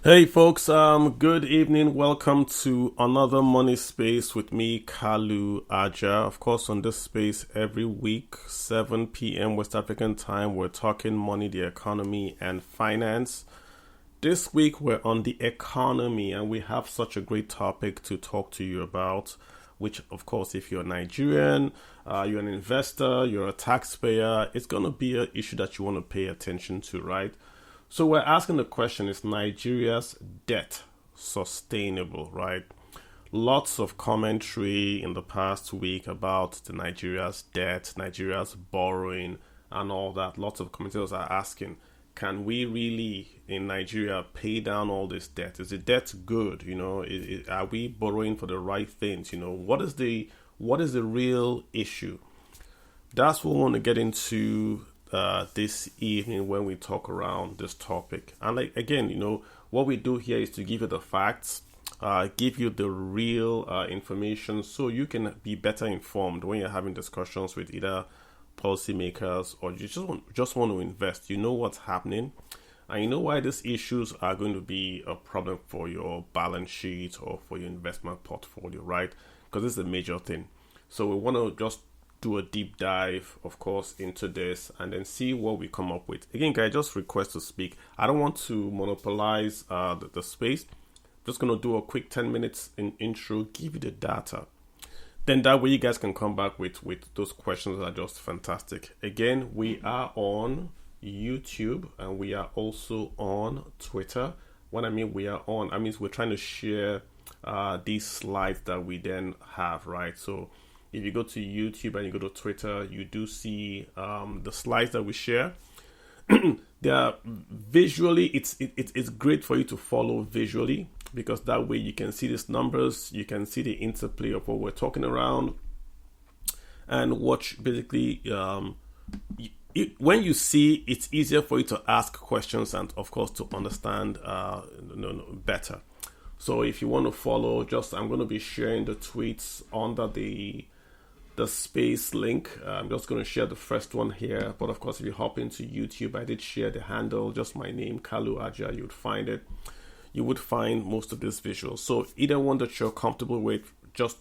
Hey folks, good evening. Welcome to another Money Space with me, Kalu Aja. Of course, on this space every week, 7 p.m. West African time, we're talking money, the economy, and finance. This week we're on the economy, and we have such a great topic to talk to you about. Which, of course, if you're Nigerian, you're an investor, you're a taxpayer, it's going to be an issue that you want to pay attention to, right? So we're asking the question, is Nigeria's debt sustainable, right? Lots of commentary in the past week about the Nigeria's debt, Nigeria's borrowing, and all that. Lots of commentators are asking, can we really in Nigeria pay down all this debt? Is the debt good? Are we borrowing for the right things? What is the real issue? That's what we want to get into this evening when we talk around this topic. And like again, what we do here is to give you the facts, give you the real information, so you can be better informed when you're having discussions with either policymakers or you just want to invest. You know what's happening, and you know why these issues are going to be a problem for your balance sheet or for your investment portfolio, right? Because this is a major thing. So we want to just do a deep dive, of course, into this and then see what we come up with. Again, guys, just request to speak. I don't want to monopolize the space. Just going to do a quick 10 minutes intro, give you the data. Then that way you guys can come back with those questions that are just fantastic. Again, we are on YouTube and we are also on Twitter. When I mean we are on, I mean we're trying to share these slides that we then have, right? So if you go to YouTube and you go to Twitter, you do see the slides that we share. They are visually, it's great for you to follow visually because that way you can see these numbers, you can see the interplay of what we're talking around, and watch basically. When you see, it's easier for you to ask questions and, of course, to understand better. So if you want to follow, I'm going to be sharing the tweets under the space link. I'm just going to share the first one here. But of course, if you hop into YouTube, I did share the handle, just my name, Kalu Aja. You would find it. You would find most of these visuals. So either one that you're comfortable with, just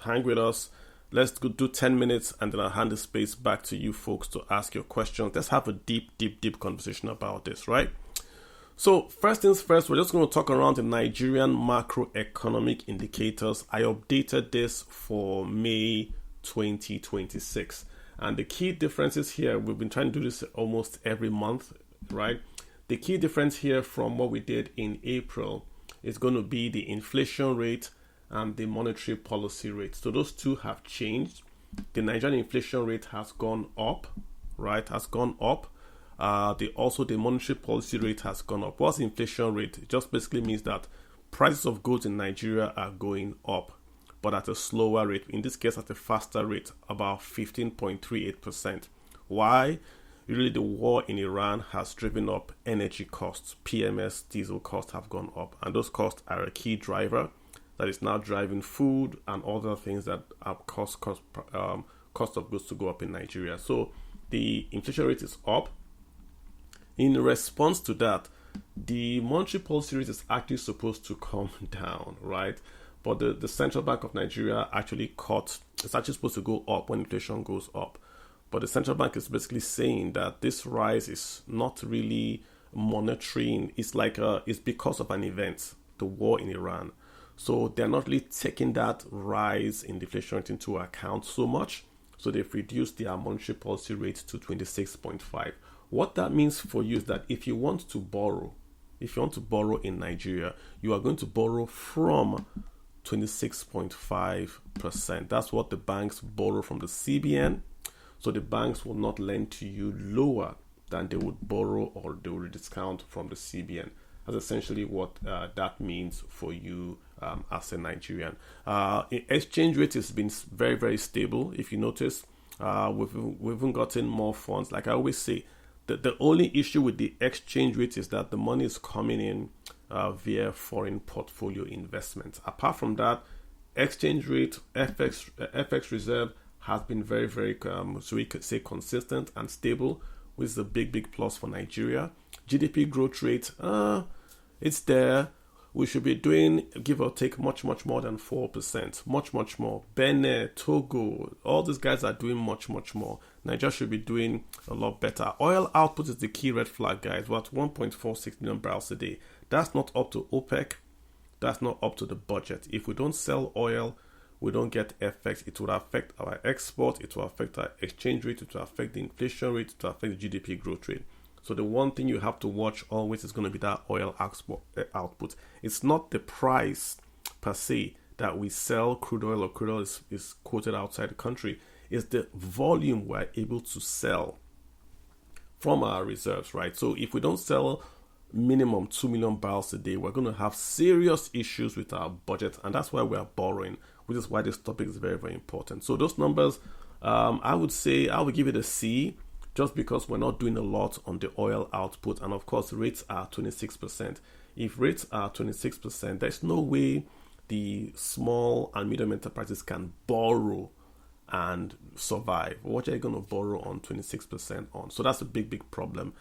hang with us. Let's go do 10 minutes and then I'll hand the space back to you folks to ask your questions. Let's have a deep conversation about this, right? So first things first, we're just going to talk around the Nigerian macroeconomic indicators. I updated this for May 2026. And the key differences here, we've been trying to do this almost every month, right? The key difference here from what we did in April is going to be the inflation rate and the monetary policy rate. So those two have changed. The Nigerian inflation rate has gone up, right? Has gone up. The monetary policy rate has gone up. What's the inflation rate? It just basically means that prices of goods in Nigeria are going up, but at a slower rate. In this case, at a faster rate, about 15.38%. Why? Really, the war in Iran has driven up energy costs. PMS diesel costs have gone up, and those costs are a key driver that is now driving food and other things that have cost of goods to go up in Nigeria. So the inflation rate is up. In response to that, the monetary policy rate is actually supposed to come down, right? But the Central Bank of Nigeria actually it's actually supposed to go up when inflation goes up. But the Central Bank is basically saying that this rise is not really monitoring. It's because of an event, the war in Iran. So they're not really taking that rise in deflation rate into account so much. So they've reduced their monetary policy rate to 26.5. What that means for you is that if you want to borrow in Nigeria, you are going to borrow from 26.5%. That's what the banks borrow from the CBN. So the banks will not lend to you lower than they would borrow or they will discount from the CBN. That's essentially what that means for you as a Nigerian. Exchange rate has been very, very stable. If you notice, we've even gotten more funds. Like I always say, the only issue with the exchange rate is that the money is coming in via foreign portfolio investments. Apart from that, exchange rate, FX reserve has been very, very, so we could say consistent and stable, which is a big plus for Nigeria. GDP growth rate, It's there. We should be doing, give or take, much more than 4%. Much more. Benin, Togo, all these guys are doing much more. Nigeria should be doing a lot better. Oil output is the key red flag, guys. We're at 1.46 million barrels a day. That's not up to OPEC. That's not up to the budget. If we don't sell oil, we don't get effects. It will affect our export. It will affect our exchange rate. It will affect the inflation rate. It will affect the GDP growth rate. So the one thing you have to watch always is going to be that oil output. It's not the price per se that we sell crude oil or crude oil is quoted outside the country. It's the volume we're able to sell from our reserves, right? So if we don't sell minimum 2 million barrels a day, we're going to have serious issues with our budget, and that's why we are borrowing, which is why this topic is very, very important. So those numbers, I would say I would give it a C, just because we're not doing a lot on the oil output. And of course, rates are 26%. If rates are 26%, there's no way the small and medium enterprises can borrow and survive. What are you going to borrow on 26% on? So that's a big problem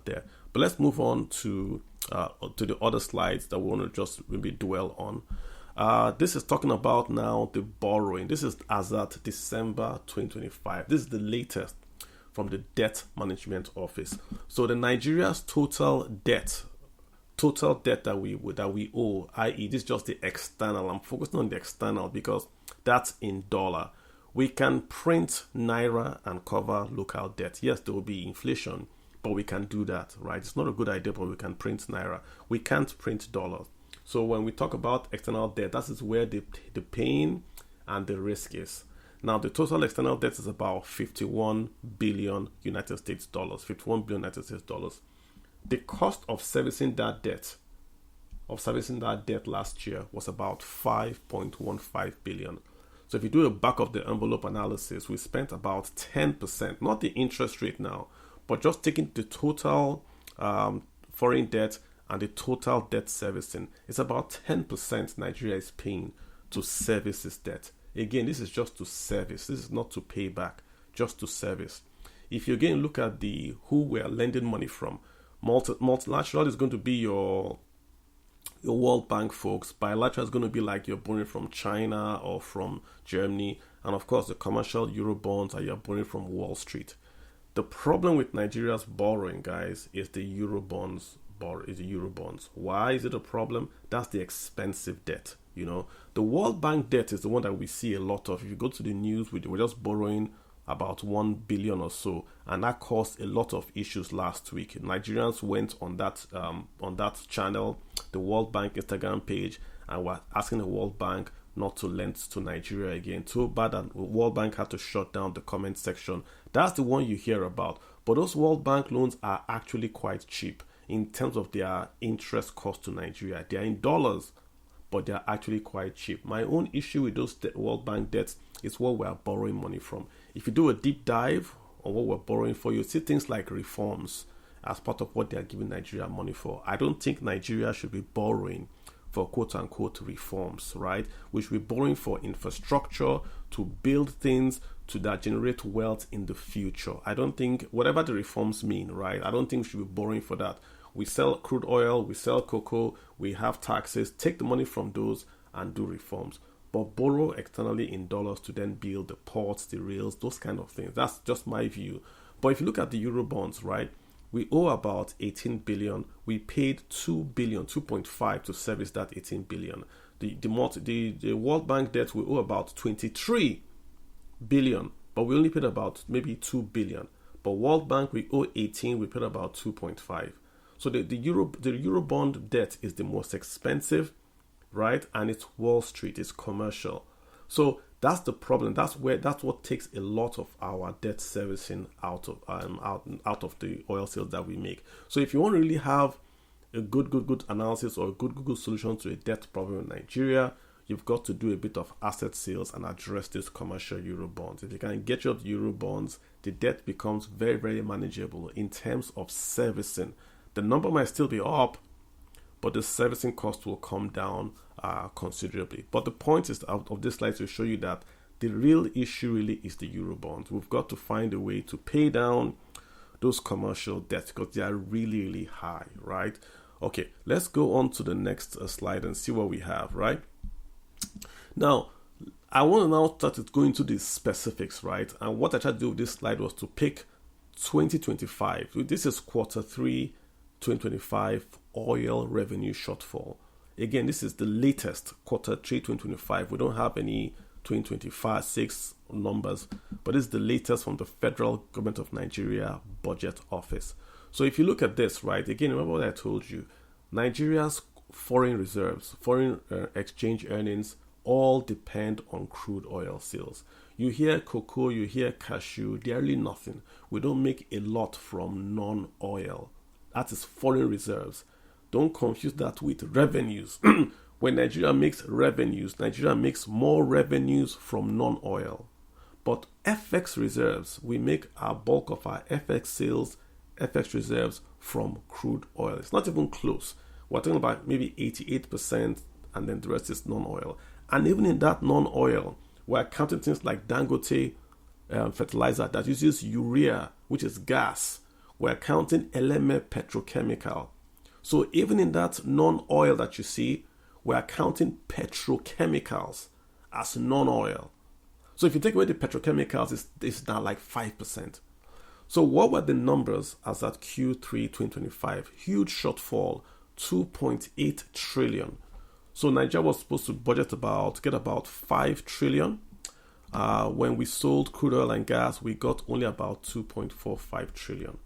there. But let's move on to the other slides that we want to just maybe dwell on. This is talking about now the borrowing. This is as at December 2025. This is the latest from the Debt Management Office. So the Nigeria's total debt that we owe, i.e. this is just the external. I'm focusing on the external because that's in dollar. We can print naira and cover local debt. Yes, there will be inflation, but we can do that, right? It's not a good idea, but we can print naira. We can't print dollars. So when we talk about external debt, that is where the pain and the risk is. Now, the total external debt is about 51 billion United States dollars. 51 billion United States dollars. The cost of servicing that debt last year was about 5.15 billion. So if you do a back of the envelope analysis, we spent about 10%, not the interest rate now, but just taking the total foreign debt and the total debt servicing. It's about 10% Nigeria is paying to service this debt. Again, this is just to service. This is not to pay back, just to service. If you again look at who we are lending money from, multilateral is going to be your World Bank folks. Bilateral is going to be like you're borrowing from China or from Germany. And of course, the commercial Eurobonds are you're borrowing from Wall Street. The problem with Nigeria's borrowing, guys, is the Eurobonds. Why is it a problem? That's the expensive debt. The World Bank debt is the one that we see a lot of. If you go to the news, we're just borrowing about 1 billion or so, and that caused a lot of issues last week. Nigerians went on that channel, the World Bank Instagram page, and were asking the World Bank not to lend to Nigeria again. Too bad that the World Bank had to shut down the comment section. That's the one you hear about. But those World Bank loans are actually quite cheap in terms of their interest cost to Nigeria. They are in dollars, but they're actually quite cheap. My own issue with those World Bank debts is what we're borrowing money from. If you do a deep dive on what we're borrowing for, you see things like reforms as part of what they're giving Nigeria money for. I don't think Nigeria should be borrowing for quote-unquote reforms, right? We should be borrowing for infrastructure, to build things that generate wealth in the future. I don't think, whatever the reforms mean, right? I don't think we should be borrowing for that. We sell crude oil, we sell cocoa, we have taxes, take the money from those and do reforms. But borrow externally in dollars to then build the ports, the rails, those kind of things. That's just my view. But if you look at the Eurobonds, right, we owe about 18 billion. We paid 2 billion, 2.5 to service that 18 billion. The World Bank debt, we owe about 23 billion, but we only paid about maybe 2 billion. But World Bank, we owe 18, we paid about 2.5. So the Eurobond debt is the most expensive, right? And it's Wall Street, it's commercial. So that's the problem. That's what takes a lot of our debt servicing out of the oil sales that we make. So if you want to really have a good analysis or a good solution to a debt problem in Nigeria, you've got to do a bit of asset sales and address these commercial Eurobonds. If you can get your Eurobonds, the debt becomes very, very manageable in terms of servicing. The number might still be up, but the servicing cost will come down considerably. But the point is of this slide to show you that the real issue really is the Eurobonds. We've got to find a way to pay down those commercial debts because they are really, really high, right? Okay, let's go on to the next slide and see what we have, right? Now, I want to now start going into the specifics, right? And what I tried to do with this slide was to pick 2025. This is quarter 3, 2025 oil revenue shortfall. Again, this is the latest quarter 3, 2025. We don't have any 2025 6 numbers, but this is the latest from the Federal Government of Nigeria Budget Office. So if you look at this, right, again, remember what I told you, Nigeria's foreign reserves, foreign exchange earnings all depend on crude oil sales. You hear cocoa, you hear cashew, they're really nothing. We don't make a lot from non-oil. That is foreign reserves. Don't confuse that with revenues. When Nigeria makes revenues, Nigeria makes more revenues from non-oil. But FX reserves, we make our bulk of our FX sales, FX reserves from crude oil. It's not even close. We're talking about maybe 88%, and then the rest is non-oil. And even in that non-oil, we're counting things like Dangote fertilizer that uses urea, which is gas. We're counting Eleme petrochemical. So even in that non-oil that you see, we're counting petrochemicals as non-oil. So if you take away the petrochemicals, it's now like 5%. So what were the numbers as at Q3 2025? Huge shortfall, 2.8 trillion. So Nigeria was supposed to get about 5 trillion. When we sold crude oil and gas, we got only about 2.45 trillion.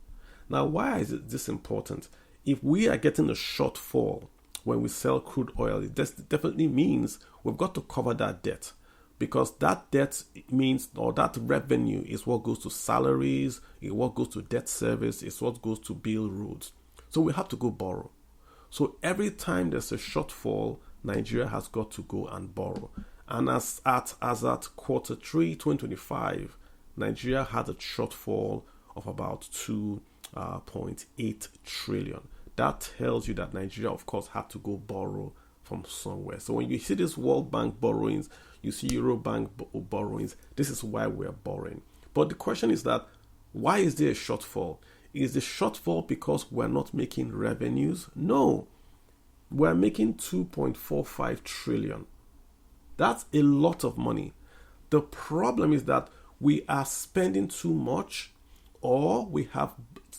Now, why is this important? If we are getting a shortfall when we sell crude oil, it definitely means we've got to cover that debt, because that debt means, or that revenue is what goes to salaries, it's what goes to debt service, it's what goes to build roads. So we have to go borrow. So every time there's a shortfall, Nigeria has got to go and borrow. And as at quarter 3 2025, Nigeria had a shortfall of about 2.8 trillion. That tells you that Nigeria, of course, had to go borrow from somewhere. So when you see this World Bank borrowings, you see Eurobank borrowings, this is why we're borrowing. But the question is that, why is there a shortfall? Is the shortfall because we're not making revenues? No. We're making 2.45 trillion. That's a lot of money. The problem is that we are spending too much, or we have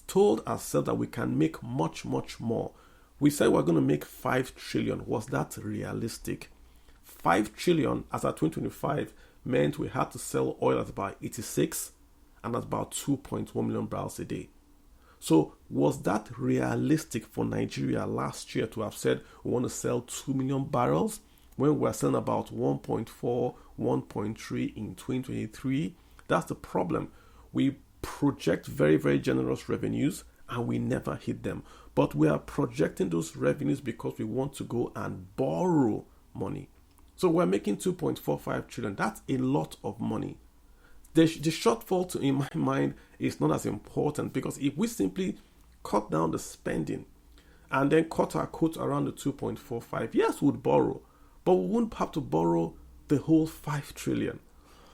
told ourselves that we can make much, much more. We said we're going to make 5 trillion. Was that realistic? 5 trillion as at 2025 meant we had to sell oil at about 86 and at about 2.1 million barrels a day. So was that realistic for Nigeria last year to have said we want to sell 2 million barrels when we're selling about 1.4, 1.3 in 2023? That's the problem. We project very, very generous revenues and we never hit them. But we are projecting those revenues because we want to go and borrow money. So we're making 2.45 trillion. That's a lot of money. The shortfall, in my mind, is not as important, because if we simply cut down the spending and then cut our coat around the 2.45, yes, we'd borrow, but we wouldn't have to borrow the whole 5 trillion.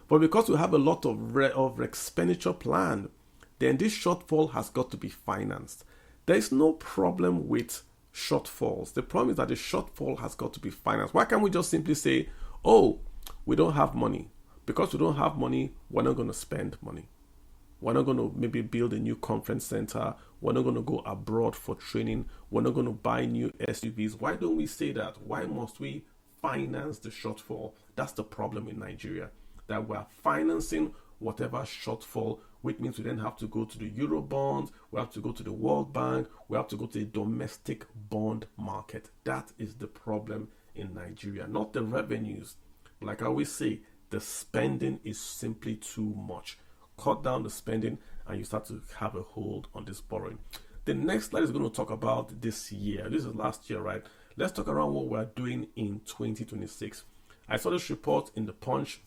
But because we have a lot of expenditure planned, then this shortfall has got to be financed. There is no problem with shortfalls. The problem is that the shortfall has got to be financed. Why can't we just simply say, oh, we don't have money? Because we don't have money, we're not going to spend money. We're not going to maybe build a new conference center. We're not going to go abroad for training. We're not going to buy new SUVs. Why don't we say that? Why must we finance the shortfall? That's the problem in Nigeria, that we're financing whatever shortfall, which means we then have to go to the Eurobonds, we have to go to the World Bank, we have to go to the domestic bond market. That is the problem in Nigeria, not the revenues. Like I always say, the spending is simply too much. Cut down the spending and you start to have a hold on this borrowing. The next slide is going to talk about this year. This is last year, right? Let's talk around what we're doing in 2026. I saw this report in the Punch.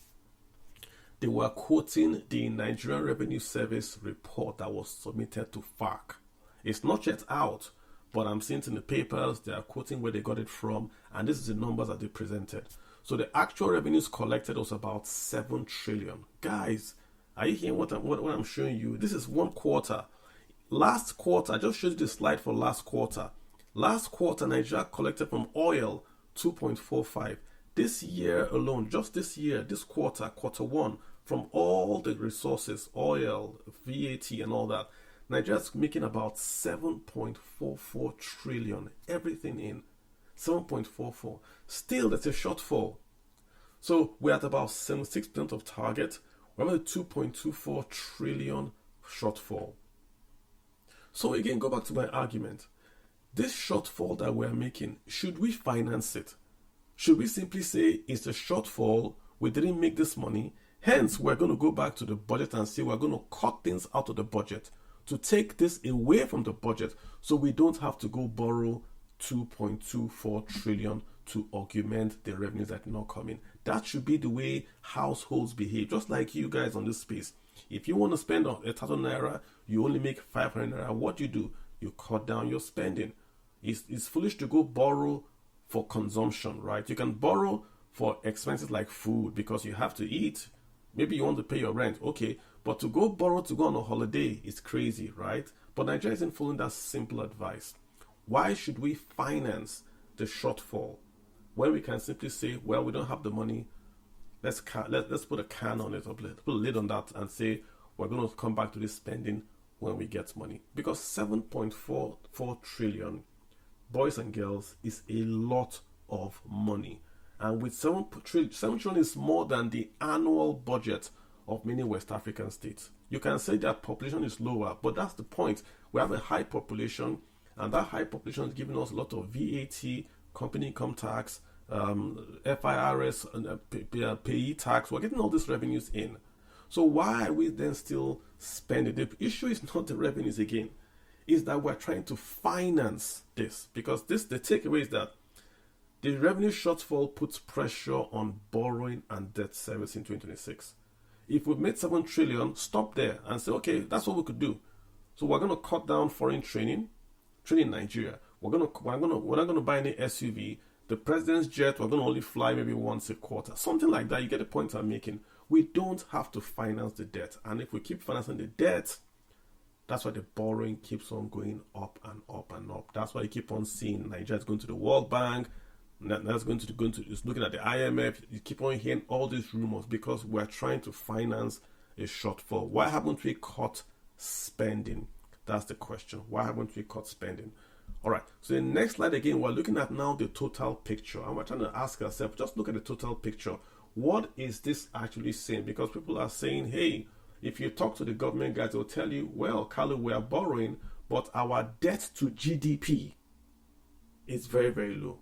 They were quoting the Nigerian Revenue Service report that was submitted to FARC. It's not yet out, but I'm seeing it in the papers. They are quoting where they got it from, and this is the numbers that they presented. So the actual revenues collected was about 7 trillion. Guys, are you hearing what I'm showing you? This is one quarter. Last quarter, I just showed you the slide for last quarter. Last quarter, Nigeria collected from oil 2.45. This year alone, just this year, this quarter, quarter one, from all the resources, oil, VAT and all that, Nigeria's making about 7.44 trillion, everything in, 7.44. Still, that's a shortfall. So we're at about 76% of target. We're at a 2.24 trillion shortfall. So again, go back to my argument. This shortfall that we're making, should we finance it? Should we simply say it's a shortfall, we didn't make this money, hence we're going to go back to the budget and say we're going to cut things out of the budget to take this away from the budget so we don't have to go borrow 2.24 trillion to augment the revenues that are not coming. That should be the way households behave, just like you guys on this space. If you want to spend 1,000 naira, you only make 500 naira. What do? You cut down your spending. It's foolish to go borrow for consumption, right? You can borrow for expenses like food because you have to eat. Maybe you want to pay your rent, okay. But to go borrow to go on a holiday is crazy, right? But Nigeria isn't following that simple advice. Why should we finance the shortfall when we can simply say, well, we don't have the money, let's put a can on it, or put a lid on that and say, we're going to come back to this spending when we get money. Because 7.44 trillion, boys and girls, is a lot of money. And with 7 trillion is more than the annual budget of many West African states. You can say that population is lower, but that's the point. We have a high population, and that high population is giving us a lot of VAT, company income tax, FIRS, and payee tax. We're getting all these revenues in. So why are we then still spending? The issue is not the revenues again. Is that we're trying to finance this. Because the takeaway is that the revenue shortfall puts pressure on borrowing and debt service in 2026. If we've made 7 trillion, stop there and say, okay, that's what we could do. So we're going to cut down foreign training in Nigeria. We're not going to buy any SUV. The president's jet, we're going to only fly maybe once a quarter. Something like that. You get the point I'm making. We don't have to finance the debt. And if we keep financing the debt, that's why the borrowing keeps on going up and up and up. That's why you keep on seeing Nigeria is going to the World Bank. That's going to is looking at the IMF. You keep on hearing all these rumors because we're trying to finance a shortfall. Why haven't we cut spending? That's the question. Why haven't we cut spending? All right. So the next slide again, we're looking at now the total picture, and we're trying to ask ourselves, just look at the total picture. What is this actually saying? Because people are saying, hey, if you talk to the government guys, they'll tell you, well, Kalu, we are borrowing, but our debt to GDP is very, very low.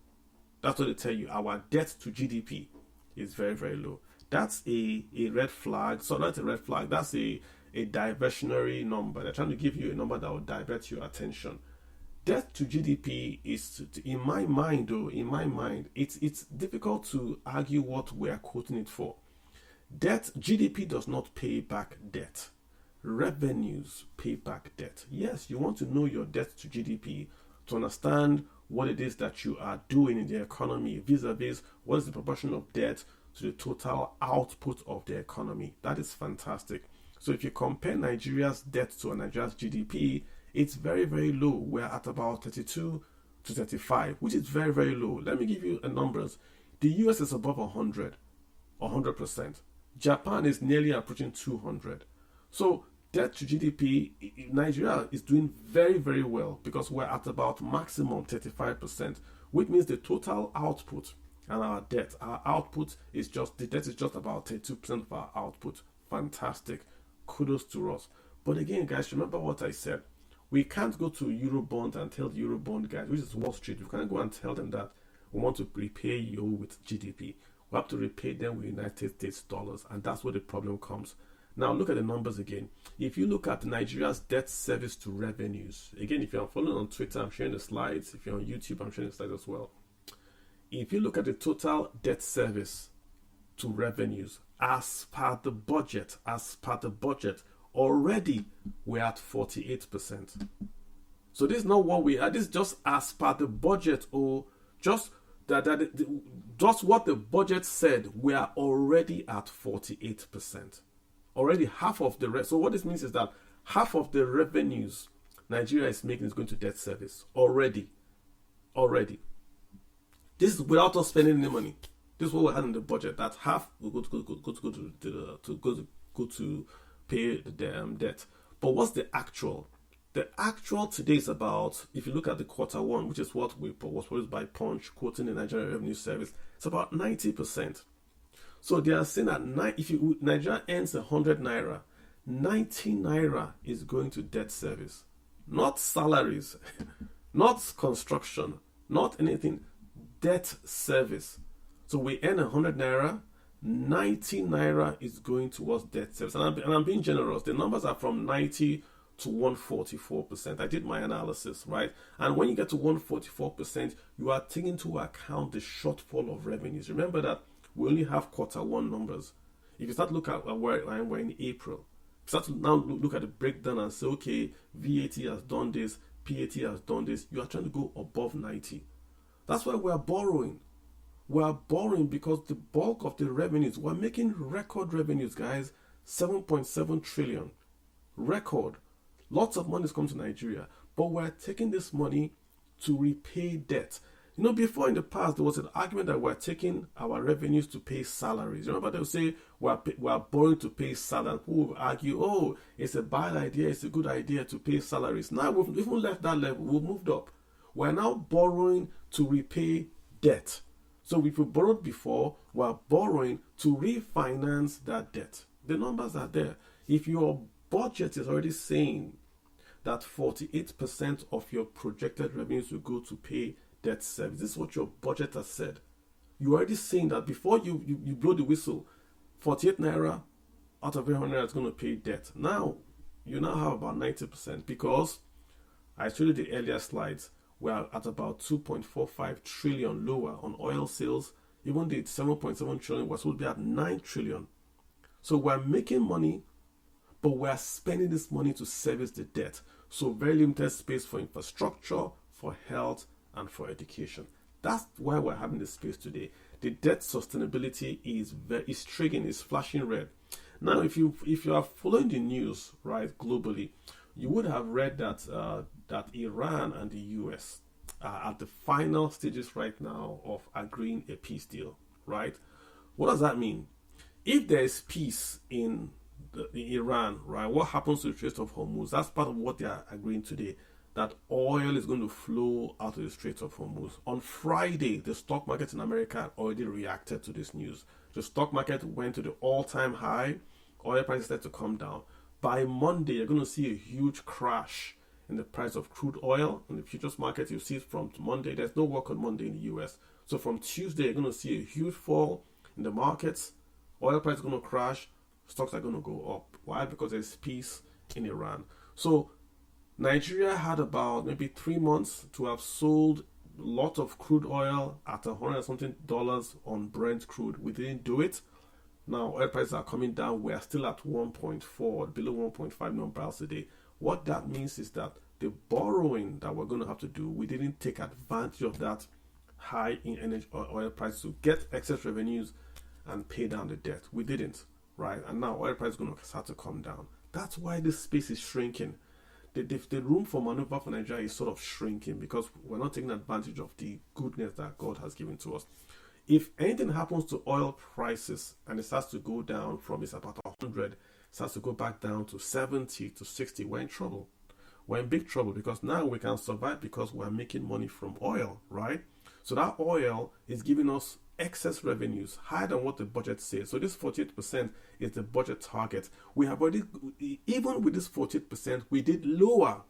That's what they tell you. Our debt to GDP is very, very low. That's a red flag. So that's a red flag. That's a diversionary number. They're trying to give you a number that will divert your attention. Debt to GDP is, in my mind, it's difficult to argue what we're quoting it for. GDP does not pay back debt. Revenues pay back debt. Yes, you want to know your debt to GDP to understand what it is that you are doing in the economy vis-a-vis what is the proportion of debt to the total output of the economy. That is fantastic. So if you compare Nigeria's debt to Nigeria's GDP, it's very, very low. We're at about 32 to 35, which is very, very low. Let me give you a numbers. The US is above 100%. Japan is nearly approaching 200. So debt to GDP, Nigeria is doing very, very well because we're at about maximum 35%, which means the total output and our output is just, the debt is just about 32% of our output. Fantastic. Kudos to us. But again, guys, remember what I said. We can't go to Eurobond and tell the Eurobond guys, which is Wall Street, we can't go and tell them that we want to repay you with GDP. We have to repay them with United States dollars, and that's where the problem comes. Now, look at the numbers again. If you look at Nigeria's debt service to revenues, again, if you're following on Twitter, I'm sharing the slides. If you're on YouTube, I'm sharing the slides as well. If you look at the total debt service to revenues as per the budget, already we're at 48%. So this is not what we are. This is just as per the budget, or just just what the budget said. We are already at 48%. Already half of the rest. So what this means is that half of the revenues Nigeria is making is going to debt service already. already. This is without us spending any money. This is what we had in the budget. That half will go to pay the debt. But what's the actual? The actual today is about, if you look at the quarter one, which is what was produced by Punch, quoting the Nigerian Revenue Service, it's about 90%. So they are saying that if Nigeria earns 100 naira, 90 naira is going to debt service, not salaries, not construction, not anything, debt service. So we earn 100 naira, 90 naira is going towards debt service. And I'm being generous. The numbers are from 90 to 144%. I did my analysis, right? And when you get to 144%, you are taking into account the shortfall of revenues. Remember that we only have quarter one numbers. If you start looking at where we're in April, start to now look at the breakdown and say, okay, VAT has done this, PAT has done this. You are trying to go above 90. That's why we are borrowing. We are borrowing because the bulk of the revenues, we're making record revenues, guys. 7.7 trillion. Record. Lots of money is coming to Nigeria, but we're taking this money to repay debt. You know, before in the past, there was an argument that we're taking our revenues to pay salaries. Remember, they'll say we're borrowing to pay salaries. Who will argue, oh, it's a bad idea, it's a good idea to pay salaries. Now we've even left that level, we've moved up. We're now borrowing to repay debt. So if we borrowed before, we're borrowing to refinance that debt. The numbers are there. If your budget is already saying that 48% of your projected revenues will go to pay debt service, this is what your budget has said. You're already saying that before you blow the whistle, 48 naira out of 100 is going to pay debt. Now, you now have about 90% because I showed you the earlier slides. We're at about 2.45 trillion lower on oil sales. Even the 7.7 trillion was supposed to be at 9 trillion. So we're making money, but we're spending this money to service the debt. So very limited space for infrastructure, for health, and for education. That's why we're having this space today. The debt sustainability is triggering, is flashing red. Now, if you are following the news, right, globally, you would have read that that Iran and the US are at the final stages right now of agreeing a peace deal, right? What does that mean? If there is peace in Iran, right, what happens to the Strait of Hormuz? That's part of what they are agreeing today, that oil is going to flow out of the Strait of Hormuz. On Friday, the stock market in America already reacted to this news. The stock market went to the all-time high. Oil prices started to come down. By Monday, you're going to see a huge crash in the price of crude oil. In the futures market, you see it from Monday. There's no work on Monday in the US. So from Tuesday, you're going to see a huge fall in the markets. Oil price is going to crash. Stocks are going to go up. Why? Because there's peace in Iran. So Nigeria had about maybe 3 months to have sold a lot of crude oil at $100 something on Brent crude. We didn't do it. Now oil prices are coming down. We are still at 1.4, below 1.5 million barrels a day. What that means is that the borrowing that we're going to have to do, we didn't take advantage of that high in energy oil price to get excess revenues and pay down the debt. We didn't, right? And now oil price is going to start to come down. That's why this space is shrinking. The room for maneuver for Nigeria is sort of shrinking because we're not taking advantage of the goodness that God has given to us. If anything happens to oil prices and it starts to go down from it's about 100, starts to go back down to 70 to 60, we're in trouble. We're in big trouble because now we can survive because we're making money from oil, right? So that oil is giving us excess revenues higher than what the budget says. So this 48% is the budget target. We have already, even with this 48%, we did lower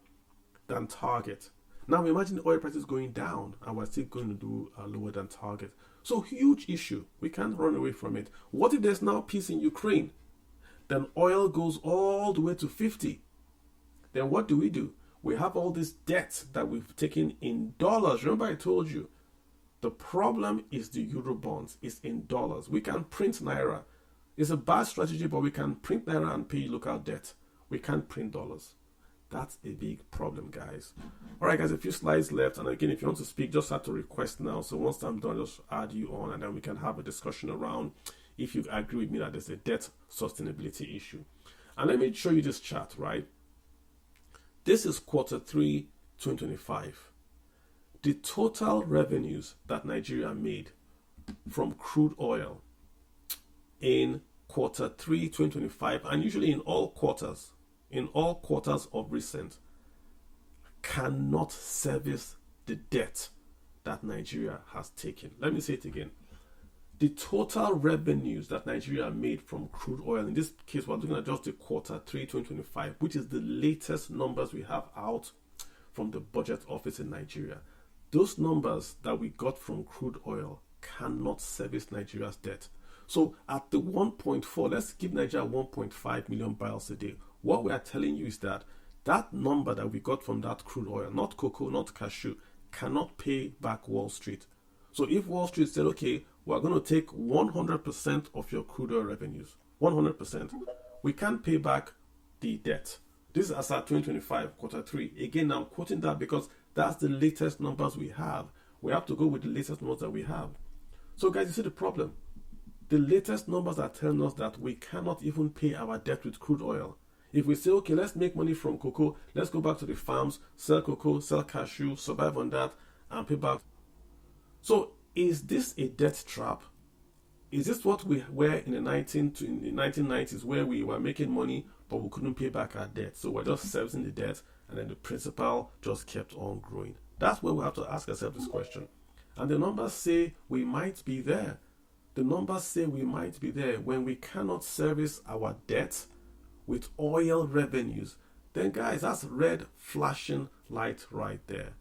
than target. Now imagine oil prices going down and we're still going to do lower than target. So huge issue. We can't run away from it. What if there's now peace in Ukraine? Then oil goes all the way to 50. Then what do? We have all this debt that we've taken in dollars. Remember I told you, the problem is the euro bonds. It's in dollars. We can print naira. It's a bad strategy, but we can print naira and pay local debt. We can't print dollars. That's a big problem, guys. All right, guys, a few slides left. And again, if you want to speak, just have to request now. So once I'm done, just add you on and then we can have a discussion around if you agree with me that there's a debt sustainability issue. And let me show you this chart, right? This is quarter 3, 2025. The total revenues that Nigeria made from crude oil in quarter 3 2025, and usually in all quarters of recent, cannot service the debt that Nigeria has taken. Let me say it again. The total revenues that Nigeria made from crude oil, in this case, we're looking at just the quarter 3 2025, which is the latest numbers we have out from the budget office in Nigeria. Those numbers that we got from crude oil cannot service Nigeria's debt. So at the 1.4, let's give Nigeria 1.5 million barrels a day. What we are telling you is that that number that we got from that crude oil, not cocoa, not cashew, cannot pay back Wall Street. So if Wall Street said, okay, we're going to take 100% of your crude oil revenues, 100%, we can't pay back the debt. This is as at 2025, quarter 3. Again, I'm quoting that because that's the latest numbers we have. We have to go with the latest numbers that we have. So guys, you see the problem. The latest numbers are telling us that we cannot even pay our debt with crude oil. If we say, okay, let's make money from cocoa, let's go back to the farms, sell cocoa, sell cashew, survive on that, and pay back. So is this a debt trap? Is this what we were in the 1990s, where we were making money, but we couldn't pay back our debt? So we're just servicing the debt, and then the principal just kept on growing. That's where we have to ask ourselves this question. And the numbers say we might be there. The numbers say we might be there when we cannot service our debt with oil revenues. Then guys, that's red flashing light right there.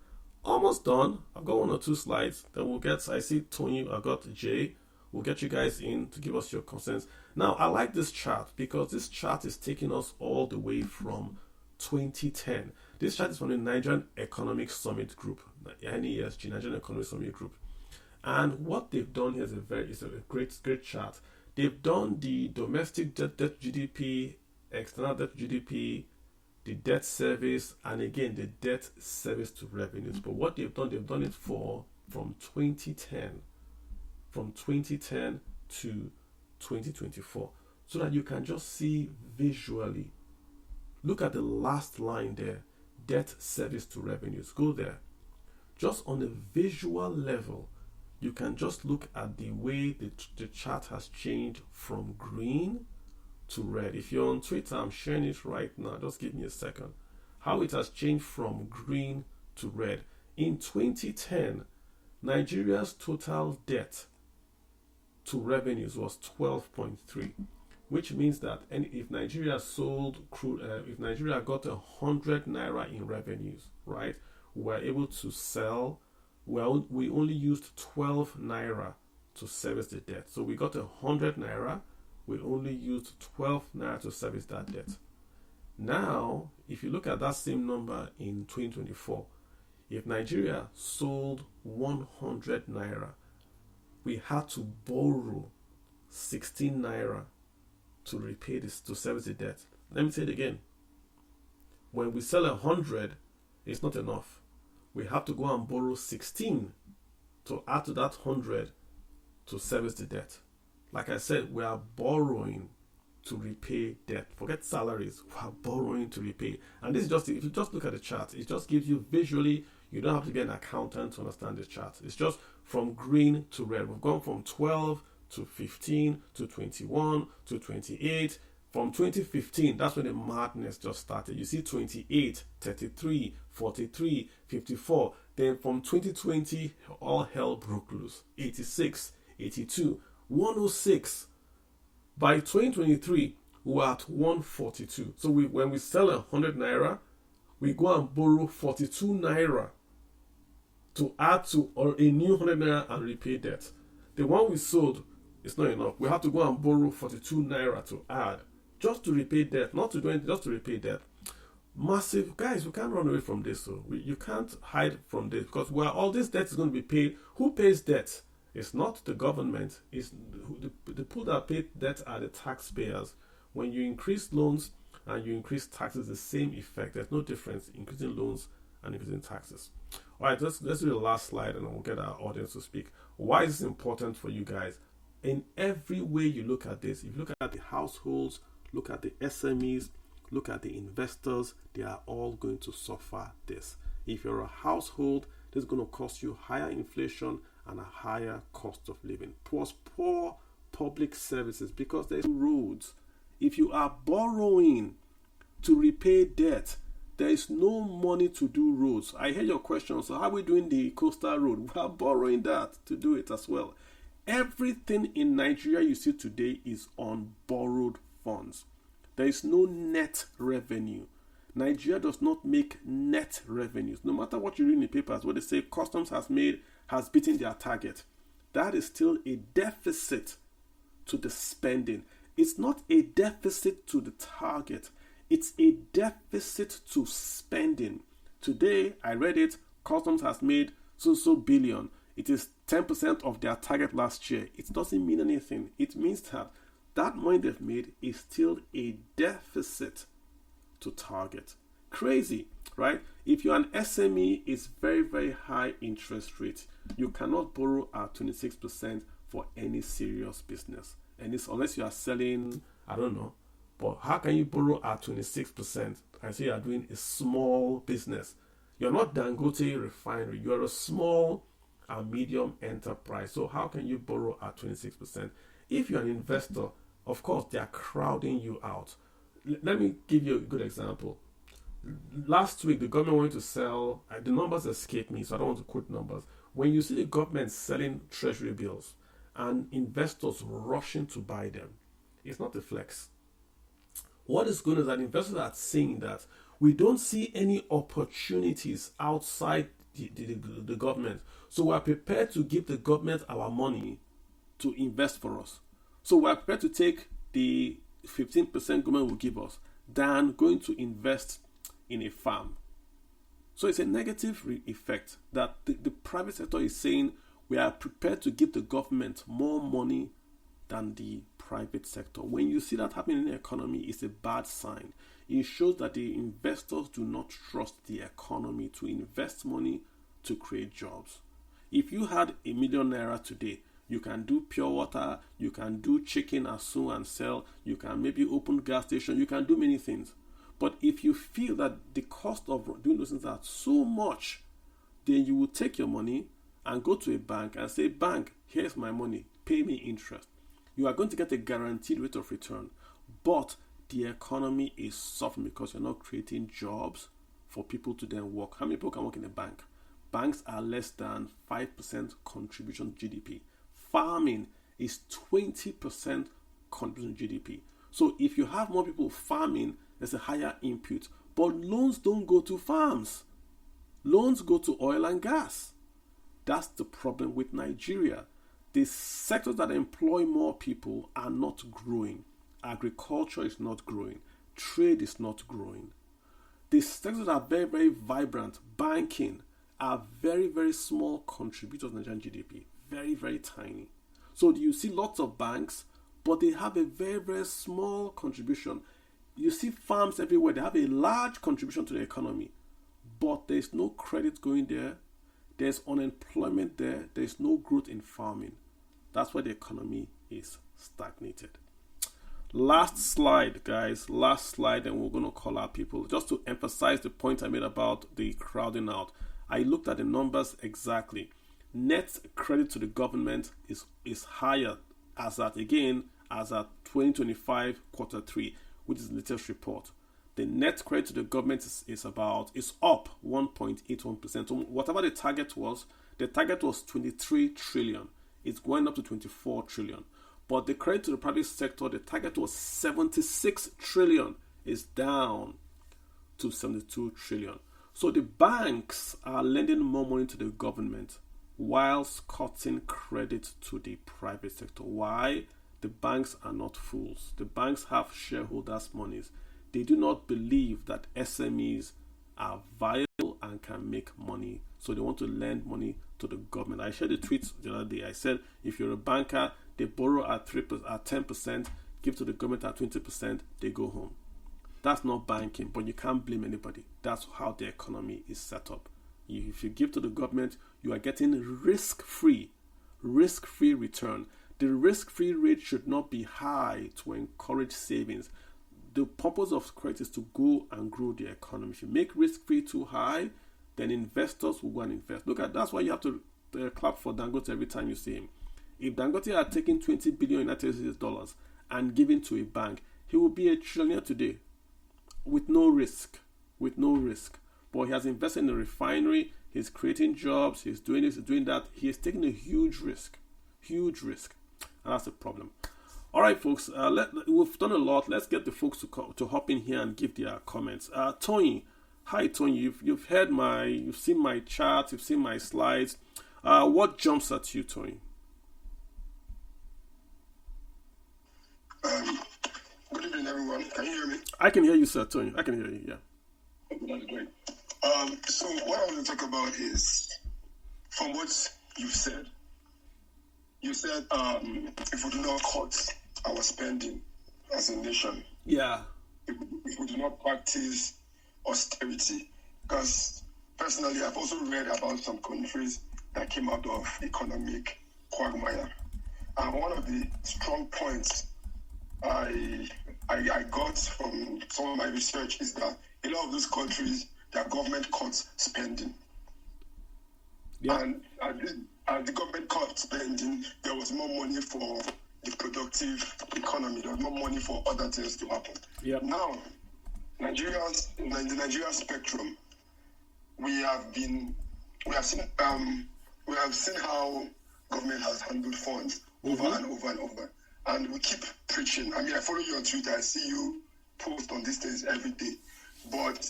Almost done. I've got 1 or 2 slides. Then we'll get, I see Tony, I got Jay. We'll get you guys in to give us your concerns. Now, I like this chart because this chart is taking us all the way from 2010. This chart is from the Nigerian Economic Summit Group, NESG, Nigerian Economic Summit Group. And what they've done here is a great chart. They've done the domestic debt to GDP, external debt to GDP, the debt service, and again the debt service to revenues. But what they've done it from 2010 to 2024, so that you can just see visually. Look at the last line there, debt service to revenues. Go there. Just on a visual level, you can just look at the way the chart has changed from green to red. If you're on Twitter, I'm sharing it right now. Just give me a second. How it has changed from green to red. In 2010, Nigeria's total debt to revenues was 12.3, which means that if Nigeria sold crude, if Nigeria got 100 naira in revenues, right, we were able to sell. Well, we only used 12 naira to service the debt. So we got 100 naira. We only used 12 naira to service that debt. Now, if you look at that same number in 2024, if Nigeria sold 100 naira, we had to borrow 16 naira to repay this, to service the debt. Let me say it again. When we sell 100, it's not enough. We have to go and borrow 16 to add to that 100 to service the debt. Like I said, we are borrowing to repay debt. Forget salaries. We are borrowing to repay. And this is just, if you just look at the chart, it just gives you visually, you don't have to be an accountant to understand this chart. It's just from green to red. We've gone from 12 to 15 to 21 to 28. From 2015, that's when the madness just started. You see 28, 33, 43, 54. Then from 2020, all hell broke loose. 86, 82, 106. By 2023, we're at 142. So when we sell 100 naira, we go and borrow 42 naira to add to a new 100 naira and repay debt. The one we sold is not enough. We have to go and borrow 42 naira to add, just to repay debt, not to do anything, just to repay debt. Massive. Guys, we can't run away from this. So you can't hide from this, because where all this debt is going to be paid, who pays debt? It's not the government. It's the people that pay debt are the taxpayers. When you increase loans and you increase taxes, the same effect. There's no difference increasing loans and increasing taxes. All right, let's do the last slide and then we'll get our audience to speak. Why is this important for you guys? In every way you look at this, if you look at the households, look at the SMEs, look at the investors, they are all going to suffer this. If you're a household, This is going to cost you higher inflation and a higher cost of living. Plus poor public services because there's roads. If you are borrowing to repay debt, there is no money to do roads. I hear your question. So how are we doing the coastal road? We are borrowing that to do it as well. Everything in Nigeria you see today is on borrowed funds. There is no net revenue. Nigeria does not make net revenues. No matter what you read in the papers, what they say customs has beaten their target. That is still a deficit to the spending. It's not a deficit to the target. It's a deficit to spending. Today, I read it, customs has made so billion. It is 10% of their target last year. It doesn't mean anything. It means that money they've made is still a deficit to target. Crazy, right? If you're an SME, it's very, very high interest rate. You cannot borrow at 26% for any serious business. And it's unless you are selling, I don't know, but how can you borrow at 26%? I say you are doing a small business. You're not Dangote Refinery. You're a small and medium enterprise. So how can you borrow at 26%? If you're an investor, of course, they are crowding you out. Let me give you a good example. Last week, the government wanted to sell, the numbers escape me, so I don't want to quote numbers. When you see the government selling treasury bills and investors rushing to buy them, it's not a flex. What is going on is that investors are saying that we don't see any opportunities outside the government. So we're prepared to give the government our money to invest for us. So we're prepared to take the 15% government will give us than going to invest in a farm. So it's a negative effect that the private sector is saying we are prepared to give the government more money than the private sector. When you see that happening in the economy, it's a bad sign. It shows that the investors do not trust the economy to invest money to create jobs. If you had ₦1 million today, you can do pure water, you can do chicken as soon and sell, you can maybe open gas station, you can do many things. But if you feel that the cost of doing those things are so much, then you will take your money and go to a bank and say, bank, here's my money, pay me interest. You are going to get a guaranteed rate of return, but the economy is suffering because you're not creating jobs for people to then work. How many people can work in a bank? Banks are less than 5% contribution to GDP. Farming is 20% contribution to GDP. So if you have more people farming, there's a higher input. But loans don't go to farms. Loans go to oil and gas. That's the problem with Nigeria. The sectors that employ more people are not growing. Agriculture is not growing. Trade is not growing. The sectors that are very, very vibrant, banking, are very, very small contributors to Nigerian GDP. Very, very tiny. So you see lots of banks, but they have a very, very small contribution. You see farms everywhere. They have a large contribution to the economy, but there's no credit going there. There's unemployment there. There's no growth in farming. That's why the economy is stagnated. Last slide, guys. Last slide, and we're going to call our people. Just to emphasize the point I made about the crowding out. I looked at the numbers exactly. Net credit to the government is higher as at 2025 quarter 3, which is the latest report. The net credit to the government is up 1.81%. So whatever the target was 23 trillion. It's going up to 24 trillion. But the credit to the private sector, the target was 76 trillion. Is down to 72 trillion. So the banks are lending more money to the government whilst cutting credit to the private sector. Why? The banks are not fools. The banks have shareholders' monies. They do not believe that SMEs are viable and can make money. So they want to lend money to the government. I shared a tweet the other day. I said, if you're a banker, they borrow at 10%, give to the government at 20%, they go home. That's not banking, but you can't blame anybody. That's how the economy is set up. If you give to the government, you are getting risk-free return. The risk-free rate should not be high to encourage savings. The purpose of credit is to go and grow the economy. If you make risk-free too high, then investors will go and invest. Look at that's why you have to clap for Dangote every time you see him. If Dangote had taken 20 billion United States dollars and given to a bank, he would be a trillionaire today with no risk. With no risk. But he has invested in a refinery, he's creating jobs, he's doing this, he's doing that. He is taking a huge risk. Huge risk. And that's the problem. All right, folks, we've done a lot. Let's get the folks to hop in here and give their comments. Tony, hi, Tony. You've seen my chart, you've seen my slides. What jumps at you, Tony? Good evening, everyone. Can you hear me? I can hear you, sir, Tony. I can hear you, yeah. Okay, that's great. So what I want to talk about is, from what you've said, you said if we do not cut our spending as a nation, if we do not practice austerity, because personally I've also read about some countries that came out of economic quagmire, and one of the strong points I got from some of my research is that a lot of those countries, their government cuts spending. Yeah. And as the government cut spending, there was more money for the productive economy. There was more money for other things to happen. Yeah. Now, in the Nigerian spectrum, we have seen how government has handled funds over and over and over. And we keep preaching. I mean, I follow you on Twitter. I see you post on these things every day. But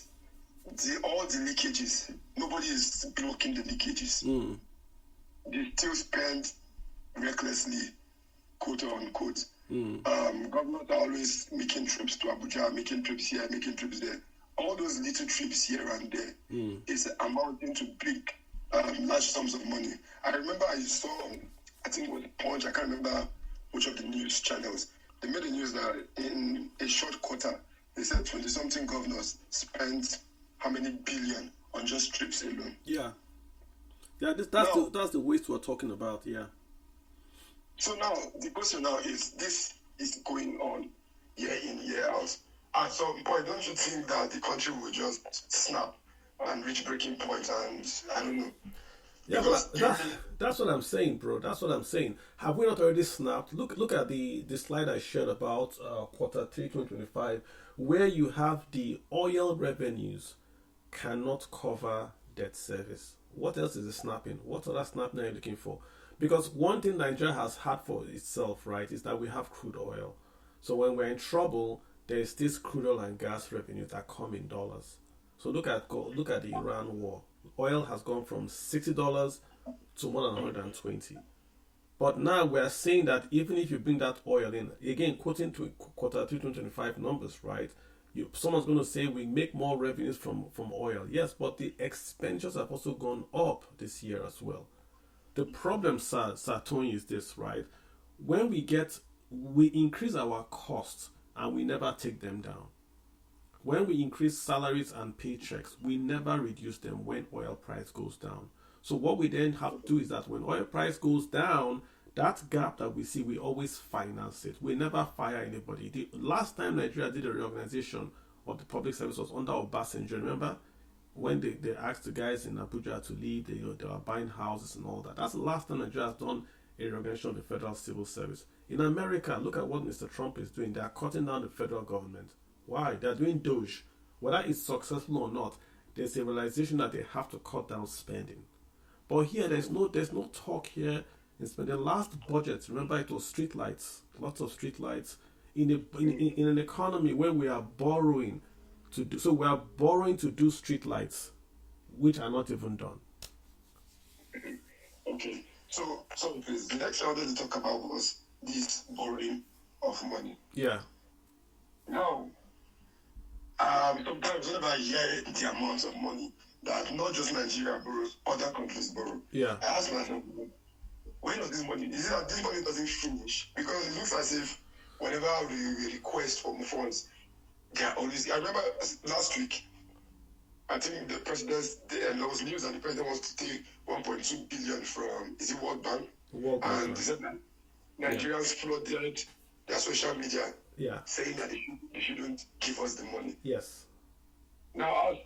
all the leakages, nobody is blocking the leakages. They still spend recklessly, quote unquote. Government are always making trips to Abuja, making trips here, making trips there. All those little trips here and there is amounting to big, large sums of money. I remember I saw, I think it was Punch, I can't remember which of the news channels, they made the news that in a short quarter, they said 20-something governors spent how many billion on just trips alone. Yeah. Yeah, that's the waste we're talking about, yeah. So now, the question now is, this is going on year in, year out. At some point, don't you think that the country will just snap and reach breaking point and, I don't know. Yeah, that's what I'm saying, bro. That's what I'm saying. Have we not already snapped? Look at the slide I shared about quarter 3 2025, where you have the oil revenues cannot cover debt service. What else is it snapping? What other snapping are you looking for? Because one thing Nigeria has had for itself, right, is that we have crude oil. So when we're in trouble, there's this crude oil and gas revenues that come in dollars. So look at the Iran war. Oil has gone from $60 to more than 120. But now we're saying that even if you bring that oil in, again, quoting to quarter 2 2025 numbers, right? Someone's going to say we make more revenues from oil. Yes, but the expenditures have also gone up this year as well. The problem, Sir Tony, is this, right? When we increase our costs and we never take them down. When we increase salaries and paychecks, we never reduce them when oil price goes down. So what we then have to do is that when oil price goes down, that gap that we see, we always finance it. We never fire anybody. The last time Nigeria did a reorganization of the public service was under Obasanjo. Remember when they asked the guys in Abuja to leave, they were buying houses and all that. That's the last time Nigeria has done a reorganization of the federal civil service. In America, look at what Mr. Trump is doing. They are cutting down the federal government. Why? They're doing Doge. Whether it's successful or not, there's a realization that they have to cut down spending. But here, there's no talk here in spending. The last budget, remember, it was street lights, lots of street lights in an economy where we are borrowing to do. So we are borrowing to do street lights, which are not even done. Okay, so please, the next I wanted to talk about was this borrowing of money. Yeah. Now, sometimes whenever I hear the amount of money that not just Nigeria borrows, other countries borrow. Yeah. I ask myself, when does this money? Is it that this money doesn't finish? Because it looks as if whenever we request for more funds, they are always. I remember last week, I think the president, there was news that the president wants to take 1.2 billion from World Bank, and they said that Nigerians flooded their social media. Yeah. Saying that they shouldn't give us the money. Yes. Now,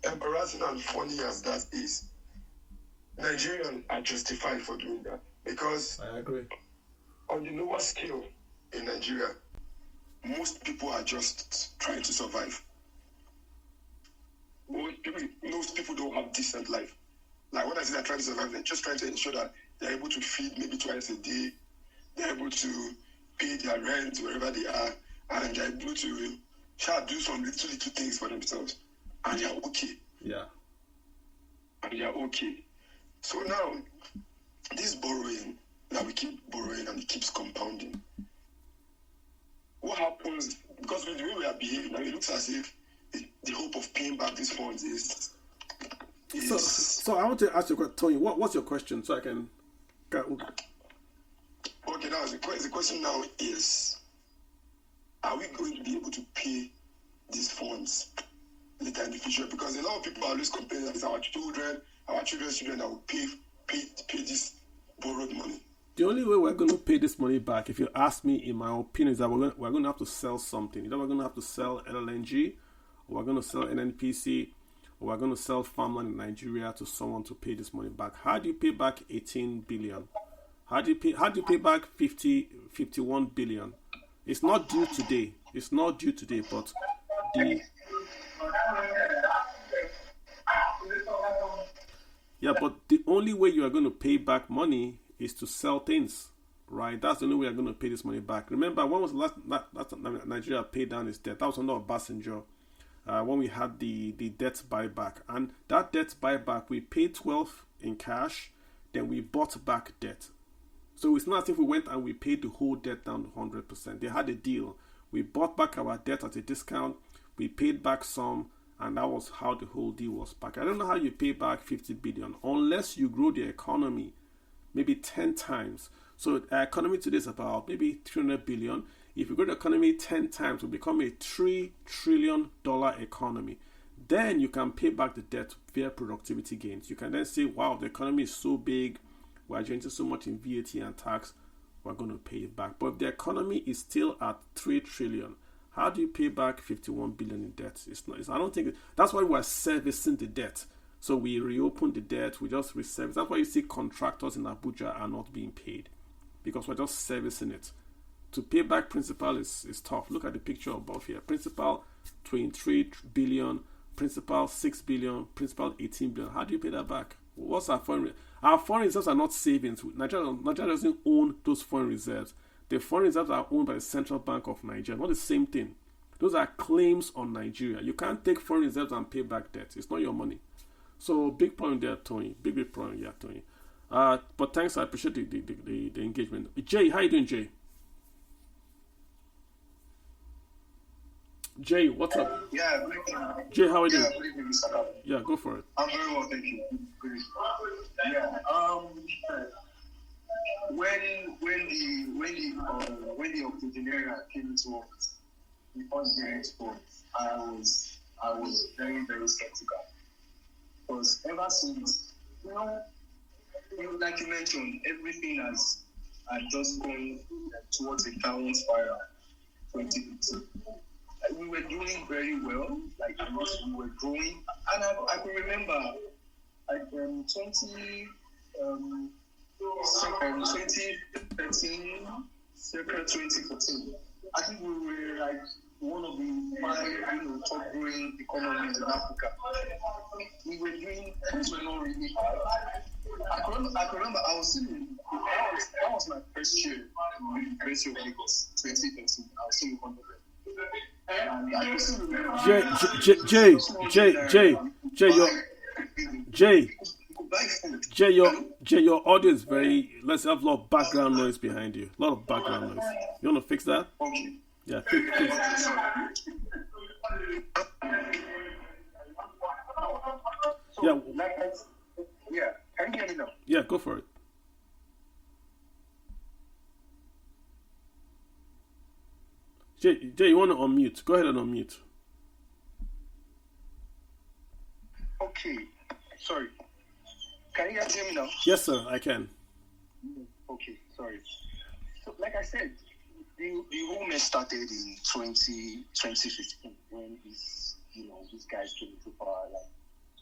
embarrassing and funny as that is, Nigerians are justified for doing that because I agree. on the lower scale in Nigeria, most people are just trying to survive. Most people don't have decent life. Like when I say they're trying to survive, they're just trying to ensure that they're able to feed maybe twice a day, they're able to pay their rent wherever they are, and they're able to do some little things for themselves, and they're okay. Yeah. And they're okay. So now, this borrowing that we keep borrowing and it keeps compounding. What happens, because with the way we are behaving, now it looks as if the hope of paying back these funds is So I want to ask you a question, Tony. What's your question so I can? Okay, now the question now is: are we going to be able to pay these funds later in the future? Because a lot of people are always complaining that it's our children's children that will pay this borrowed money. The only way we're going to pay this money back, if you ask me, in my opinion, is that we're going to have to sell something. Either we're going to have to sell LNG, or we're going to sell NNPC, or we're going to sell farmland in Nigeria to someone to pay this money back. How do you pay back 18 billion? How do you pay back 51 billion? It's not due today. It's not due today, but the only way you are going to pay back money is to sell things, right? That's the only way you're going to pay this money back. Remember, when was the last Nigeria paid down its debt? That was under Obasanjo, when we had the debt buyback. And that debt buyback, we paid 12 in cash, then we bought back debt. So it's not as if we went and we paid the whole debt down to 100%. They had a deal. We bought back our debt at a discount, we paid back some, and that was how the whole deal was back. I don't know how you pay back 50 billion unless you grow the economy maybe 10 times. So our economy today is about maybe 300 billion. If you grow the economy 10 times, it will become a $3 trillion economy. Then you can pay back the debt via productivity gains. You can then say, wow, the economy is so big, we're generating so much in VAT and tax, we're going to pay it back. But if the economy is still at 3 trillion, how do you pay back 51 billion in debt? I don't think that's why we're servicing the debt. So we reopen the debt, we just reservice. That's why you see contractors in Abuja are not being paid, because we're just servicing it. To pay back principal is tough. Look at the picture above here. Principal 23 billion, principal 6 billion, principal 18 billion. How do you pay that back? What's our foreign? Our foreign reserves are not savings. Nigeria doesn't own those foreign reserves. The foreign reserves are owned by the Central Bank of Nigeria. Not the same thing. Those are claims on Nigeria. You can't take foreign reserves and pay back debt. It's not your money. So big point there, Tony. Big point, yeah, Tony. But thanks. I appreciate the engagement. Jay, how you doing, Jay? Jay, what's up? Yeah, good evening. Jay, how are you doing? Good evening, Mr. Kalu. Yeah, go for it. I'm very well, thank you. Good evening. Yeah. When the octogenarian came into office, the first year I was very, very skeptical. Because ever since, like you mentioned, everything has just gone towards a downward spiral. 2015. We were doing very well, we were growing, and I can remember, 2013, circa 2014. I think we were one of the 5, top growing economies in Africa. We were doing, things were not really hard. I can remember I was still that was my first year in the University of Lagos, 2013. I was still in Congo. Jay, your audio is very. Let's have a lot of background noise behind you. A lot of background noise. You want to fix that? Okay. Yeah, fix. So, yeah. Can you hear me now? Yeah, go for it. Jay, you want to unmute? Go ahead and unmute. Okay. Sorry. Can you guys hear me now? Yes, sir, I can. Okay, sorry. So, like I said, the whole mess started in 2015 when these guys came into power.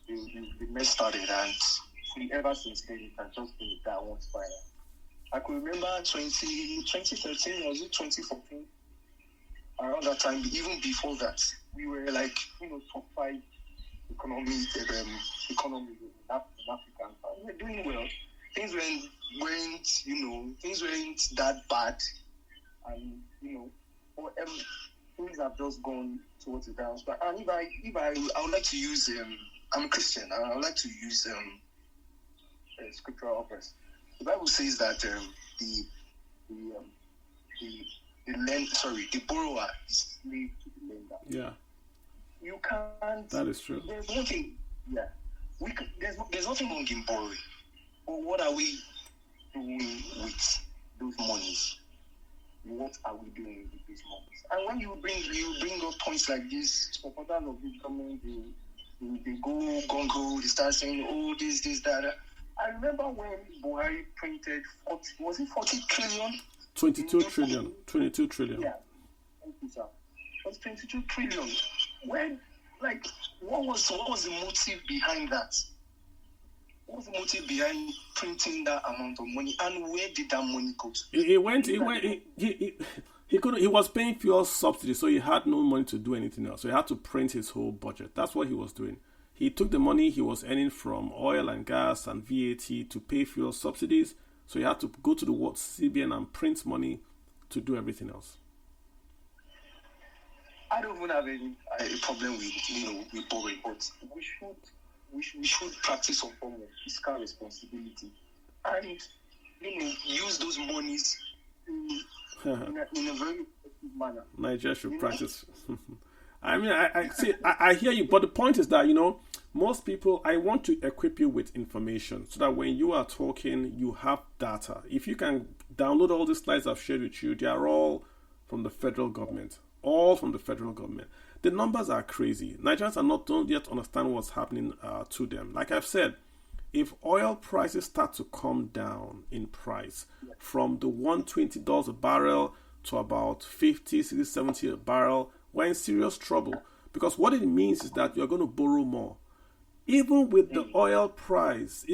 the mess started, and ever since then, it has just been that one spiral. I could remember 2013, was it 2014? Around that time, even before that, we were like, top 5 economy in Africa. We were doing well. Things weren't that bad. And, things have just gone towards the down. And if I would like to use, I'm a Christian, and I would like to use scriptural verse. The Bible says that the borrower is slave to the lender. Yeah. You can't. That is true. There's nothing. Yeah. There's nothing wrong in borrowing. But what are we doing with those monies? What are we doing with these monies? And when you bring up points like this, supporters of the government, they go gung-ho, they start saying, oh, this, that. I remember when Buhari printed 40 trillion? 22 trillion. 22 trillion. Yeah. Thank you, sir. It was 22 trillion. When, what was the motive behind that? What was the motive behind printing that amount of money, and where did that money go to? He was paying fuel subsidy, so he had no money to do anything else. So he had to print his whole budget. That's what he was doing. He took the money he was earning from oil and gas and VAT to pay fuel subsidies. So he had to go to the CBN and print money to do everything else. I don't even have a problem with borrowing, but we should practice some form of fiscal responsibility and use those monies in a very effective manner. Nigeria should practice. I mean, I hear you, but the point is that most people, I want to equip you with information so that when you are talking, you have data. If you can download all the slides I've shared with you, they are all from the federal government. All from the federal government. The numbers are crazy. Nigerians don't yet understand what's happening to them. Like I've said, if oil prices start to come down in price from the $120 a barrel to about 50, 60, 70 a barrel, we're in serious trouble. Because what it means is that you're going to borrow more. Even with the oil price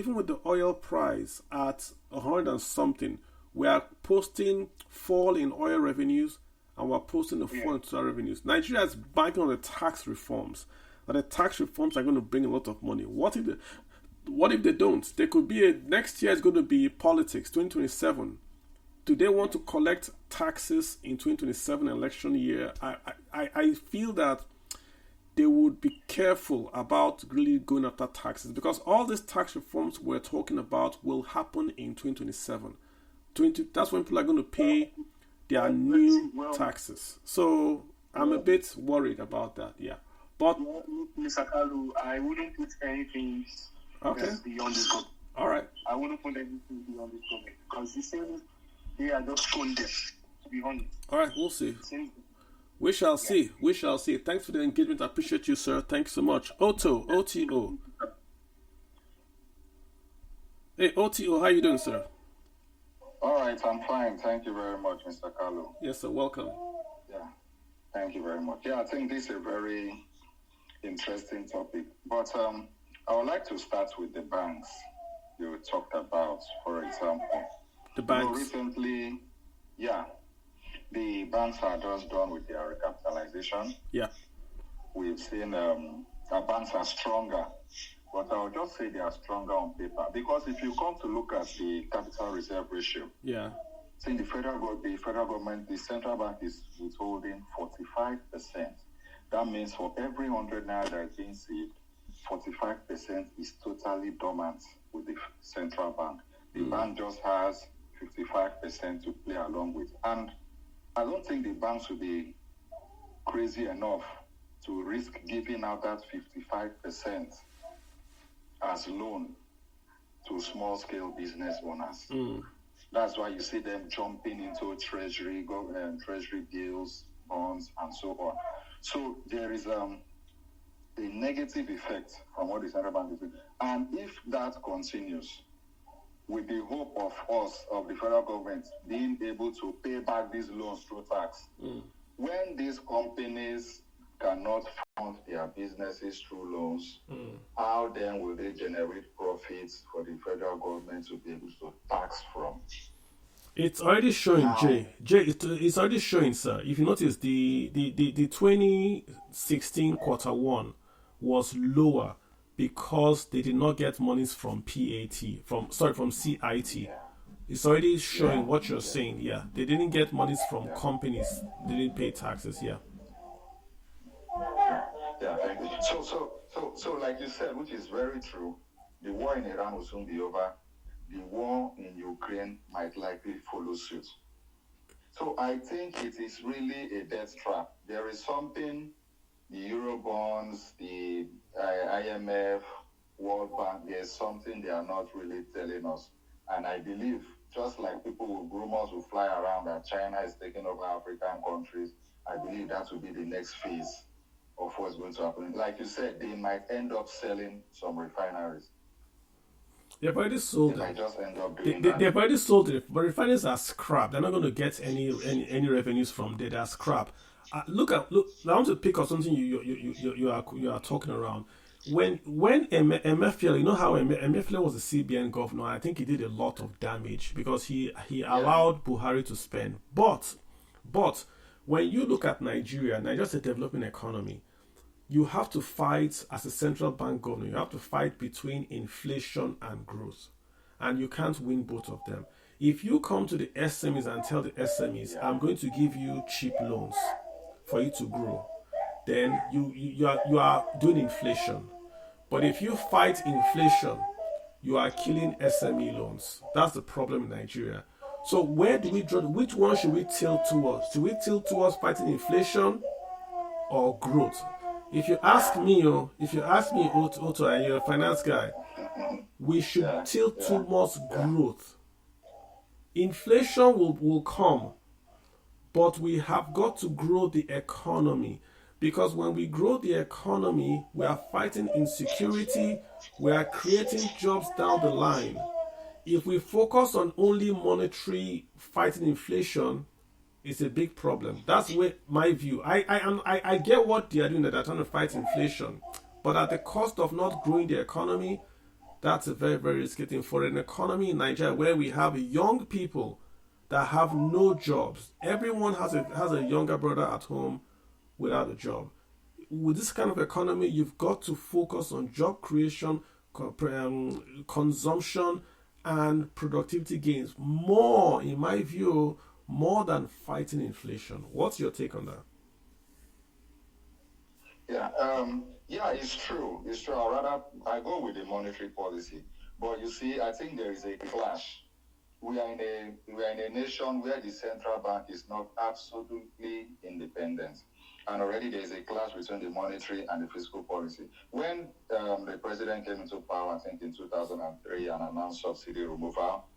at 100 and something, we are posting fall in oil revenues and we're posting a fall in total revenues. Nigeria is banking on the tax reforms. And the tax reforms are going to bring a lot of money. What if they don't? There could be next year is going to be politics, 2027. Do they want to collect taxes in 2027 election year? I feel that they would be careful about really going after taxes because all these tax reforms we're talking about will happen in 2027. That's when people are going to pay their new taxes. So I'm a bit worried about that, yeah. But Mr. Kalu, I wouldn't put anything beyond this government. All right. I wouldn't put anything beyond this government because these things, they are just tone deaf, to be honest. All right, we'll see. We shall see. We shall see. Thanks for the engagement. I appreciate you, sir. Thanks so much. OTO. Hey, OTO, how you doing, sir? All right, I'm fine. Thank you very much, Mr. Kalu. Yes, sir. Welcome. Yeah, thank you very much. Yeah, I think this is a very interesting topic. But I would like to start with the banks you talked about, for example. The banks? Recently, the banks are just done with their recapitalization. Yeah. We've seen our banks are stronger. But I'll just say they are stronger on paper. Because if you come to look at the capital reserve ratio, see the federal government, the central bank is withholding 45%. That means for every 100 naira that is being saved, 45% is totally dormant with the central bank. The bank just has 55% to play along with. And I don't think the banks will be crazy enough to risk giving out that 55% as loan to small-scale business owners. That's why you see them jumping into treasury deals, bonds, and so on. So there is a negative effect from what the central bank is doing. And if that continues, with the hope of the federal government being able to pay back these loans through tax, when these companies cannot fund their businesses through loans, how then will they generate profits for the federal government to be able to tax from? It's already showing, it's already showing, sir. If you notice, the 2016 quarter one was lower because they did not get monies from from CIT. It's already showing what you're saying. Yeah, they didn't get monies from companies. They didn't pay taxes. Yeah. Yeah, thank you. So, like you said, which is very true, the war in Iran will soon be over. The war in Ukraine might likely follow suit. So I think it is really a death trap. There is something the Eurobonds, the IMF, World Bank, there's something they are not really telling us. And I believe, just like people with rumors will fly around that China is taking over African countries, I believe that will be the next phase of what's going to happen. Like you said, they might end up selling some refineries. They've already sold it. They've already sold it, but refineries are scrap. They're not going to get any revenues from there. They're scrap. Look. I want to pick up something you are talking around. When Emefiele, you know how Emefiele was the CBN governor. I think he did a lot of damage because he allowed Buhari to spend. But when you look at Nigeria's a developing economy. You have to fight as a central bank governor. You have to fight between inflation and growth. And you can't win both of them. If you come to the SMEs and tell the SMEs, I'm going to give you cheap loans for you to grow, then you are doing inflation. But if you fight inflation, you are killing SME loans. That's the problem in Nigeria. So where do we draw? Which one should we tilt towards? Should we tilt towards fighting inflation or growth? If you ask me, Otto, and you're a finance guy, we should tilt towards growth. Inflation will come, but we have got to grow the economy. Because when we grow the economy, we are fighting insecurity, we are creating jobs down the line. If we focus on only monetary fighting inflation, it's a big problem. That's where my view. I get what they are doing, that they're trying to fight inflation, but at the cost of not growing the economy, that's a very, very risky thing for an economy in Nigeria where we have young people that have no jobs. Everyone has a younger brother at home without a job. With this kind of economy, you've got to focus on job creation, consumption, and productivity gains more, in my view, more than fighting inflation. What's your take on that? Yeah, it's true. It's true. I go with the monetary policy, but you see, I think there is a clash. We are in a nation where the central bank is not absolutely independent, and already there is a clash between the monetary and the fiscal policy. When the president came into power, I think in 2003, and announced subsidy removal,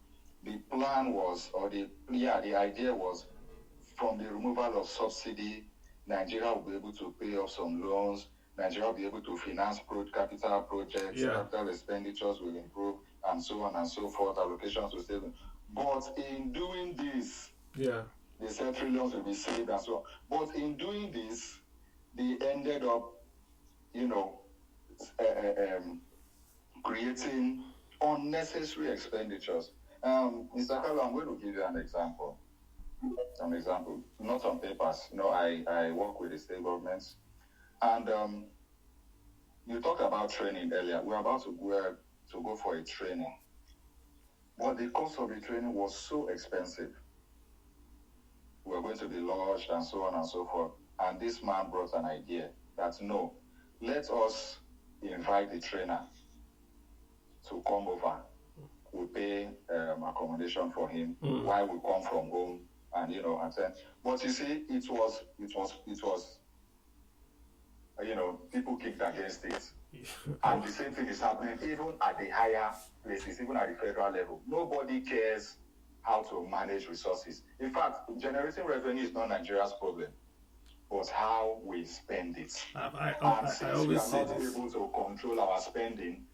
the plan was, the idea was, from the removal of subsidy, Nigeria will be able to pay off some loans, Nigeria will be able to finance capital projects, capital expenditures will improve, and so on and so forth, allocations will stay. But in doing this, they said trillions will be saved and so on. But in doing this, they ended up, creating unnecessary expenditures. Mr. Kalu, I'm going to give you an example. Not on papers. I work with the state governments. And you talked about training earlier. We're about to go for a training. But the cost of the training was so expensive. We were going to be lodged and so on and so forth. And this man brought an idea that, no, let us invite the trainer to come over. We pay accommodation for him while we come from home and attend. But you see, it was people kicked against it. And the same thing is happening even at the higher places, even at the federal level. Nobody cares how to manage resources. In fact, generating revenue is not Nigeria's problem, but how we spend it. I always say this. Since we are not able to control our spending,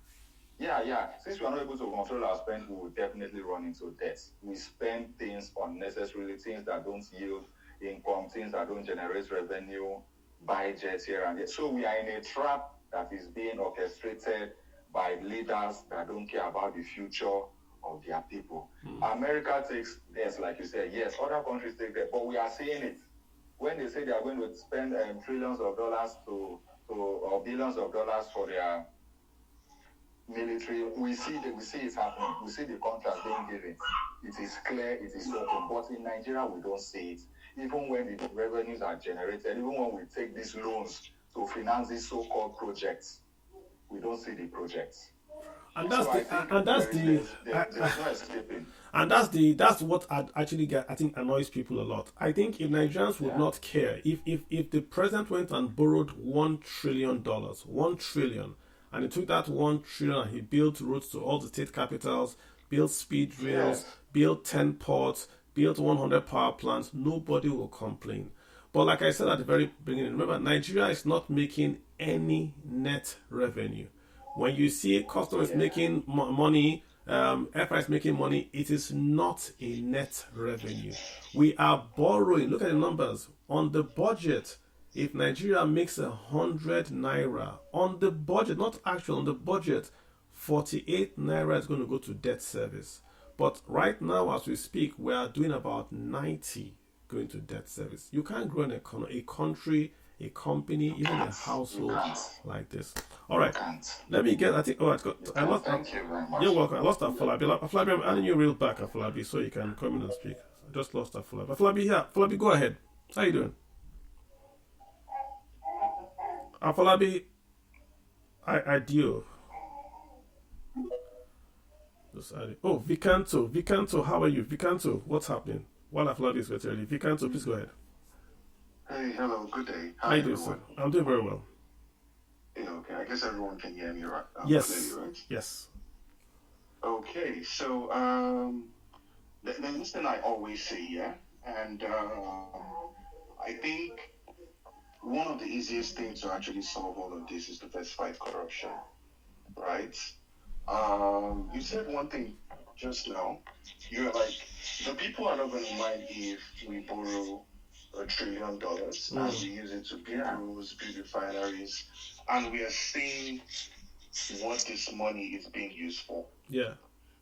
since we are not able to control our spending, we will definitely run into debt. We spend things unnecessarily, things that don't yield income, things that don't generate revenue. buy jets here and there. So we are in a trap that is being orchestrated by leaders that don't care about the future of their people. America takes this, like you said, yes, other countries take that, but we are seeing it. When they say they are going to spend trillions of dollars or billions of dollars for their military, we see it happening. We see the contract being given. It is clear, it is open. But in Nigeria, we don't see it. Even when the revenues are generated, even when we take these loans to finance these so-called projects, we don't see the projects. And that's that's what I think annoys people a lot. I think if Nigerians would not care, if the president went and borrowed $1 trillion, and he took that $1 trillion and he built roads to all the state capitals, built speed rails, built 10 ports, built 100 power plants, nobody will complain. But like I said at the very beginning, remember, Nigeria is not making any net revenue. When you see customers making money, Airfryer is making money, it is not a net revenue. We are borrowing. Look at the numbers. On the budget, if Nigeria makes 100 naira, on the budget, not actual, on the budget, 48 naira is going to go to debt service. But right now, as we speak, we are doing about 90 going to debt service. You can't grow in a country, a company, even a household like this. All right, let me get. I think. Oh, I lost. Thank you very much. You're welcome. I lost Afolabi. Afolabi, I'm adding you real back, Afolabi, so you can come in and speak. I just lost Afolabi. Afolabi, here. Afolabi, go ahead. How you doing? Afolabi, I do. Oh, Vicanto, how are you? Vicanto, what's happening? While Afolabi is ready. Vicanto, please go ahead. Hey, hello, good day. How you doing, sir? I'm doing very well. Yeah, okay, I guess everyone can hear me right now. Yes. Clearly, right? Yes. Okay, so there's this thing I always say, yeah, and I think one of the easiest things to actually solve all of this is to first fight corruption, right? You said one thing just now. You're like, the people are not going to mind if we borrow $1 trillion and we use it to build roads, build refineries, and we are seeing what this money is being used for. Yeah.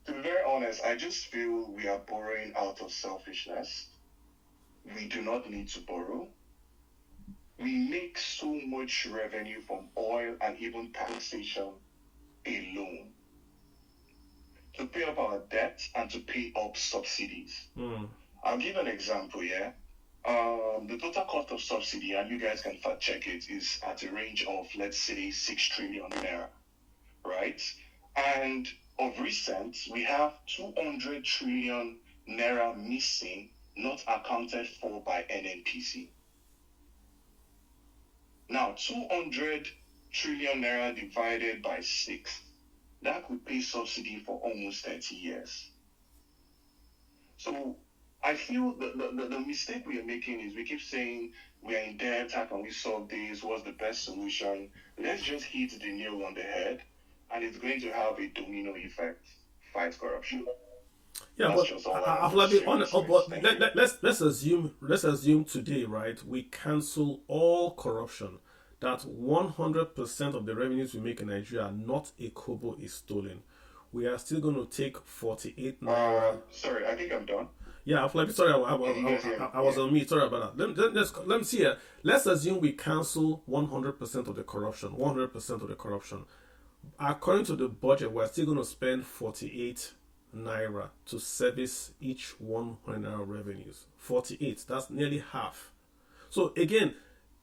To be very honest, I just feel we are borrowing out of selfishness. We do not need to borrow. We make so much revenue from oil and even taxation alone to pay up our debt and to pay up subsidies. I'll give an example, yeah? The total cost of subsidy, and you guys can fact check it, is at a range of, let's say, 6 trillion naira, right? And of recent, we have 200 trillion naira missing, not accounted for by NNPC. Now, 200 trillion naira divided by 6, that could pay subsidy for almost 30 years. So I feel the mistake we are making is we keep saying we are in debt, how can we solve this, what's the best solution? Let's just hit the nail on the head, and it's going to have a domino effect. Fight corruption. Yeah, that's but let's assume today, right, we cancel all corruption, that 100% of the revenues we make in Nigeria, not a kobo is stolen. We are still going to take 48 naira. Sorry, I think I'm done. Yeah, sorry, I was on mute. Sorry about that. Let me see here. Let's assume we cancel 100% of the corruption. 100% of the corruption. According to the budget, we're still going to spend 48 naira to service each 100 naira revenues. 48. That's nearly half. So again,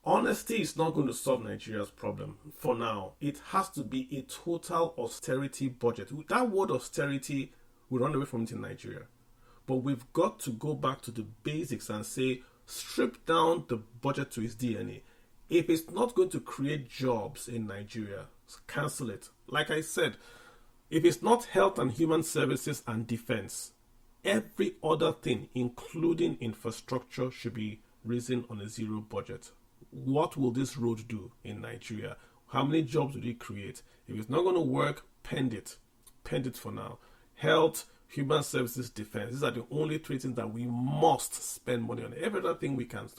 honesty is not going to solve Nigeria's problem for now. It has to be a total austerity budget. That word austerity, we run away from it in Nigeria. But we've got to go back to the basics and say, strip down the budget to its DNA. If it's not going to create jobs in Nigeria, cancel it. Like I said, if it's not health and human services and defense, every other thing, including infrastructure, should be risen on a zero budget. What will this road do in Nigeria? How many jobs will it create? If it's not going to work, pend it. Pend it for now. Health, human services, defense. These are the only three things that we must spend money on. Every other thing we can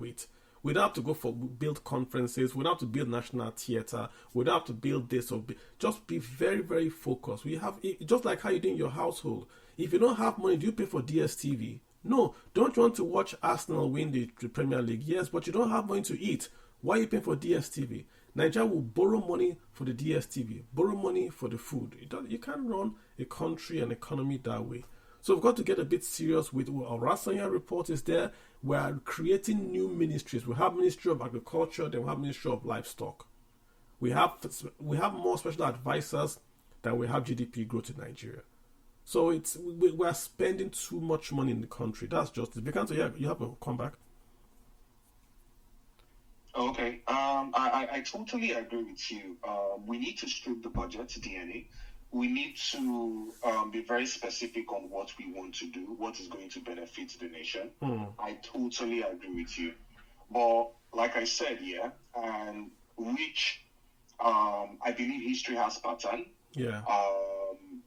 wait. We don't have to go for build conferences. We don't have to build national theater. We don't have to build this just be very, very focused. We have, just like how you do in your household. If you don't have money, do you pay for DSTV? No. Don't you want to watch Arsenal win the Premier League? Yes, but you don't have money to eat. Why are you paying for DSTV? Nigeria will borrow money for the DSTV, borrow money for the food. You can't run a country and economy that way. So we've got to get a bit serious with our Rasanya report is there. We are creating new ministries. We have Ministry of Agriculture, then we have Ministry of Livestock. We have more special advisors than we have GDP growth in Nigeria. So we are spending too much money in the country. That's just it. Because you have to come back. Okay. I totally agree with you. We need to strip the budget DNA. We need to be very specific on what we want to do, what is going to benefit the nation. I totally agree with you. But like I said, and which I believe history has pattern. Yeah.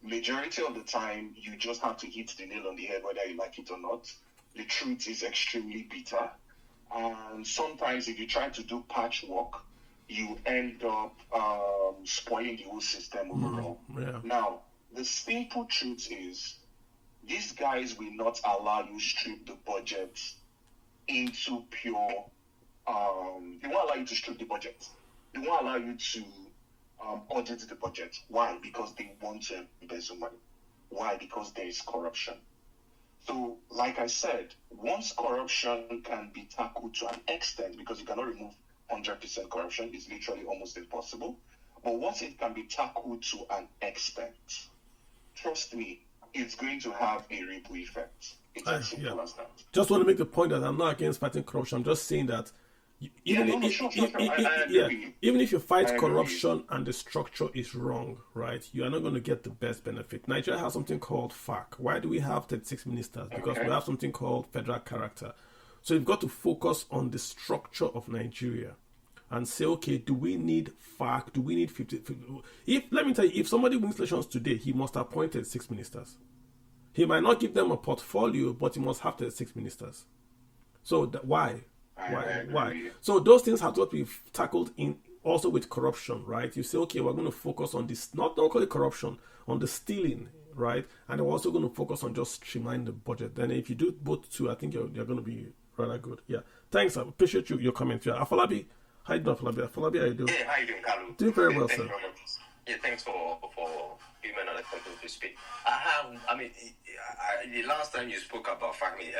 Majority of the time, you just have to hit the nail on the head, whether you like it or not. The truth is extremely bitter. And sometimes if you try to do patchwork, you end up spoiling the whole system overall. Yeah. Now, the simple truth is, these guys will not allow you strip the budget into pure... they won't allow you to strip the budget. They won't allow you to audit the budget. Why? Because they want to embezzle money. Why? Because there is corruption. So, like I said, once corruption can be tackled to an extent, because you cannot remove 100% corruption, it's literally almost impossible. But once it can be tackled to an extent, trust me, it's going to have a ripple effect. It's as simple as that. Just want to make the point that I'm not against fighting corruption. I'm just saying that even if you fight corruption and the structure is wrong, right, you are not going to get the best benefit. Nigeria has something called FAC. Why do we have 36 ministers? Because we have something called federal character. So you've got to focus on the structure of Nigeria and say, okay, do we need FAC? Do we need 50? Let me tell you, if somebody wins elections today, he must have appointed 6 ministers. He might not give them a portfolio, but he must have 36 ministers. So why? Why? So those things have to be tackled in also with corruption, right? You say, okay, we're going to focus on this, not only corruption, on the stealing, right? And we're also going to focus on just streamlining the budget. Then if you do both two, I think you're going to be rather good. Yeah. Thanks. I appreciate your comment. Yeah. Afolabi, how you doing, Afolabi? Afolabi, how you doing? Yeah, how you doing, Kalu? Doing very well, sir. Yeah, thanks for giving me another opportunity to speak. The last time you spoke about family,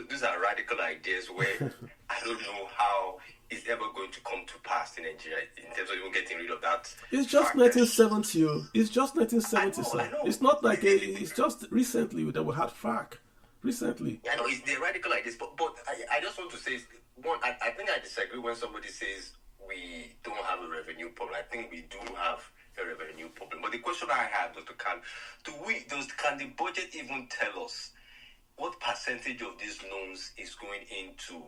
these are radical ideas where I don't know how it's ever going to come to pass in Nigeria in terms of even getting rid of that. It's just 1970. It's just 1970, sir. It's not like it's just recently that we had FAC. Recently. I know they're radical ideas, but I just want to say, one, I think I disagree when somebody says we don't have a revenue problem. I think we do have a revenue problem. But the question I have, Dr. Khan, can the budget even tell us what percentage of these loans is going into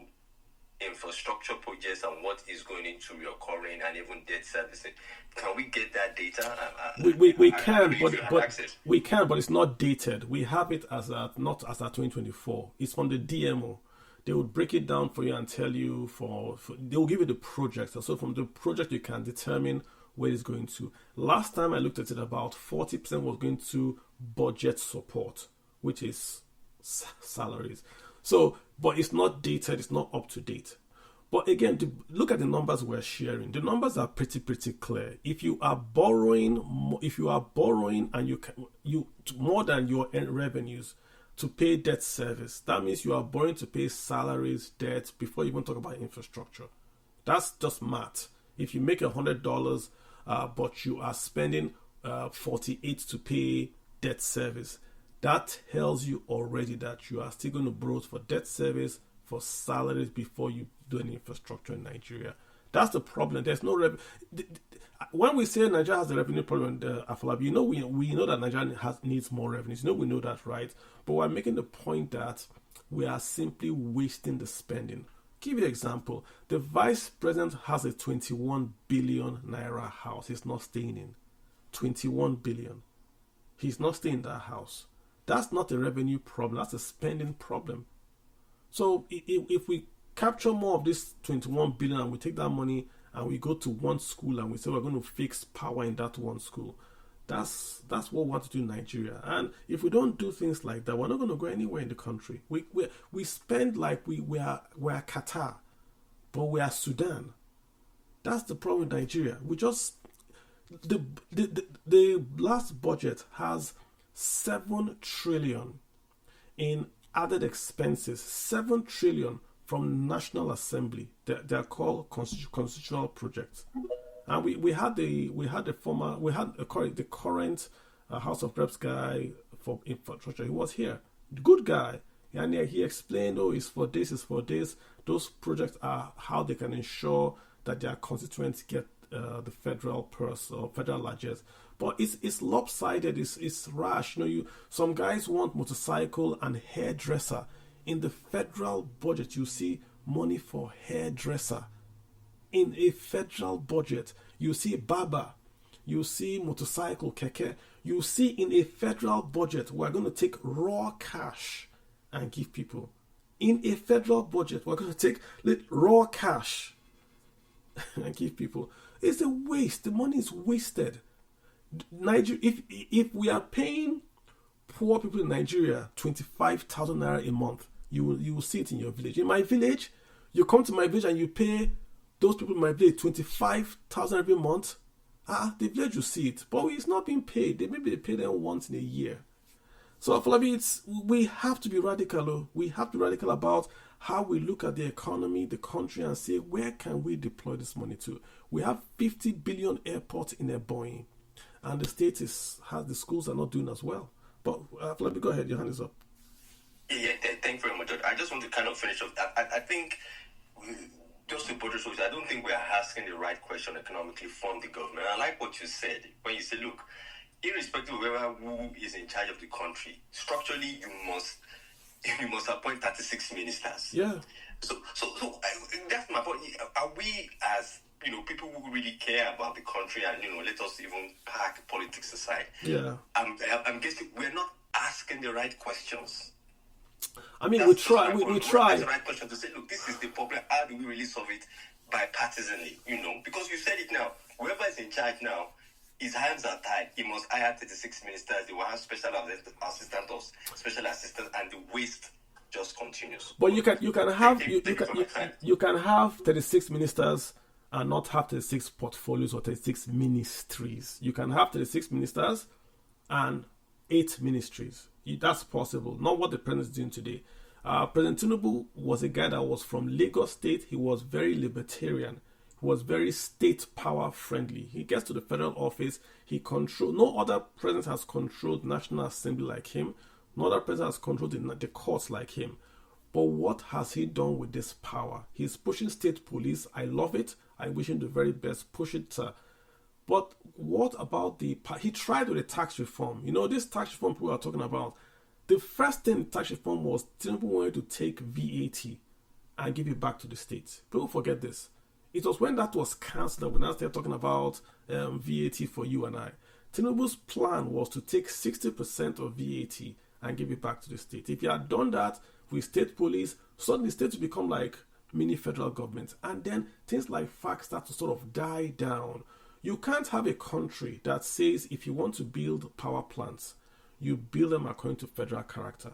infrastructure projects and what is going into recurring and even debt servicing? Can we get that data? We can, but it's not dated. We have it not as at 2024. It's from the DMO. They would break it down for you and tell you they will give you the project. So from the project you can determine where it's going to. Last time I looked at it, about 40% was going to budget support, which is salaries. So, but it's not dated, it's not up to date. But again, look at the numbers we're sharing. The numbers are pretty clear. If you are borrowing and you more than your revenues to pay debt service, that means you are borrowing to pay salaries, debt, before you even talk about infrastructure. That's just math. If you make $100, but you are spending 48 to pay debt service, that tells you already that you are still going to borrow for debt service, for salaries before you do any infrastructure in Nigeria. That's the problem. There's no revenue. When we say Nigeria has a revenue problem, Afolabi, we know that Nigeria needs more revenues. We know that, right? But we're making the point that we are simply wasting the spending. Give you an example. The vice president has a 21 billion naira house. He's not staying in. 21 billion. He's not staying in that house. That's not a revenue problem. That's a spending problem. So if we capture more of this 21 billion and we take that money and we go to one school and we say we're going to fix power in that one school. That's what we want to do in Nigeria. And if we don't do things like that, we're not going to go anywhere in the country. We spend like we're Qatar, but we are Sudan. That's the problem with Nigeria. We just the last budget has 7 trillion in added expenses. 7 trillion from National Assembly. They're called constitutional projects. And we had the current House of Reps guy for infrastructure. He was here, good guy, and he explained, it's for this, it's for this. Those projects are how they can ensure that their constituents get the federal purse or federal largesse. But it's lopsided. It's rash. Some guys want motorcycle and hairdresser. In the federal budget, you see money for hairdresser. In a federal budget, you see barber, you see motorcycle, keke. You see in a federal budget, we're going to take raw cash and give people. In a federal budget, we're going to take raw cash and give people. It's a waste. The money is wasted. Nigeria, if we are paying poor people in Nigeria 25,000 naira a month, you will see it in your village. In my village, you come to my village and you pay those people in my village 25,000 every month. The village will see it, but it's not being paid. Maybe they pay them once in a year. So for me, we have to be radical. We have to be radical about how we look at the economy, the country, and say, where can we deploy this money to? We have 50 billion airports in Ebonyi, and the state the schools are not doing as well. But let me go ahead. Your hand is up. Yeah, thank you very much. I just want to kind of finish off. I think just to put it so, I don't think we're asking the right question economically from the government. I like what you said when you say, look, irrespective of who is in charge of the country, structurally you must appoint 36 ministers. Yeah. So that's my point. Are we as people who really care about the country and let us even park politics aside? Yeah. I'm guessing we're not asking the right questions. I mean, we try. That's the right question to say, look, this is the problem. How do we really solve it bipartisanly? Because you said it now. Whoever is in charge now, his hands are tied. He must hire 36 ministers. They will have special assistants or special assistants, and the waste just continues. But you can have 36 ministers and not have 36 portfolios or 36 ministries. You can have 36 ministers and 8 ministries. That's possible. Not what the president is doing today. President Tinubu was a guy that was from Lagos State. He was very libertarian. He was very state power friendly. He gets to the federal office. No other president has controlled National Assembly like him. No other president has controlled the courts like him. But what has he done with this power? He's pushing state police. I love it. I wish him the very best. Push it. But what about he tried with the tax reform. This tax reform people are talking about. The first thing tax reform was Tinubu wanted to take VAT and give it back to the states. People forget this. It was when that was cancelled that we now started talking about VAT for you and I. Tinubu's plan was to take 60% of VAT and give it back to the state. If you had done that with state police, suddenly states would become like mini federal governments. And then things like FACT start to sort of die down. You can't have a country that says if you want to build power plants, you build them according to federal character.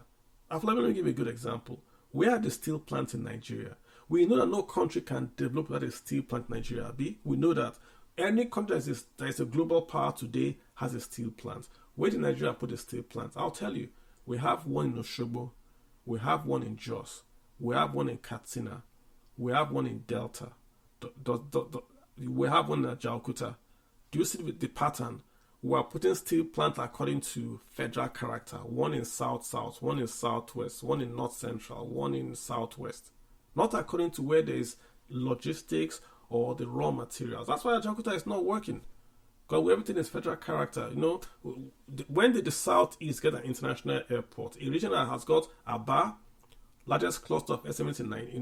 Let me give you a good example. We are the steel plant in Nigeria. We know that no country can develop without a steel plant in Nigeria. We know that any country that is a global power today has a steel plant. Where did Nigeria put a steel plant? I'll tell you. We have one in Osogbo. We have one in Jos. We have one in Katsina. We have one in Delta. We have one in Ajaokuta. Do you see the pattern? We are putting steel plants according to federal character. One in South-South, one in Southwest, one in North-Central, one in Southwest. Not according to where there is logistics or the raw materials. That's why Ajaokuta is not working. Because everything is federal character. When did the Southeast get an international airport? A region that has got Aba, largest cluster of SMEs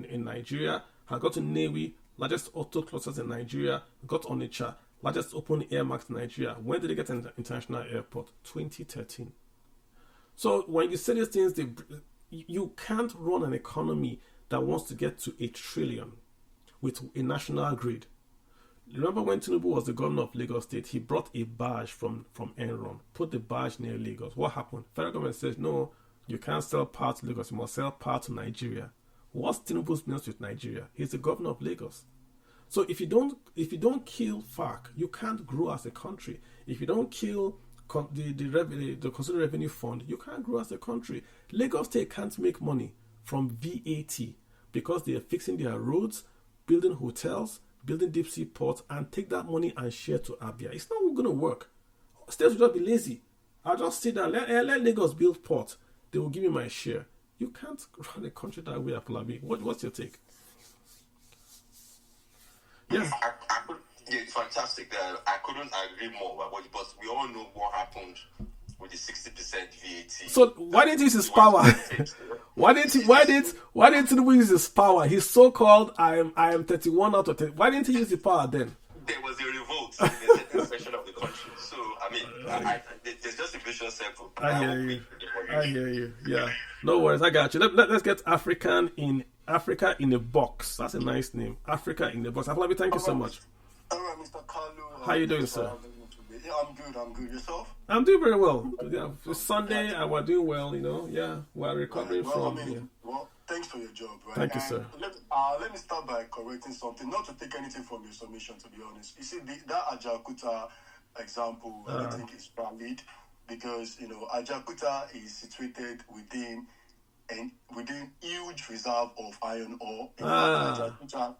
in Nigeria, has got Nnewi, largest auto clusters in Nigeria, got Onitsha, largest open air market in Nigeria. When did they get an international airport? 2013. So when you say these things, you can't run an economy that wants to get to 1 trillion with a national grid. Remember when Tinubu was the governor of Lagos State, he brought a barge from Enron, put the barge near Lagos. What happened? Federal government says, no, you can't sell power to Lagos, you must sell power to Nigeria. What's Tinubu's business with Nigeria? He's the governor of Lagos. So if you don't kill FARC, you can't grow as a country. If you don't kill the consumer revenue fund, you can't grow as a country. Lagos State can't make money from VAT because they are fixing their roads, building hotels, building deep sea ports, and take that money and share to Abia. It's not going to work. States will just be lazy. I'll just sit down, let Lagos build port. They will give me my share. You can't run a country that way, Afolabi. What's your take? Yes. Yeah, it's fantastic. I couldn't agree more. But we all know what happened with the 60% VAT. So why didn't he use his power? Why didn't Tinubu use his power? He's so-called I am 31 out of 10. Why didn't he use the power then? There was a revolt in a certain section of the country. So I mean, there's just a vicious circle. I hear you. Yeah. No worries, I got you. Let's get Africa in a box. That's a nice name. Africa in a box. Afolabi, thank you so much. All right, Mr. Kalu. How you doing, sir? Yeah, I'm good. Yourself? I'm doing very well. Yeah, it's Sunday and we're doing well, Yeah, we're recovering from. Well, thanks for your job, right? Thank you, sir. Let me start by correcting something, not to take anything from your submission, to be honest. You see, that Ajaokuta example, I think is valid because, Ajaokuta is situated within huge reserve of iron ore. Ajaokuta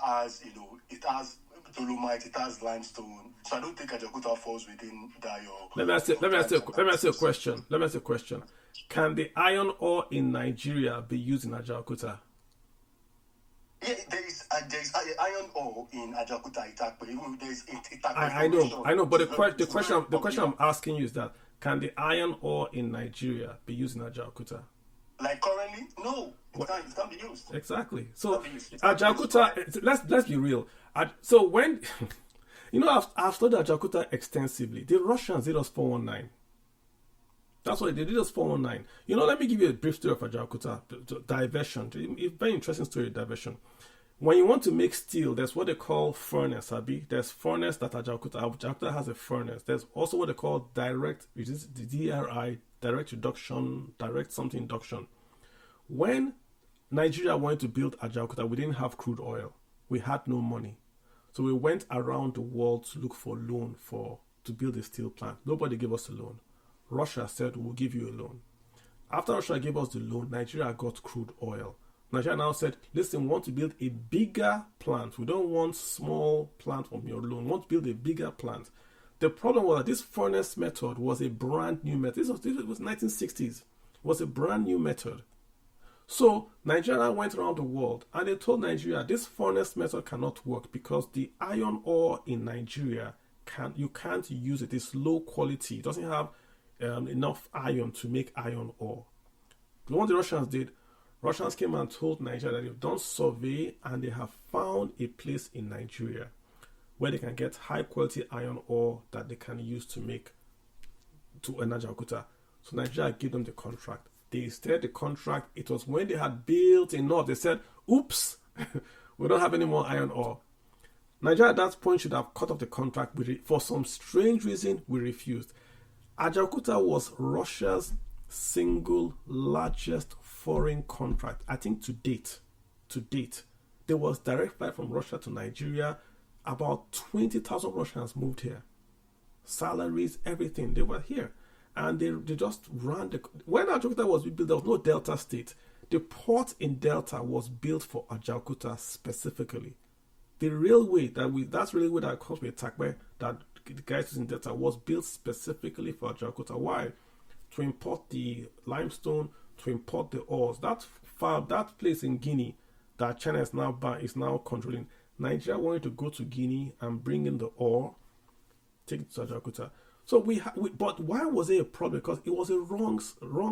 has, it has dolomite, it has limestone. So I don't think Ajaokuta falls within that. Let me ask you a question. Can the iron ore in Nigeria be used in Ajaokuta? Yeah, there is iron ore in Ajaokuta, Itakpe. Even there is Itakpe. I know. But the question I'm asking you is that can the iron ore in Nigeria be used in Ajaokuta? Like currently, no, it can't be used. Exactly. So Ajaokuta, let's be real. So when I've studied Ajaokuta extensively. The Russians did us 419. That's why they did us 419. Let me give you a brief story of Ajaokuta. Diversion. It's a very interesting story. Diversion. When you want to make steel, there's what they call furnace. There's furnace that Ajaokuta has a furnace. There's also what they call direct, which is the DRI, direct reduction, direct something induction. When Nigeria wanted to build Ajaokuta, we didn't have crude oil. We had no money. So we went around the world to look for loan to build a steel plant. Nobody gave us a loan. Russia said, we'll give you a loan. After Russia gave us the loan, Nigeria got crude oil. Nigeria now said, listen, we want to build a bigger plant. We don't want small plant from your loan. We want to build a bigger plant. The problem was that this furnace method was a brand new method. This was 1960s. It was a brand new method. So Nigeria went around the world and they told Nigeria this furnace method cannot work because the iron ore in Nigeria, you can't use it. It's low quality. It doesn't have enough iron to make iron ore. What the Russians did, Russians came and told Nigeria that they've done survey and they have found a place in Nigeria where they can get high quality iron ore that they can use to make to Ajaokuta. So Nigeria gave them the contract. They started the contract. It was when they had built enough. They said, oops, we don't have any more iron ore. Nigeria at that point should have cut off the contract. For some strange reason, we refused. Ajaokuta was Russia's single largest foreign contract, I think to date. There was direct flight from Russia to Nigeria. About 20,000 Russians moved here. Salaries, everything, they were here. And they just ran when Ajaokuta was built, there was no Delta state. The port in Delta was built for Ajaokuta specifically. The railway that's railway that comes with Itakpe, that the guys in Delta, was built specifically for Ajaokuta. Why? To import the limestone, to import the ores. That place in Guinea that China is now controlling. Nigeria wanted to go to Guinea and bring in the ore, take it to Ajaokuta. So but why was it a problem? Because it was a wrong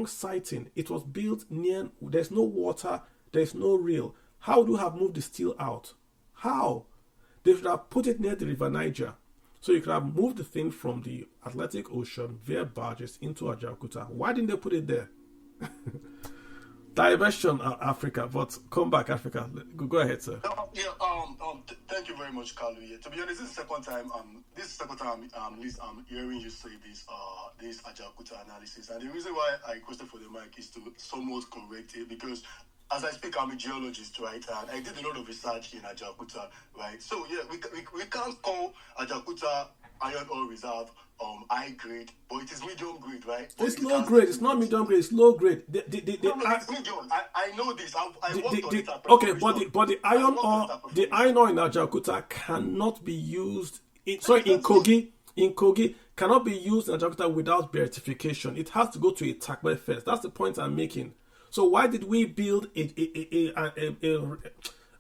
siting. It was built near. There's no water. There's no rail. How do you have moved the steel out? How? They should have put it near the River Niger. So you could have moved the thing from the Atlantic Ocean via barges into Ajaokuta. Why didn't they put it there? Diversion, Africa, but come back, Africa. Go ahead, sir. Thank you very much, Kalu. Yeah, to be honest, this is the second time. I'm hearing you say this Ajaokuta analysis, and the reason why I requested for the mic is to somewhat correct it, because as I speak, I'm a geologist, right? And I did a lot of research in Ajaokuta, right? So yeah, we can't call Ajaokuta iron ore reserve high grade, but it is medium grade, right? But it's low grade. It's not medium grade. It's low grade. It's medium. I know this. I worked on it. Okay, but the iron ore in Ajaokuta cannot be used. In Kogi cannot be used in Ajaokuta without beatification. It has to go to a Itakpe first. That's the point I'm making. So why did we build a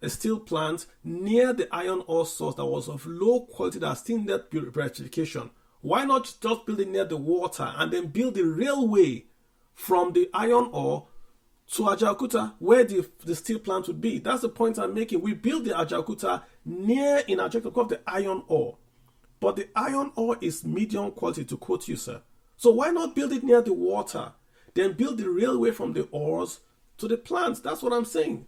steel plant near the iron ore source that was of low quality that still needed beatification? Why not just build it near the water and then build the railway from the iron ore to Ajaokuta, where the steel plant would be? That's the point I'm making. We built the Ajaokuta near in Ajaokuta of the iron ore, but the iron ore is medium quality, to quote you, sir. So why not build it near the water? Then build the railway from the ores to the plants. That's what I'm saying.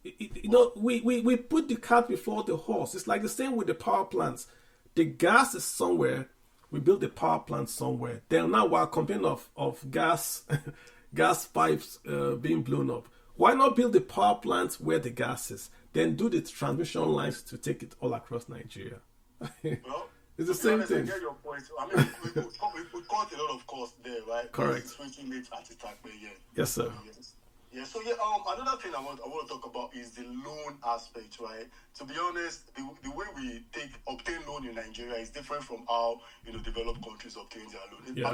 We put the cart before the horse. It's like the same with the power plants. The gas is somewhere. We build the power plant somewhere. Then now we're complaining of gas pipes being blown up. Why not build the power plant where the gas is? Then do the transmission lines to take it all across Nigeria. Well, it's the same thing. I get your point. I mean, we caught a lot of cost there, right? Correct. Switching it at Itakpe, yeah. Yes, sir. Yeah, so another thing I want to talk about is the loan aspect, right? To be honest, the way we obtain loan in Nigeria is different from how developed countries obtain their loan. Yeah.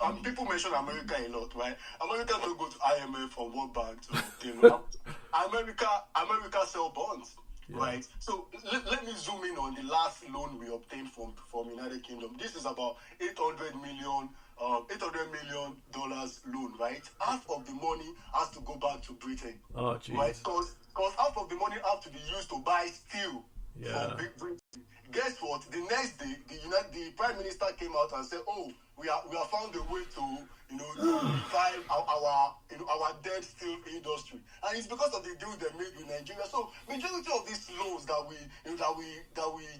I mean, people mention America a lot, right? America don't go to IMF or World Bank to obtain loan. America sell bonds. Yeah. Right, so let me zoom in on the last loan we obtained from United Kingdom. This is about $800 million loan, right? Half of the money has to go back to Britain, right? Because half of the money has to be used to buy steel from Big Britain. Guess what? The next day, the Prime Minister came out and said, "Oh, we have found a way to revive our dead steel industry," and it's because of the deal they made with Nigeria. So majority of these loans that we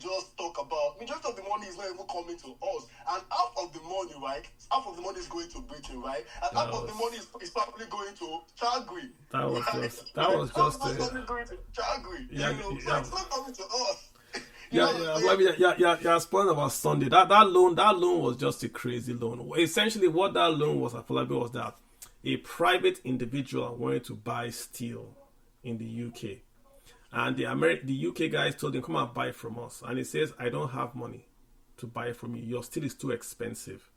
just talk about, majority of the money is not even coming to us, and half of the money, right? Half of the money is going to Britain, right? And half of the money is probably going to Chagri. That was just going to Chagri. So it's not coming to us. Yeah. Spoiling about Sunday. That loan was just a crazy loan. Essentially, what that loan was, was that a private individual wanted to buy steel in the UK, and the UK guys told him, "Come and buy from us." And he says, "I don't have money to buy from you. Your steel is too expensive.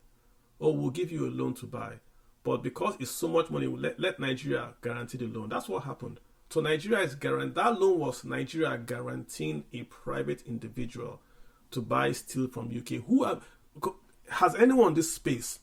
Oh, we'll give you a loan to buy, but because it's so much money, let Nigeria guarantee the loan." That's what happened. So Nigeria is that loan was Nigeria guaranteeing a private individual to buy steel from UK. Has anyone in this space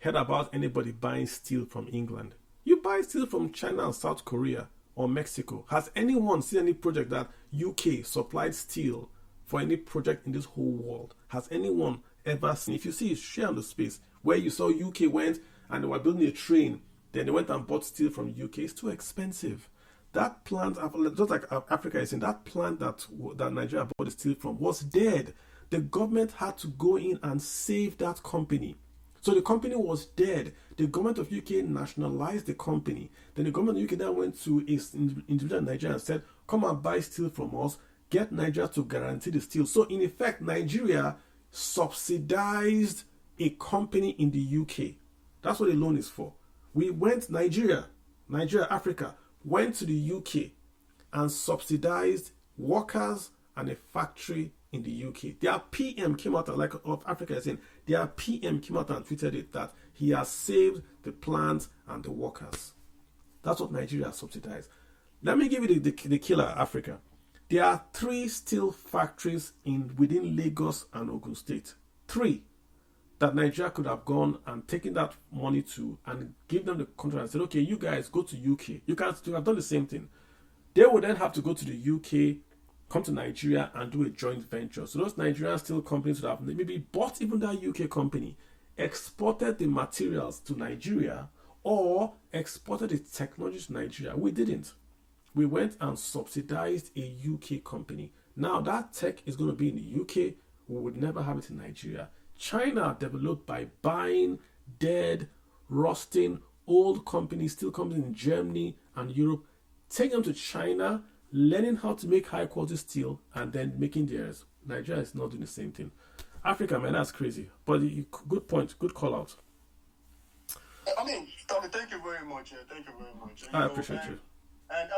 heard about anybody buying steel from England? You buy steel from China and South Korea or Mexico. Has anyone seen any project that UK supplied steel for any project in this whole world? Has anyone ever seen? If you see, share on the space where you saw UK went and they were building a train, then they went and bought steel from UK. It's too expensive. That plant, just like Africa is saying, that plant that Nigeria bought the steel from was dead. The government had to go in and save that company. So the company was dead. The government of UK nationalized the company. Then the government of UK then went to its individual in Nigeria and said, "Come and buy steel from us. Get Nigeria to guarantee the steel." So in effect, Nigeria subsidized a company in the UK. That's what the loan is for. We went Nigeria, Africa, went to the UK and subsidized workers and a factory in the UK. Their PM came out, like of Africa is saying, their PM came out and tweeted it that he has saved the plant and the workers. That's what Nigeria subsidized. Let me give you the killer, Africa. There are 3 steel factories within Lagos and Ogun State. 3 that Nigeria could have gone and taken that money to and give them the contract and said, "Okay, you guys go to UK. You guys have done the same thing." They would then have to go to the UK, come to Nigeria and do a joint venture. So those Nigerian steel companies would have maybe bought even that UK company, exported the materials to Nigeria, or exported the technology to Nigeria. We didn't. We went and subsidized a UK company. Now that tech is going to be in the UK. We would never have it in Nigeria. China developed by buying dead, rusting, old companies, still companies in Germany and Europe, taking them to China, learning how to make high quality steel, and then making theirs. Nigeria is not doing the same thing. Africa, man, that's crazy. But good point, good call out. I mean, Tommy, thank you very much. Thank you very much. I appreciate you. And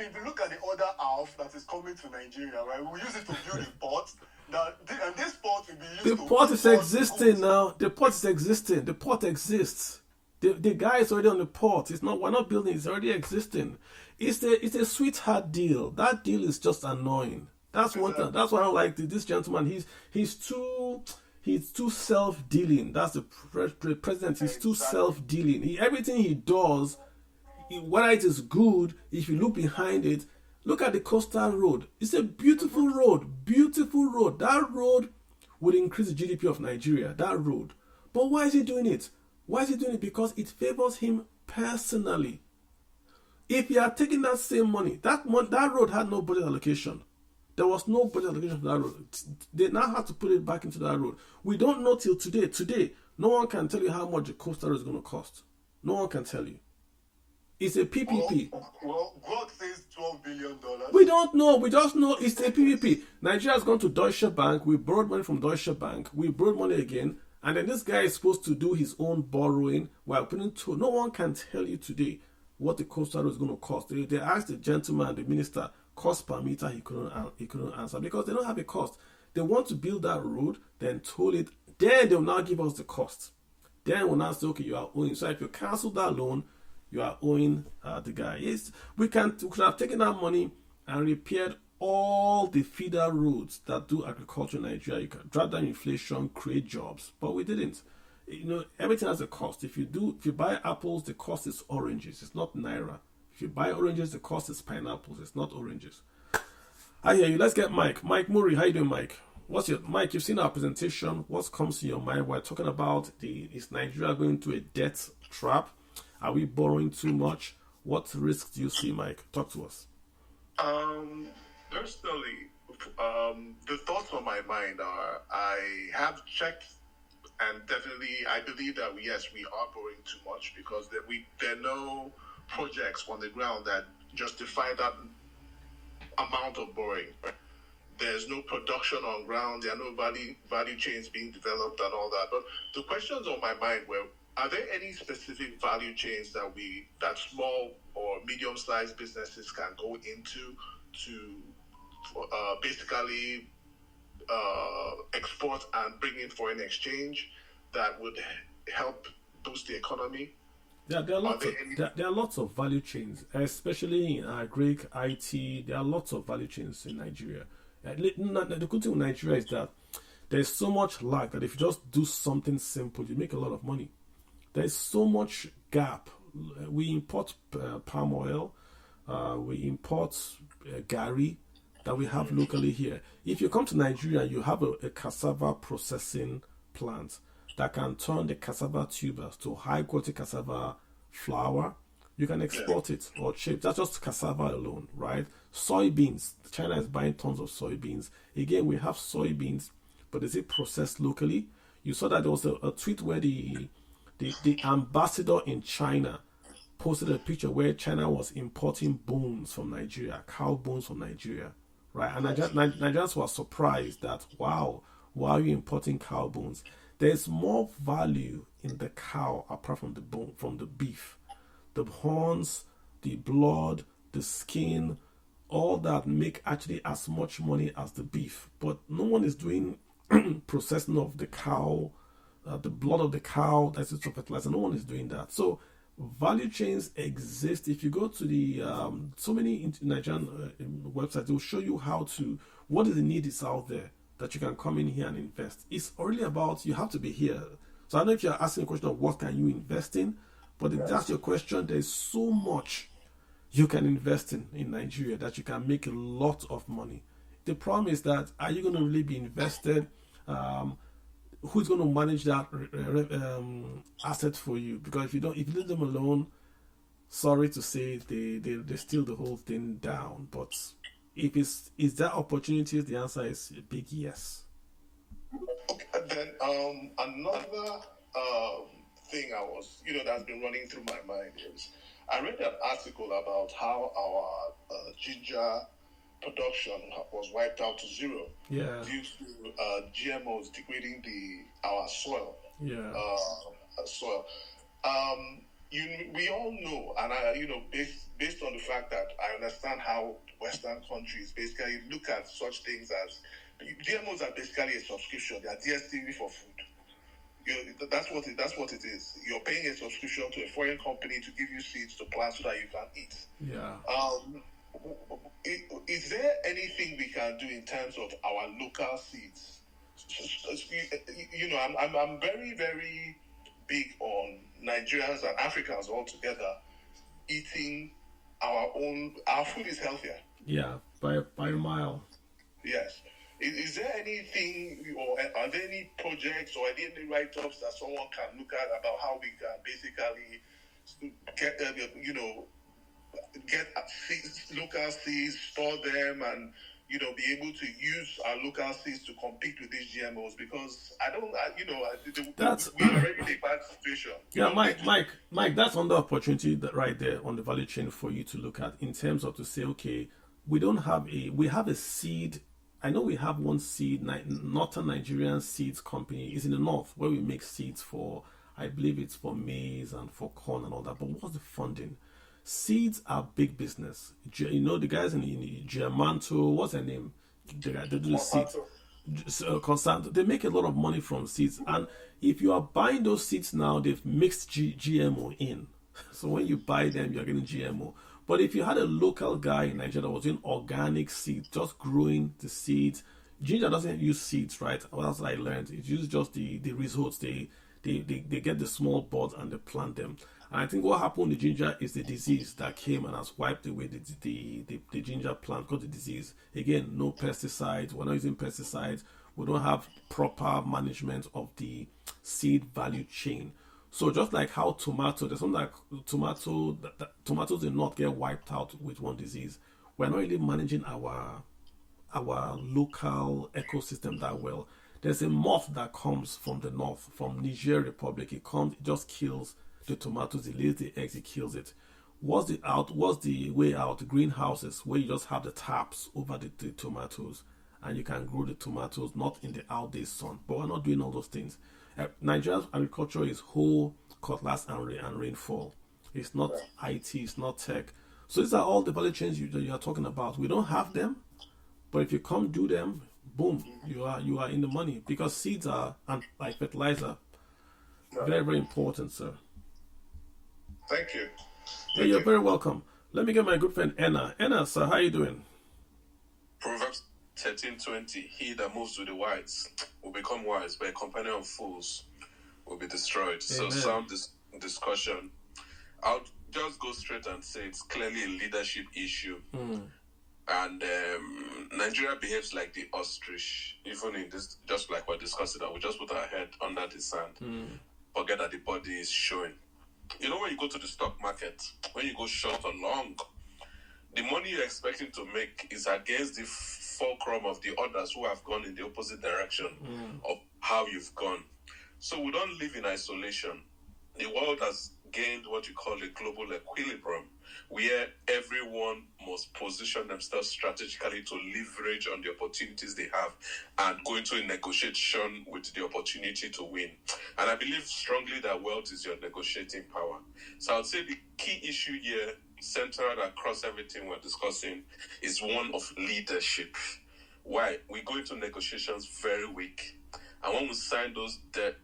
if you look at the other half that is coming to Nigeria, right? We use it to build a port. And this port will be used the port is existing now. The port is existing. The port exists. The guy is already on the port. It's not. We're not building. It's already existing. It's a sweetheart deal. That deal is just annoying. That's one thing. That's why I don't like this gentleman. He's too self-dealing. That's the president. He's too self-dealing. Everything he does, whether it is good, if you look behind it, look at the coastal road. It's a beautiful road. Beautiful road. That road would increase the GDP of Nigeria. That road. But why is he doing it? Why is he doing it? Because it favors him personally. If you are taking that same money, that road had no budget allocation. There was no budget allocation for that road. They now have to put it back into that road. We don't know till today. Today, no one can tell you how much the coastal road is going to cost. No one can tell you. It's a PPP. Well, God says $12 billion. We don't know. We just know it's a PPP. Nigeria has gone to Deutsche Bank. We borrowed money from Deutsche Bank. We borrowed money again. And then this guy is supposed to do his own borrowing while putting to. No one can tell you today what the coastal road is going to cost. They asked the gentleman, the minister, cost per meter. He couldn't answer because they don't have a cost. They want to build that road, then toll it. Then they will now give us the cost. Then we'll now say, okay, you are owing. So if you cancel that loan, you are owing the guy. Yes, we could have taken that money and repaired all the feeder roads that do agriculture in Nigeria. You can drive down inflation, create jobs, but we didn't. Everything has a cost. If you buy apples, the cost is oranges. It's not naira. If you buy oranges, the cost is pineapples. It's not oranges. I hear you. Let's get Mike. Mike Murray, how you doing, Mike? Mike? You've seen our presentation. What comes to your mind? We're talking about is Nigeria going to a debt trap? Are we borrowing too much? What risks do you see, Mike? Talk to us. Personally, the thoughts on my mind are, I have checked, and definitely I believe that yes, we are borrowing too much because there are no projects on the ground that justify that amount of borrowing. There's no production on ground. There are no value chains being developed and all that. But the questions on my mind were, are there any specific value chains that small or medium-sized businesses can go into to basically export and bring in foreign exchange that would help boost the economy? There are lots of value chains, especially in Greek IT. There are lots of value chains in Nigeria. The good thing with Nigeria is that there's so much lag that if you just do something simple, you make a lot of money. There's so much gap. We import palm oil, we import gari that we have locally here. If you come to Nigeria, you have a cassava processing plant that can turn the cassava tubers to high quality cassava flour. You can export it or chips. That's just cassava alone, right? Soybeans. China is buying tons of soybeans. Again, we have soybeans, but is it processed locally? You saw that there was a tweet where the ambassador in China posted a picture where China was importing bones from Nigeria, cow bones from Nigeria, right? And Nigerians were surprised that, wow, why are you importing cow bones? There's more value in the cow apart from the bone, from the beef. The horns, the blood, the skin, all that make actually as much money as the beef. But no one is doing processing of the cow, the blood of the cow, that's used for fertilizer. No one is doing that. So value chains exist. If you go to the so many Nigerian websites, they will show you what is the need is out there that you can come in here and invest. It's really about, you have to be here. So I don't know if you're asking a question of what can you invest in, but if that's your question, there's so much you can invest in Nigeria that you can make a lot of money. The problem is that, are you going to really be invested? who's going to manage that asset for you? Because if you leave them alone, sorry to say, they steal the whole thing down. But if is there opportunities, the answer is a big yes. Okay, and then another thing that's been running through my mind is I read an article about how our ginger production was wiped out to zero due to GMOs degrading our soil. Soil. We all know, and based on the fact that I understand how Western countries basically look at such things as GMOs are basically a subscription. They are DSTV for food. That's what it is. You're paying a subscription to a foreign company to give you seeds to plant so that you can eat. Is there anything we can do in terms of our local seeds? I'm very, very big on Nigerians and Africans all together eating our own. Our food is healthier. Yeah, by a mile. Yes. Is there anything, or are there any projects or any write-ups that someone can look at about how we can basically get local seeds, store them, and be able to use our local seeds to compete with these GMOs? Because we're already in a bad situation. Yeah, Mike, that's another opportunity right there on the value chain for you to look at in terms of to say, okay, we have a seed. I know we have one seed, Northern Nigerian Seeds Company. It's in the north where we make seeds for, I believe it's for maize and for corn and all that. But what's the funding? Seeds are big business. The guys in Germanto, what's their name? They do the seeds. Constanto. They make a lot of money from seeds. And if you are buying those seeds now, they've mixed GMO in. So when you buy them, you're getting GMO. But if you had a local guy in Nigeria that was doing organic seeds, just growing the seeds, ginger doesn't use seeds, right? Well, that's what I learned. It uses just the results. They get the small buds and they plant them. And I think what happened with ginger is the disease that came and has wiped away the ginger plant because the disease. Again, no pesticides. We're not using pesticides. We don't have proper management of the seed value chain. So just like how there's something like tomatoes did not get wiped out with one disease. We're not really managing our local ecosystem that well. There's a moth that comes from the north, from Niger Republic. It just kills the tomatoes. It lays the eggs. It kills it. What's the way out? Greenhouses where you just have the taps over the tomatoes and you can grow the tomatoes not in the out day sun. But we're not doing all those things. Nigeria's agriculture is whole, cutlass, and rainfall. It's not IT, it's not tech. So these are all the value chains you are talking about. We don't have them, but if you come do them, boom, you are in the money because seeds are like fertilizer. Very, very important, sir. Thank you. Yeah, you're very welcome. Let me get my good friend Enna. Enna, sir, how are you doing? Proverbs 13:20, he that moves with the wise will become wise, but a companion of fools will be destroyed. Amen. So sound discussion. I'll just go straight and say it's clearly a leadership issue. And Nigeria behaves like the ostrich, even in this, just like we're discussing that, we just put our head under the sand, forget that the body is showing. When you go to the stock market, when you go short or long, the money you're expecting to make is against the fulcrum of the others who have gone in the opposite direction of how you've gone. So we don't live in isolation. The world has gained what you call a global equilibrium, where everyone must position themselves strategically to leverage on the opportunities they have and go into a negotiation with the opportunity to win. And I believe strongly that wealth is your negotiating power. So I would say the key issue here, centered across everything we're discussing, is one of leadership. Why? We go into negotiations very weak. And when we sign those debt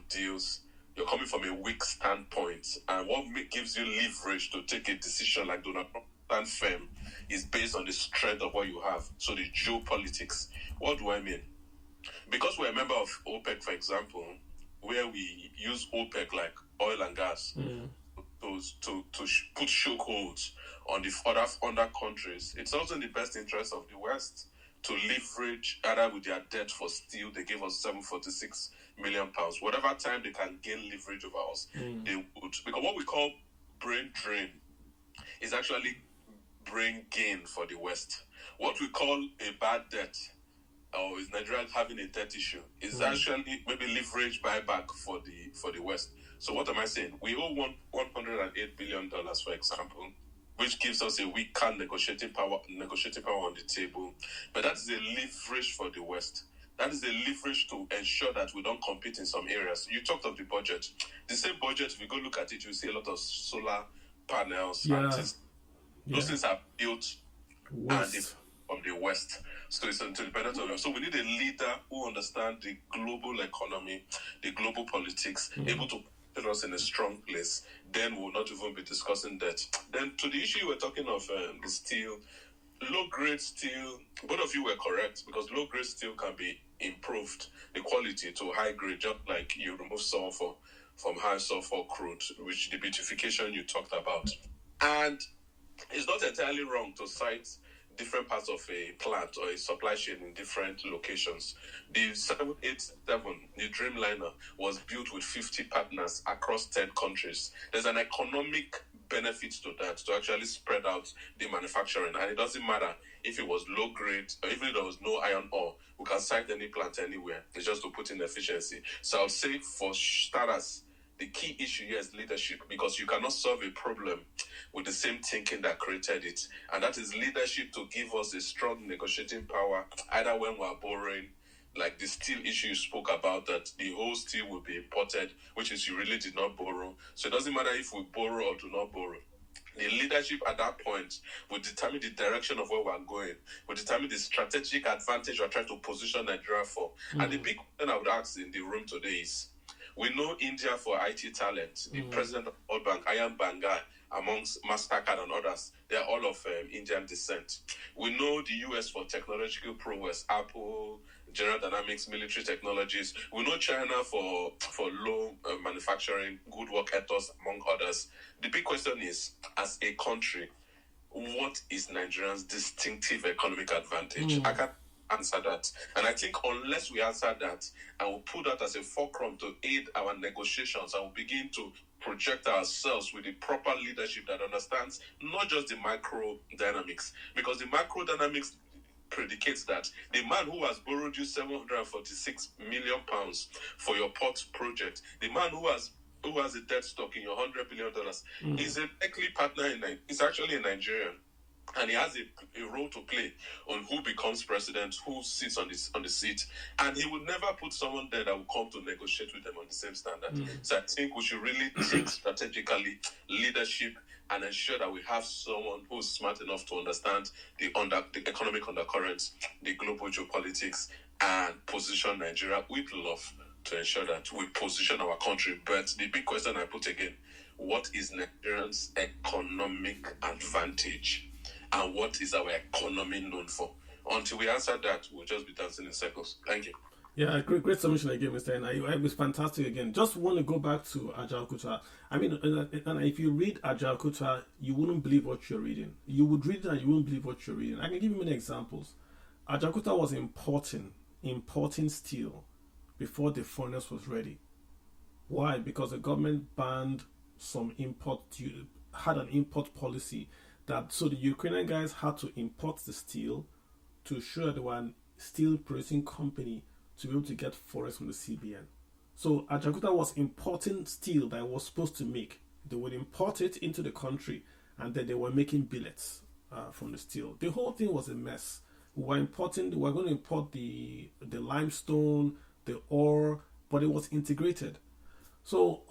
deals, you're coming from a weak standpoint. And what gives you leverage to take a decision like Donald Trump stand firm is based on the strength of what you have. So the geopolitics. What do I mean? Because we're a member of OPEC, for example, where we use OPEC like oil and gas to put chokeholds on the other countries, it's also in the best interest of the West to leverage either with their debt for steel. They gave us £746 million. Whatever time they can gain leverage over us, they would. Because what we call brain drain is actually brain gain for the West. What we call a bad debt, or is Nigeria having a debt issue, is actually maybe leverage buyback for the West. So what am I saying? We owe $108 billion, for example, which gives us a weaker negotiating power on the table. But that is a leverage for the West. That is a leverage to ensure that we don't compete in some areas. You talked of the budget. The same budget, if you go look at it, you see a lot of solar panels. Yeah. Those things are built from the West. So it's interdependent of them. So we need a leader who understands the global economy, the global politics, able to put us in a strong place. Then we'll not even be discussing that. Then to the issue we're talking of, the steel, low-grade steel, both of you were correct, because low-grade steel can be improved, the quality to high-grade, just like you remove sulfur from high-sulfur crude, which the beautification you talked about. And it's not entirely wrong to cite different parts of a plant or a supply chain in different locations. The 787, the Dreamliner, was built with 50 partners across 10 countries. There's an economic benefit to that, to actually spread out the manufacturing. And it doesn't matter if it was low grade, or even if there was no iron ore, we can site any plant anywhere. It's just to put in efficiency. So I would say, for starters, the key issue here is leadership, because you cannot solve a problem with the same thinking that created it. And that is leadership to give us a strong negotiating power, either when we are borrowing, like the steel issue you spoke about, that the whole steel will be imported, which is you really did not borrow. So it doesn't matter if we borrow or do not borrow. The leadership at that point will determine the direction of where we're going, will determine the strategic advantage we're trying to position Nigeria for. And the big question I would ask in the room today is, we know India for IT talent. The president of World Bank, Ayan Bangai, amongst MasterCard and others, they are all of Indian descent. We know the US for technological prowess, Apple, General Dynamics, military technologies. We know China for low manufacturing, good work ethos, among others. The big question is, as a country, what is Nigeria's distinctive economic advantage? I can't answer that. And I think unless we answer that, and we'll put that as a fulcrum to aid our negotiations, and we'll begin to project ourselves with the proper leadership that understands not just the micro dynamics, because the macro dynamics predicates that the man who has borrowed you £746 million for your port project, the man who has a debt stock in your $100 billion, is a likely partner is actually a Nigerian. And he has a role to play on who becomes president, who sits on the seat. And he would never put someone there that will come to negotiate with them on the same standard. So I think we should really think strategically, leadership, and ensure that we have someone who's smart enough to understand the economic undercurrents, the global geopolitics, and position Nigeria with love to ensure that we position our country. But the big question I put again, what is Nigerians' economic advantage? And what is our economy known for? Until we answer that, we'll just be dancing in circles. Thank you. Yeah, great submission again, Mr. N. It was fantastic again. Just want to go back to Ajaokuta. I mean, and if you read Ajaokuta, you wouldn't believe what you're reading. You would read it and you wouldn't believe what you're reading. I can give you many examples. Ajaokuta was importing steel before the furnace was ready. Why? Because the government banned some had an import policy. So the Ukrainian guys had to import the steel to show that they were a steel producing company to be able to get forex from the CBN. So Ajaokuta was importing steel that it was supposed to make. They would import it into the country, and then they were making billets from the steel. The whole thing was a mess. We were going to import the limestone, the ore, but it was integrated. So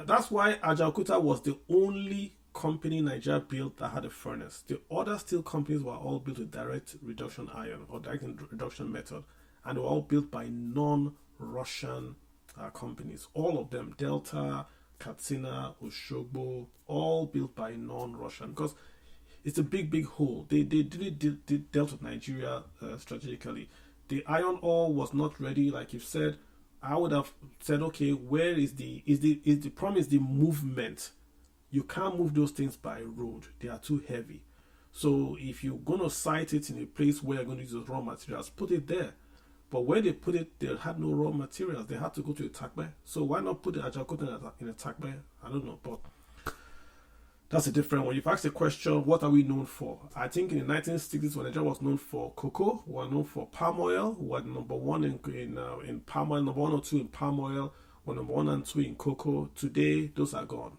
that's why Ajaokuta was the only company Nigeria built that had a furnace. The other steel companies were all built with direct reduction iron or direct reduction method, and they were all built by non-Russian companies. All of them, Delta, Katsina, Oshogbo, all built by non-Russian, because it's a big hole. They dealt with Nigeria strategically. The iron ore was not ready, like you've said. I would have said, okay, where is the problem? Is the movement. You can't move those things by road. They are too heavy. So if you're going to site it in a place where you're going to use those raw materials, put it there. But where they put it, they had no raw materials. They had to go to a Takbe. So why not put the Ajaokuta in a Takbe? I don't know, but that's a different one. You've asked the question, what are we known for? I think in the 1960s, when Nigeria was known for cocoa, we were known for palm oil. We were number one in palm oil, number 1 or 2 in palm oil, we're number 1 and 2 in cocoa. Today, those are gone.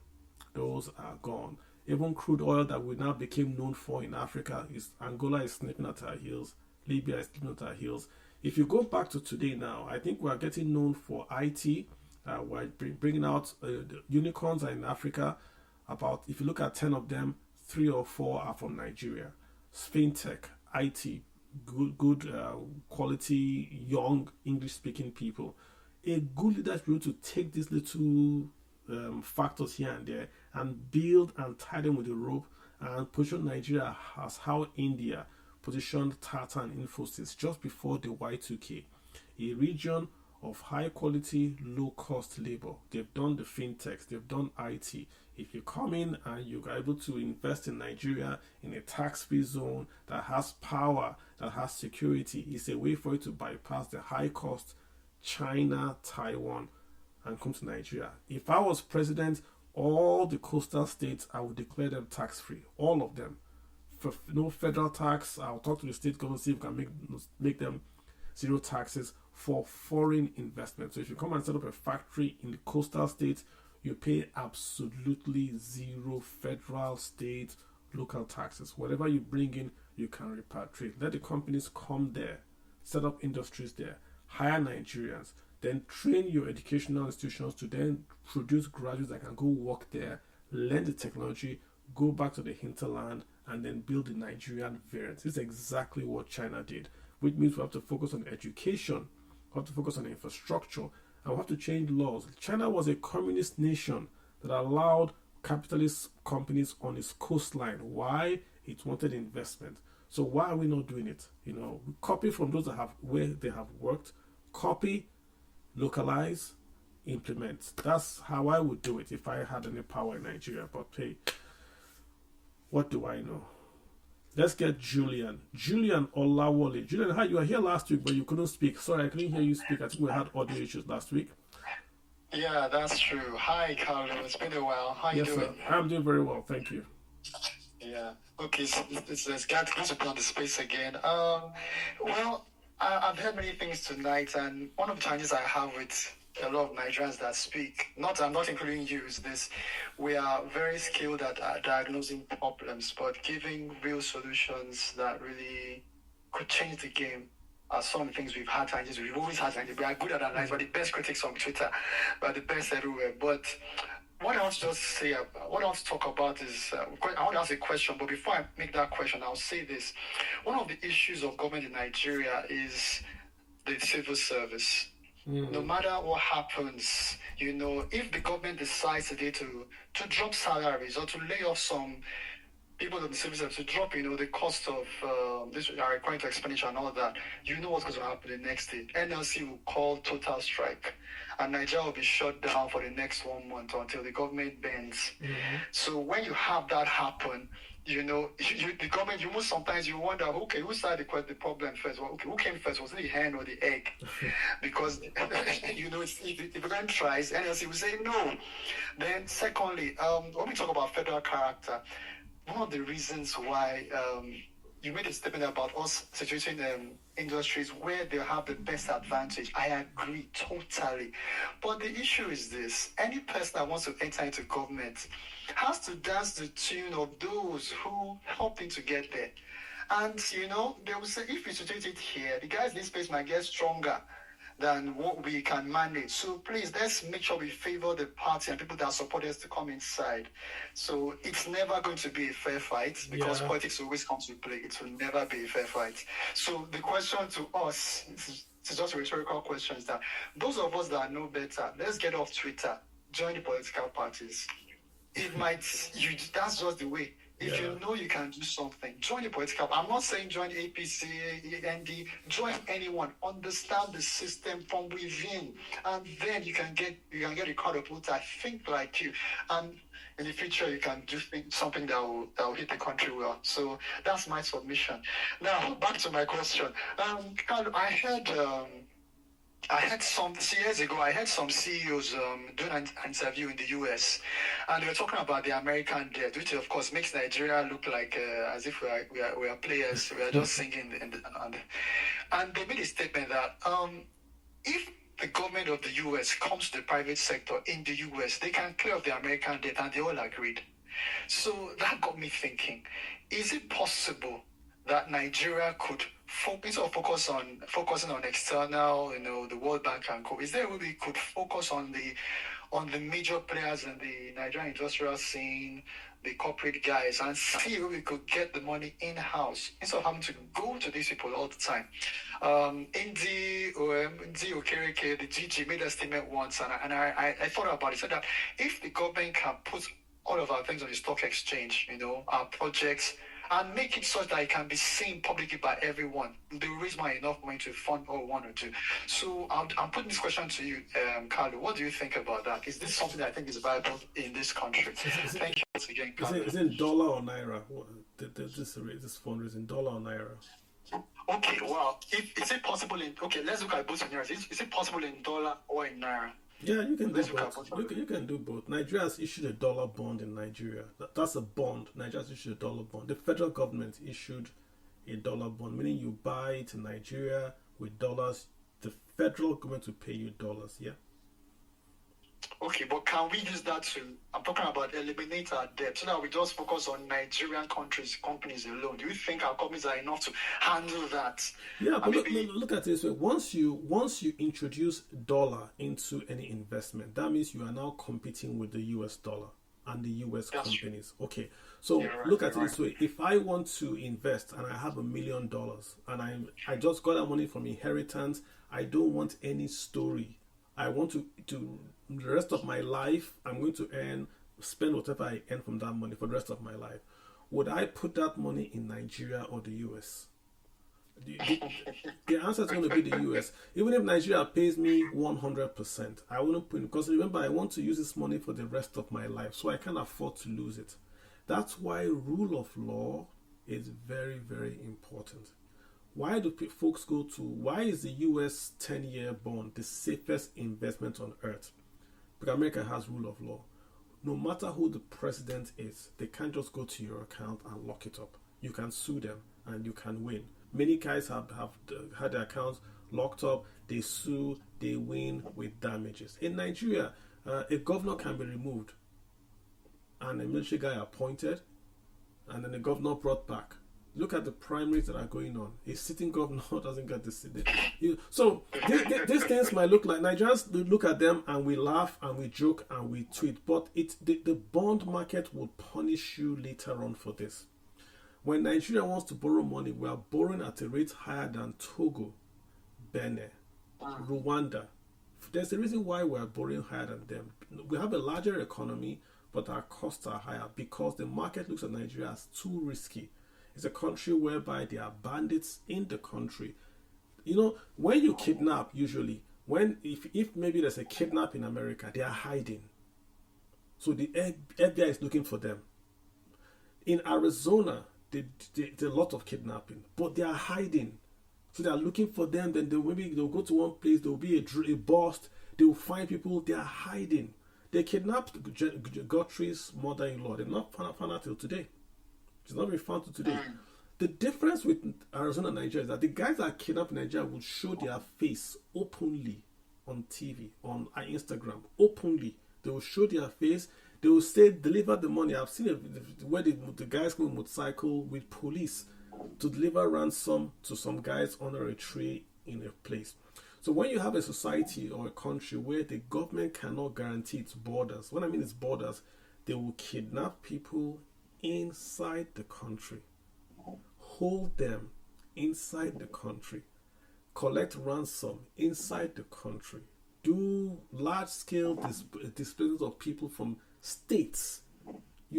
Those are gone. Even crude oil that we now became known for in Africa, Angola is snipping at our heels. Libya is snipping at our heels. If you go back to today now, I think we are getting known for IT. We're bringing out the unicorns are in Africa. About, if you look at 10 of them, 3 or 4 are from Nigeria. FinTech, IT, good quality, young English-speaking people. A good leader is able to take these little factors here and there and build and tie them with a rope and position Nigeria as how India positioned Tata and Infosys just before the Y2K. A region of high quality, low cost labor. They've done the fintechs, they've done IT. If you come in and you are able to invest in Nigeria in a tax-free zone that has power, that has security, it's a way for you to bypass the high cost China, Taiwan, and come to Nigeria. If I was president, all the coastal states, I would declare them tax-free. All of them. For no federal tax, I'll talk to the state government, see if we can make them zero taxes for foreign investment. So if you come and set up a factory in the coastal states, you pay absolutely zero federal, state, local taxes. Whatever you bring in, you can repatriate. Let the companies come there, set up industries there, hire Nigerians, then train your educational institutions to then produce graduates that can go work there, learn the technology, go back to the hinterland, and then build the Nigerian variant. This is exactly what China did, which means we have to focus on education, we have to focus on infrastructure, and we have to change laws. China was a communist nation that allowed capitalist companies on its coastline. Why? It wanted investment. So why are we not doing it? Copy from those that have where they have worked, copy, localize, implement. That's how I would do it if I had any power in Nigeria. But hey, what do I know? Let's get Julian Olawole. Julian, hi, you were here last week, but you couldn't speak. Sorry, I couldn't hear you speak. I think we had audio issues last week. Yeah, that's true. Hi, Carlo. It's been a while. How you doing? Sir. I'm doing very well. Thank you. Yeah. Okay, so it's glad to be on the space again. Well, I've heard many things tonight, and one of the challenges I have with a lot of Nigerians that speak, I'm not including you, is this: we are very skilled at diagnosing problems, but giving real solutions that really could change the game are some of the things we've had challenges. We've always had challenges. We are good at analyzing. We're the best critics on Twitter. We're the best everywhere. But what I want to just say, what I want to talk about is, I want to ask a question, but before I make that question, I'll say this. One of the issues of government in Nigeria is the civil service. No matter what happens, if the government decides today to drop salaries or to lay off some people in the civil service, to drop, the cost of this are requiring to expenditure and all that, what's going to happen the next day. NLC will call total strike, and Nigeria will be shut down for the next 1 month until the government bends. So when you have that happen, the government, sometimes you wonder, okay, who started the problem first? Well, okay, who came first? Was it the hen or the egg? Because, if the government tries, NLC will say no. Then secondly, when we talk about federal character, one of the reasons why you made a statement about us situating industries where they have the best advantage. I agree totally. But the issue is this: any person that wants to enter into government has to dance the tune of those who helped him to get there. And, they will say, if we situate it here, the guys in this place might get stronger than what we can manage. So please, let's make sure we favor the party and people that support us to come inside. So it's never going to be a fair fight because politics always comes to play. It will never be a fair fight. So the question to us, it's just a rhetorical question, is that those of us that know better, let's get off Twitter, join the political parties. That's just the way. If you know you can do something, join the political. I'm not saying join APC, ND, join anyone. Understand the system from within, and then you can get a crowd of people that think like you, and in the future you can do something that will hit the country well. So that's my submission. Now back to my question. Carlo, I had some years ago. I had some CEOs doing an interview in the US, and they were talking about the American debt, which of course makes Nigeria look like as if we are players. We are just singing, and they made a statement that if the government of the US comes to the private sector in the US, they can clear off the American debt, and they all agreed. So that got me thinking: is it possible that Nigeria could focusing on external, the World Bank and co? Is there a way we could focus on the major players in the Nigerian industrial scene, the corporate guys, and see where we could get the money in-house instead of having to go to these people all the time? Ndi Okereke, the GG, made a statement once, and I thought about it. Said that if the government can put all of our things on the stock exchange, our projects, and make it such that it can be seen publicly by everyone, they will raise enough money to fund all one or two. So I'm putting this question to you, Carlo. What do you think about that? Is this something that I think is viable in this country? Thank you once again, Carlo. Is it dollar or naira? This fund is in dollar or naira? Okay, well, is it possible let's look at both scenarios. Is it possible in dollar or in naira? Yeah, you can do both. You can do both. Nigeria has issued a dollar bond in Nigeria. That's a bond. Nigeria has issued a dollar bond. The federal government issued a dollar bond, meaning you buy it in Nigeria with dollars. The federal government will pay you dollars, yeah? Okay, but can we use that I'm talking about eliminate our debt so that we just focus on Nigerian companies alone? Do you think our companies are enough to handle that? Yeah, but look at it this way. Once you introduce dollar into any investment, that means you are now competing with the US dollar and the US companies. True. Okay, so look at it this way. If I want to invest and I have $1 million and I just got that money from inheritance, I don't want any story. I want to the rest of my life, I'm going to spend whatever I earn from that money for the rest of my life. Would I put that money in Nigeria or the US? The answer is going to be the US. Even if Nigeria pays me 100%, I wouldn't put it, because remember, I want to use this money for the rest of my life, so I can't afford to lose it. That's why rule of law is very, very important. Why do folks why is the US 10-year bond the safest investment on earth? Because America has rule of law. No matter who the president is, they can't just go to your account and lock it up. You can sue them and you can win. Many guys have had their accounts locked up. They sue, they win with damages. In Nigeria, a governor can be removed and a military guy appointed, and then the governor brought back. Look at the primaries that are going on. A sitting governor doesn't get the seat. So these things might look like Nigerians look at them and we laugh and we joke and we tweet, but the bond market will punish you later on for this. When Nigeria wants to borrow money, we are borrowing at a rate higher than Togo, Benin, Rwanda. There's a reason why we are borrowing higher than them. We have a larger economy, but our costs are higher because the market looks at Nigeria as too risky. It's a country whereby there are bandits in the country. When you kidnap, usually, if maybe there's a kidnap in America, they are hiding. So the FBI is looking for them. In Arizona, there's a lot of kidnapping, but they are hiding. So they are looking for them. Then they'll go to one place. There will be a bust. They will find people. They are hiding. They kidnapped Guthrie's mother-in-law. They're not found out till today. It's not been found today. The difference with Arizona and Nigeria is that the guys that kidnapped Nigeria will show their face openly on TV, on Instagram, openly. They will show their face. They will say, deliver the money. I've seen where the guys go on motorcycle with police to deliver ransom to some guys under a tree in a place. So when you have a society or a country where the government cannot guarantee its borders, what I mean is borders, they will kidnap people inside the country, hold them inside the country, collect ransom inside the country, do large-scale displacement of people from states.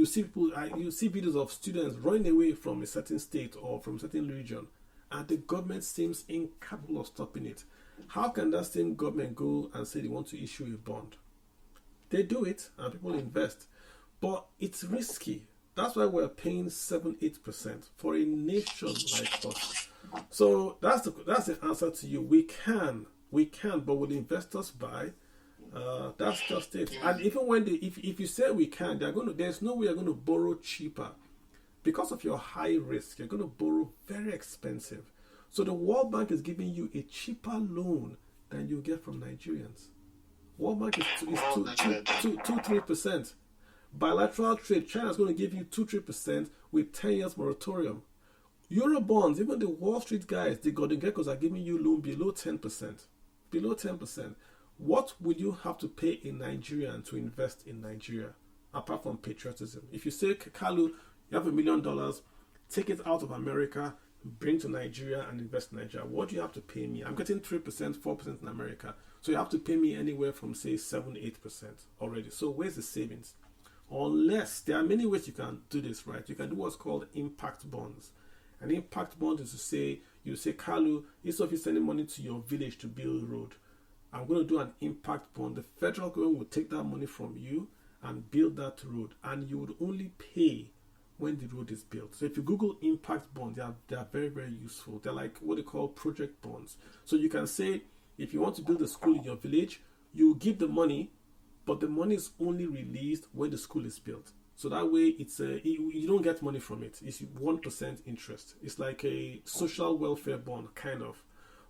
you see people, you see videos of students running away from a certain state or from a certain region, and the government seems incapable of stopping it. How can that same government go and say they want to issue a bond? They do it, and people invest, but it's risky. That's why we're paying 7-8% for a nation like us. So that's the answer to you. We can, but will investors buy? That's just it. And even when if you say we can, there's no way you're going to borrow cheaper. Because of your high risk, you're going to borrow very expensive. So the World Bank is giving you a cheaper loan than you get from Nigerians. World Bank is 2-3%. Bilateral trade, China is going to give you 2-3% with 10 years moratorium. Eurobonds, even the Wall Street guys, the Golden Geckos are giving you loan below 10%. Below 10%. What will you have to pay a Nigerian to invest in Nigeria, apart from patriotism? If you say, Kalu, you have $1 million, take it out of America, bring to Nigeria and invest in Nigeria, what do you have to pay me? I'm getting 3%, 4% in America. So you have to pay me anywhere from, say, 7-8% already. So where's the savings? Unless, there are many ways you can do this, right? You can do what's called impact bonds. An impact bond is to say, you say, Kalu, instead of you sending money to your village to build a road, I'm going to do an impact bond. The federal government will take that money from you and build that road, and you would only pay when the road is built. So if you Google impact bonds, they are very, very useful. They're like what they call project bonds. So you can say, if you want to build a school in your village, you give the money, but the money is only released when the school is built. So that way, you don't get money from it. It's 1% interest. It's like a social welfare bond, kind of.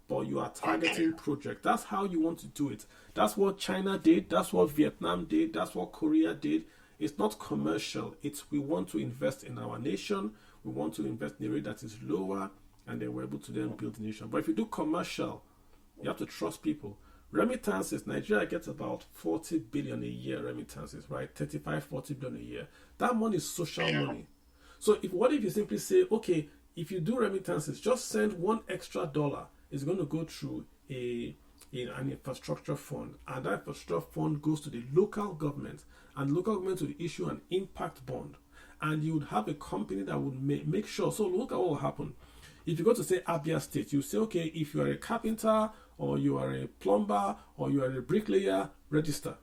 But you are targeting project. That's how you want to do it. That's what China did. That's what Vietnam did. That's what Korea did. It's not commercial. We want to invest in our nation. We want to invest in a rate that is lower, and then we're able to then build the nation. But if you do commercial, you have to trust people. Remittances, Nigeria gets about 40 billion a year remittances, right? 40 billion a year. That money is social money. So what if you simply say, okay, if you do remittances, just send $1 extra. It's going to go through an infrastructure fund, and that infrastructure fund goes to the local government, and local government will issue an impact bond, and you would have a company that would make sure. So look at what will happen. If you go to, say, Abia State, you say, okay, if you are a carpenter, or you are a plumber, or you are a bricklayer, register.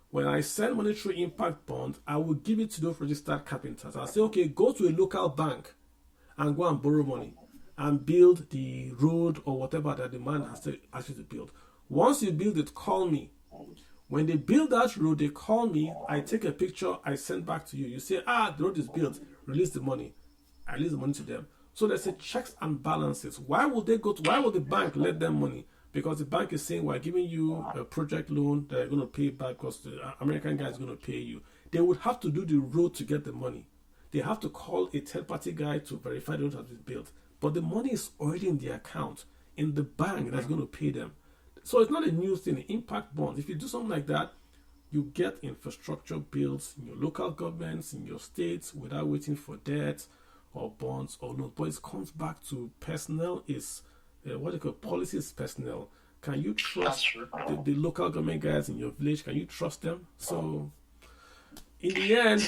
When I send money through impact bond, I will give it to those registered carpenters. I'll say, okay, go to a local bank and go and borrow money and build the road or whatever that the man has asked you to build. Once you build it, call me. When they build that road, they call me, I take a picture, I send back to you. You say, the road is built, release the money. I release the money to them. So there's a checks and balances. Why would the bank let them money? Because the bank is saying, we're giving you a project loan that you're going to pay back because the American guy is going to pay you. They would have to do the road to get the money. They have to call a third-party guy to verify the road has been built. But the money is already in the account, in the bank that's going to pay them. So it's not a new thing, impact bonds. If you do something like that, you get infrastructure built in your local governments, in your states, without waiting for debt or bonds or loans. But it comes back to personnel is, what they call policy is personnel. Can you trust the local government guys in your village? Can you trust them? So in the end,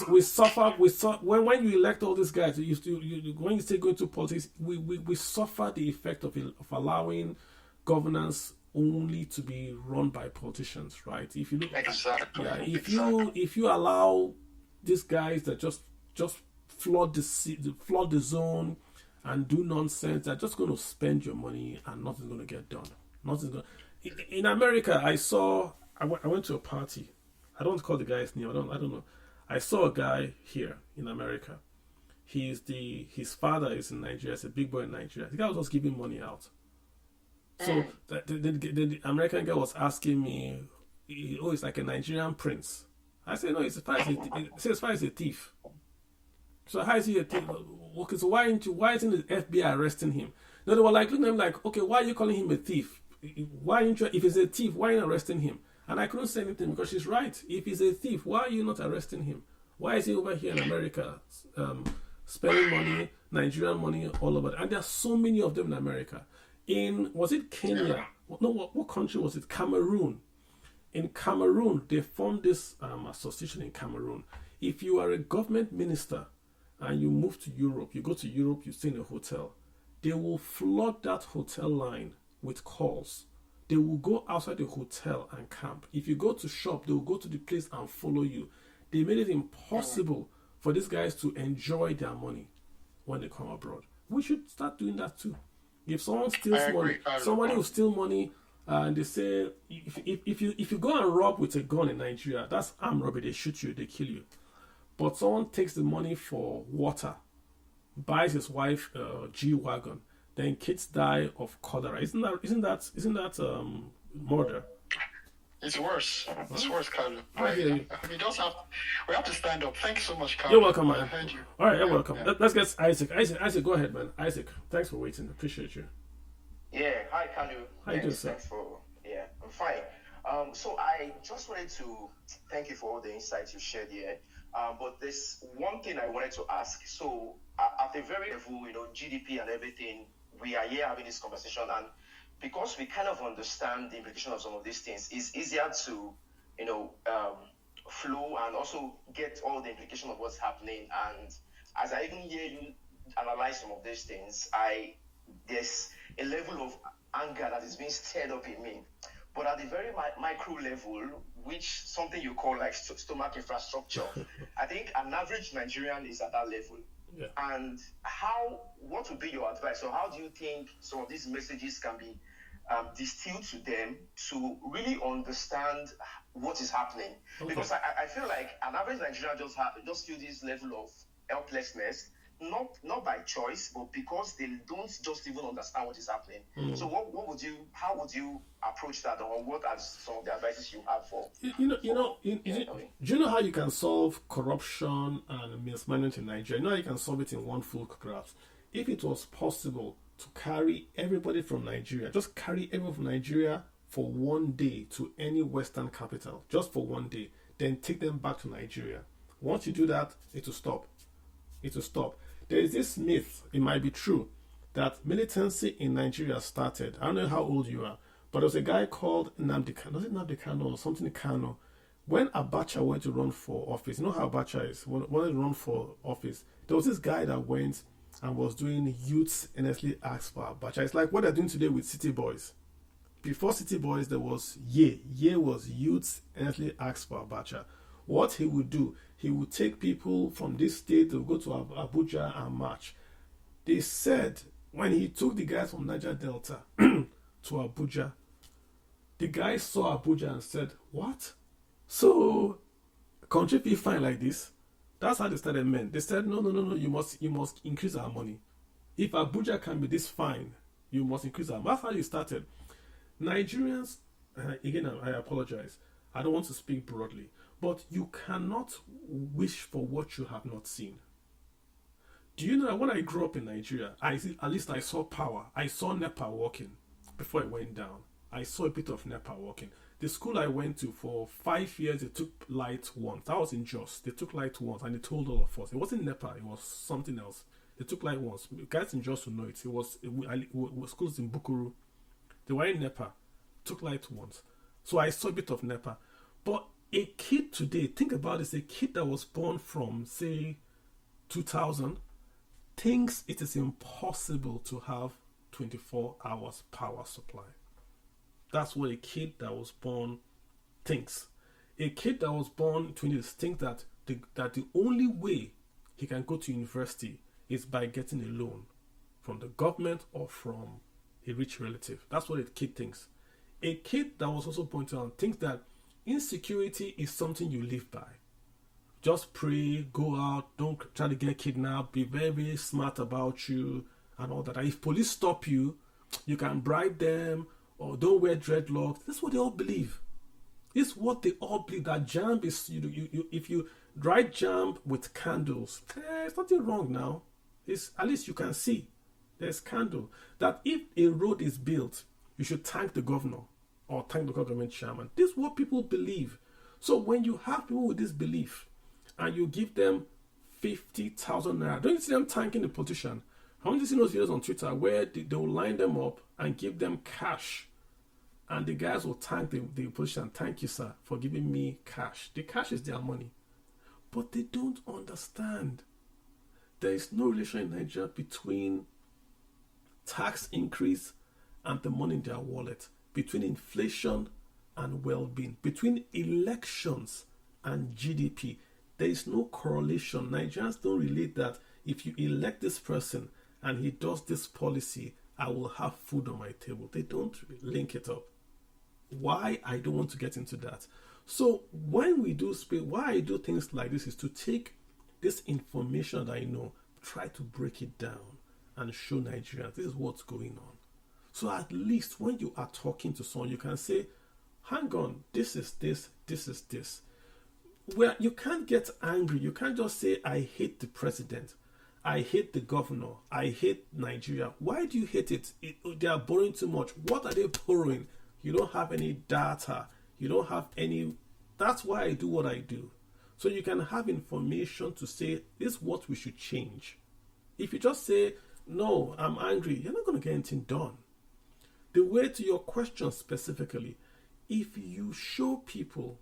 we suffer. When you elect all these guys, when you say go into politics, we suffer the effect of allowing governance only to be run by politicians, right? If you look, if you allow these guys that just flood the zone and do nonsense, they're just going to spend your money and nothing's going to get done. In America, I went to a party. I don't call the guy's name. I don't know. I saw a guy here in America. His father is in Nigeria. He's a big boy in Nigeria. The guy was just giving money out. So the American guy was asking me, it's like a Nigerian prince. I said, no, his father is a thief. So how is he a thief? Okay, so why isn't the FBI arresting him? No, they were like looking at him like, okay, why are you calling him a thief? If he's a thief, why are you not arresting him? And I couldn't say anything because she's right. If he's a thief, why are you not arresting him? Why is he over here in America spending money, Nigerian money all over? And there are so many of them in America. Was it Kenya? No, what country was it? Cameroon. In Cameroon, they formed this association in Cameroon. If you are a government minister and you move to Europe, you go to Europe, you stay in a hotel, they will flood that hotel line with calls. They will go outside the hotel and camp. If you go to shop, they will go to the place and follow you. They made it impossible for these guys to enjoy their money when they come abroad. We should start doing that too. If someone steals money, somebody will steal money, and they say, if you go and rob with a gun in Nigeria, that's armed robbery. They shoot you, they kill you. But someone takes the money for water, buys his wife a G-Wagon, then kids die of cholera. Isn't that murder? It's worse. It's worse, Carlo. We have to stand up. Thank you so much, Carlo. You're welcome, man. I heard you. All right, you're welcome. Yeah. Let's get Isaac. Isaac, go ahead, man. Isaac, thanks for waiting. Appreciate you. Yeah, hi, Carlo. How you doing, sir? I'm fine. So I just wanted to thank you for all the insights you shared here. But there's one thing I wanted to ask. So at a very level, GDP and everything, we are here having this conversation, and because we kind of understand the implication of some of these things, it's easier to, flow and also get all the implication of what's happening. And as I even hear you analyze some of these things, there's a level of anger that is being stirred up in me. But at the very micro level, which something you call like stomach infrastructure, I think an average Nigerian is at that level. Yeah. And what would be your advice? So how do you think some of these messages can be distilled to them to really understand what is happening? Okay. Because I feel like an average Nigerian just feel this level of helplessness, not by choice, but because they don't just even understand what is happening. So how would you approach that, or what are some of the advices you have for? Do you know how you can solve corruption and mismanagement in Nigeria? You know how you can solve it in one full grasp. If it was possible to carry everybody from Nigeria, just carry everyone from Nigeria for one day to any Western capital, just for one day, then take them back to Nigeria. Once you do that, it will stop. There is this myth, it might be true, that militancy in Nigeria started. I don't know how old you are, but there was a guy called Nnamdi Kanu. Was it Nnamdi Kanu or something Kanu? When Abacha went to run for office, you know how Abacha is, when he run for office, there was this guy that went and was doing youths earnestly asked for Abacha. It's like what they're doing today with City Boys. Before City Boys, there was Ye. Ye was youths earnestly asked for Abacha. What he would do, he would take people from this state to go to Abuja and march. They said when he took the guys from Niger Delta to Abuja, the guys saw Abuja and said, "What? So country be fine like this?" That's how they started men. They said, No, you must increase our money. If Abuja can be this fine, you must increase our money. That's how it started. Nigerians, again, I apologize. I don't want to speak broadly. But you cannot wish for what you have not seen. Do you know that when I grew up in Nigeria, at least I saw power. I saw NEPA working before it went down. I saw a bit of NEPA working. The school I went to for 5 years, they took light once. That was in Jos. They took light once and they told all of us. It wasn't NEPA, it was something else. They took light once. Guys in Jos will know it. It was schools in Bukuru. They were in NEPA. Took light once. So I saw a bit of NEPA. But a kid today, think about this, a kid that was born from, say, 2000, thinks it is impossible to have 24 hours power supply. That's what a kid that was born thinks. A kid that was born in 20s thinks that the only way he can go to university is by getting a loan from the government or from a rich relative. That's what a kid thinks. A kid that was also born to thinks that insecurity is something you live by. Just pray, go out, don't try to get kidnapped, be very, very smart about you and all that. And if police stop you, you can bribe them or don't wear dreadlocks. That's what they all believe. It's what they all believe, that jam is, if you dry jam with candles, there's nothing wrong now. It's, at least you can see there's candle. That if a road is built, you should thank the governor or thank the government chairman. This is what people believe. So when you have people with this belief and you give them 50,000 naira, don't you see them thanking the politician? How many see those videos on Twitter where they will line them up and give them cash? And the guys will thank the politician, "Thank you, sir, for giving me cash." The cash is their money. But they don't understand. There is no relation in Nigeria between tax increase and the money in their wallet, between inflation and well-being, between elections and GDP. There is no correlation. Nigerians don't relate that if you elect this person and he does this policy, I will have food on my table. They don't link it up. Why? I don't want to get into that. So when we do why I do things like this is to take this information that I know, try to break it down and show Nigerians this is what's going on. So at least when you are talking to someone, you can say, hang on, this is this, this is this. Where you can't get angry. You can't just say, I hate the president. I hate the governor. I hate Nigeria. Why do you hate it? They are borrowing too much. What are they borrowing? You don't have any data. You don't have any. That's why I do what I do. So you can have information to say, this is what we should change. If you just say, no, I'm angry, you're not going to get anything done. The way to your question specifically, if you show people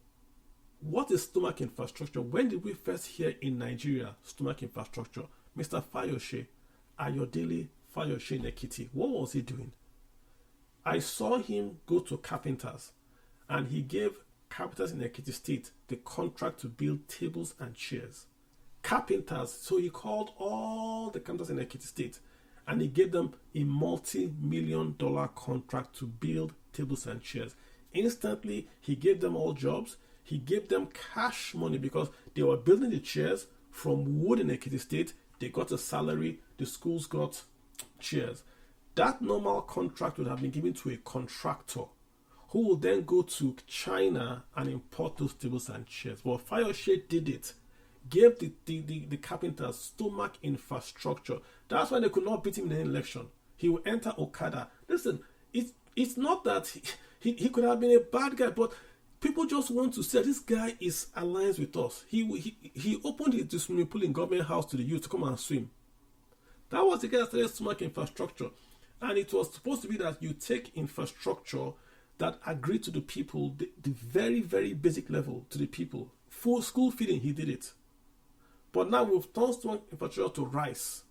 what is stomach infrastructure, when did we first hear in Nigeria stomach infrastructure? Mr. Fayose, Ayodele Fayose in Ekiti, what was he doing? I saw him go to carpenters and he gave carpenters in Ekiti State the contract to build tables and chairs. Carpenters, so he called all the carpenters in Ekiti State and he gave them a multi-million-dollar contract to build tables and chairs. Instantly, he gave them all jobs. He gave them cash money because they were building the chairs from wood in Ekiti State. They got a salary. The schools got chairs. That normal contract would have been given to a contractor who will then go to China and import those tables and chairs. But Fayose did it. Gave the carpenters stomach infrastructure. That's why they could not beat him in an election. He will enter Okada. Listen, it's not that he could have been a bad guy, but people just want to say this guy is alliance with us. He opened the swimming pool in Government House to the youth to come and swim. That was the guy that started stomach infrastructure. And it was supposed to be that you take infrastructure that agreed to the people, the very, very basic level to the people. Full school feeding, he did it. But now we've turned stomach infrastructure to rice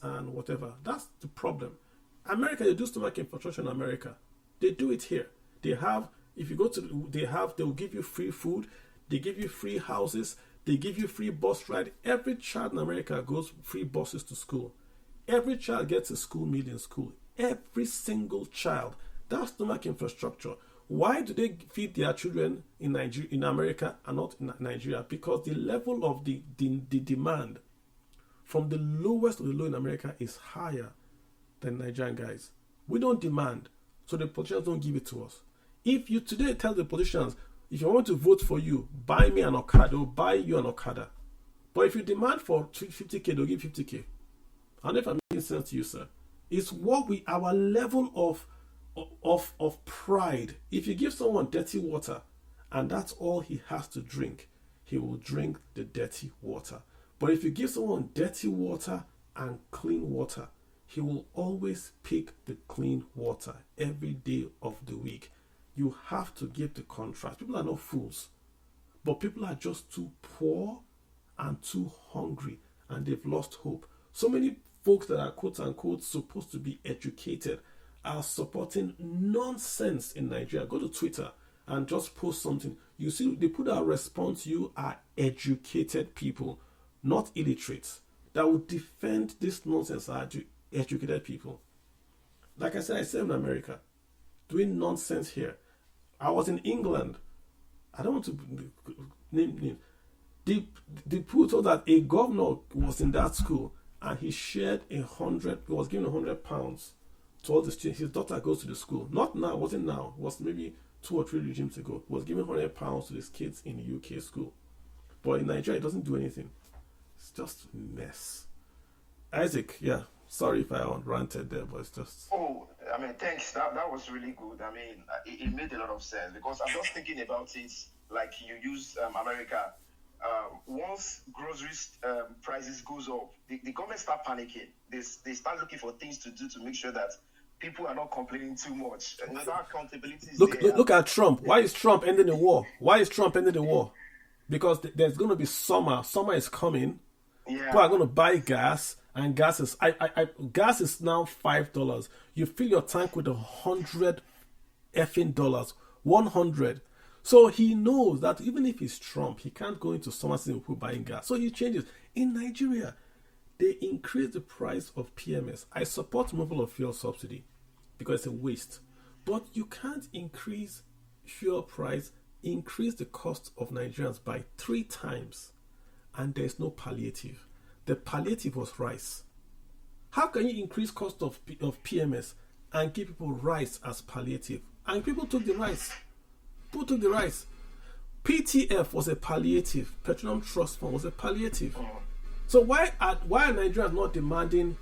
and whatever. That's the problem. America, they do stomach infrastructure in America. They do it here. They have, if you go to, they will give you free food. They give you free houses. They give you free bus ride. Every child in America goes free buses to school. Every child gets a school meal in school. Every single child. That's stomach infrastructure. Why do they feed their children in Nigeria, in America, and not in Nigeria? Because the level of the demand from the lowest of the low in America is higher than Nigerian guys. We don't demand, so the politicians don't give it to us. If you today tell the politicians, if you want to vote for you, buy me an Okada, they'll buy you an Okada. But if you demand for 50K, they'll give 50K. I don't know if I'm making sense to you, sir. It's what our level of pride. If you give someone dirty water and that's all he has to drink, he will drink the dirty water. But if you give someone dirty water and clean water, he will always pick the clean water every day of the week. You have to give the contrast. People are not fools, but people are just too poor and too hungry, and they've lost hope. So many folks that are quote unquote supposed to be educated are supporting nonsense in Nigeria. Go to Twitter and just post something. You see, they put out response, you are educated people, not illiterates, that will defend this nonsense are educated people. Like I said in America, doing nonsense here. I was in England. I don't want to name. The people told that a governor was in that school and he shared was given £100 to all the students. His daughter goes to the school. Not now, wasn't now. It was maybe 2 or 3 regimes ago. He was giving £100 to his kids in the UK school. But in Nigeria, it doesn't do anything. It's just a mess. Isaac, yeah. Sorry if I ranted there, but it's just... Oh, I mean, thanks. That was really good. I mean, it made a lot of sense because I'm just thinking about it like you use America. Once groceries prices goes up, the government start panicking. They start looking for things to do to make sure that people are not complaining too much. And that accountability is Look at Trump. Why is Trump ending the war? because there's going to be summer. Summer is coming. Yeah. People are going to buy gas, and gas is gas is now $5. You fill your tank with $100 effing 100. So he knows that even if he's Trump, he can't go into summer season with people buying gas. So he changes. In Nigeria, they increase the price of PMS. I support removal of fuel subsidy because it's a waste. But you can't increase fuel price, increase the cost of Nigerians by 3 times, and there's no palliative. The palliative was rice. How can you increase cost of PMS and give people rice as palliative? And people took the rice. People took the rice. PTF was a palliative. Petroleum Trust Fund was a palliative. So why are Nigerians not demanding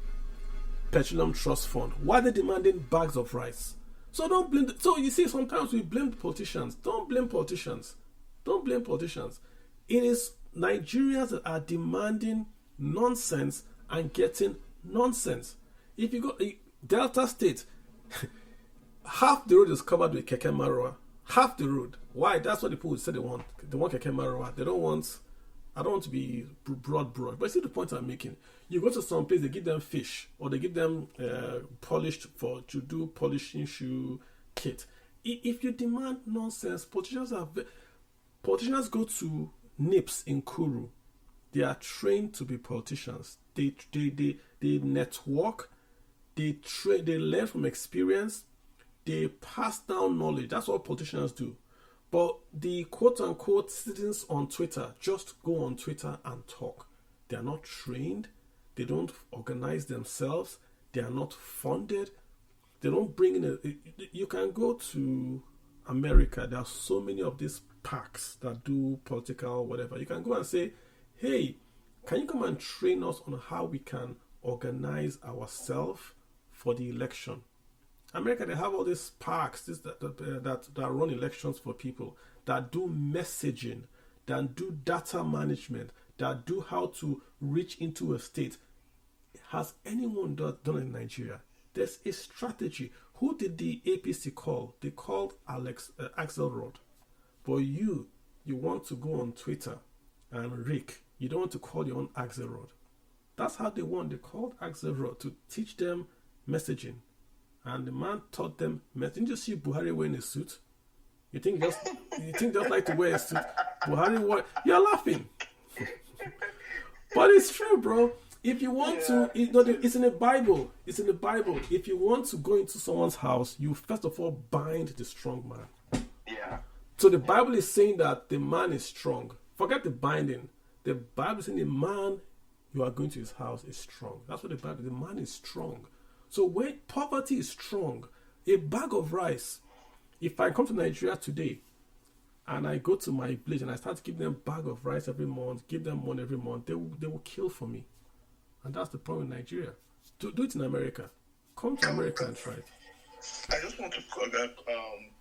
Petroleum Trust Fund? Why are they demanding bags of rice? So don't blame. So you see, sometimes we blame the politicians. Don't blame politicians. Don't blame politicians. It is Nigerians that are demanding nonsense and getting nonsense. If you go Delta State, half the road is covered with Keke Marwa. Half the road. Why? That's what the people say they want. They want Keke Marwa. They don't want. I don't want to be broad, but see the point I'm making. You go to some place, they give them fish, or they give them polished to do polishing shoe kit. If you demand nonsense, politicians go to NIPS in Kuru. They are trained to be politicians. They network. They learn from experience. They pass down knowledge. That's what politicians do. But the quote-unquote citizens on Twitter just go on Twitter and talk. They are not trained. They don't organize themselves. They are not funded. They don't bring in you can go to America. There are so many of these PACs that do political whatever. You can go and say, hey, can you come and train us on how we can organize ourselves for the election? America, they have all these PACs that run elections for people, that do messaging, that do data management, that do how to reach into a state. Has anyone done it in Nigeria? There's a strategy. Who did the APC call? They called Axelrod. But you want to go on Twitter and Rick. You don't want to call your own Axelrod. That's how they won. They called Axelrod to teach them messaging. And the man taught them. Didn't you see Buhari wearing a suit? You think just like to wear a suit? Buhari wore. You're laughing, but it's true, bro. If you want to, it's in the Bible. It's in the Bible. If you want to go into someone's house, you first of all bind the strong man. Yeah. So the Bible is saying that the man is strong. Forget the binding. The Bible is saying the man you are going to his house is strong. That's what the Bible. The man is strong. So when poverty is strong, a bag of rice, if I come to Nigeria today and I go to my village and I start to give them a bag of rice every month, give them money every month, they will kill for me. And that's the problem in Nigeria. Do it in America. Come to America and try it. I just want to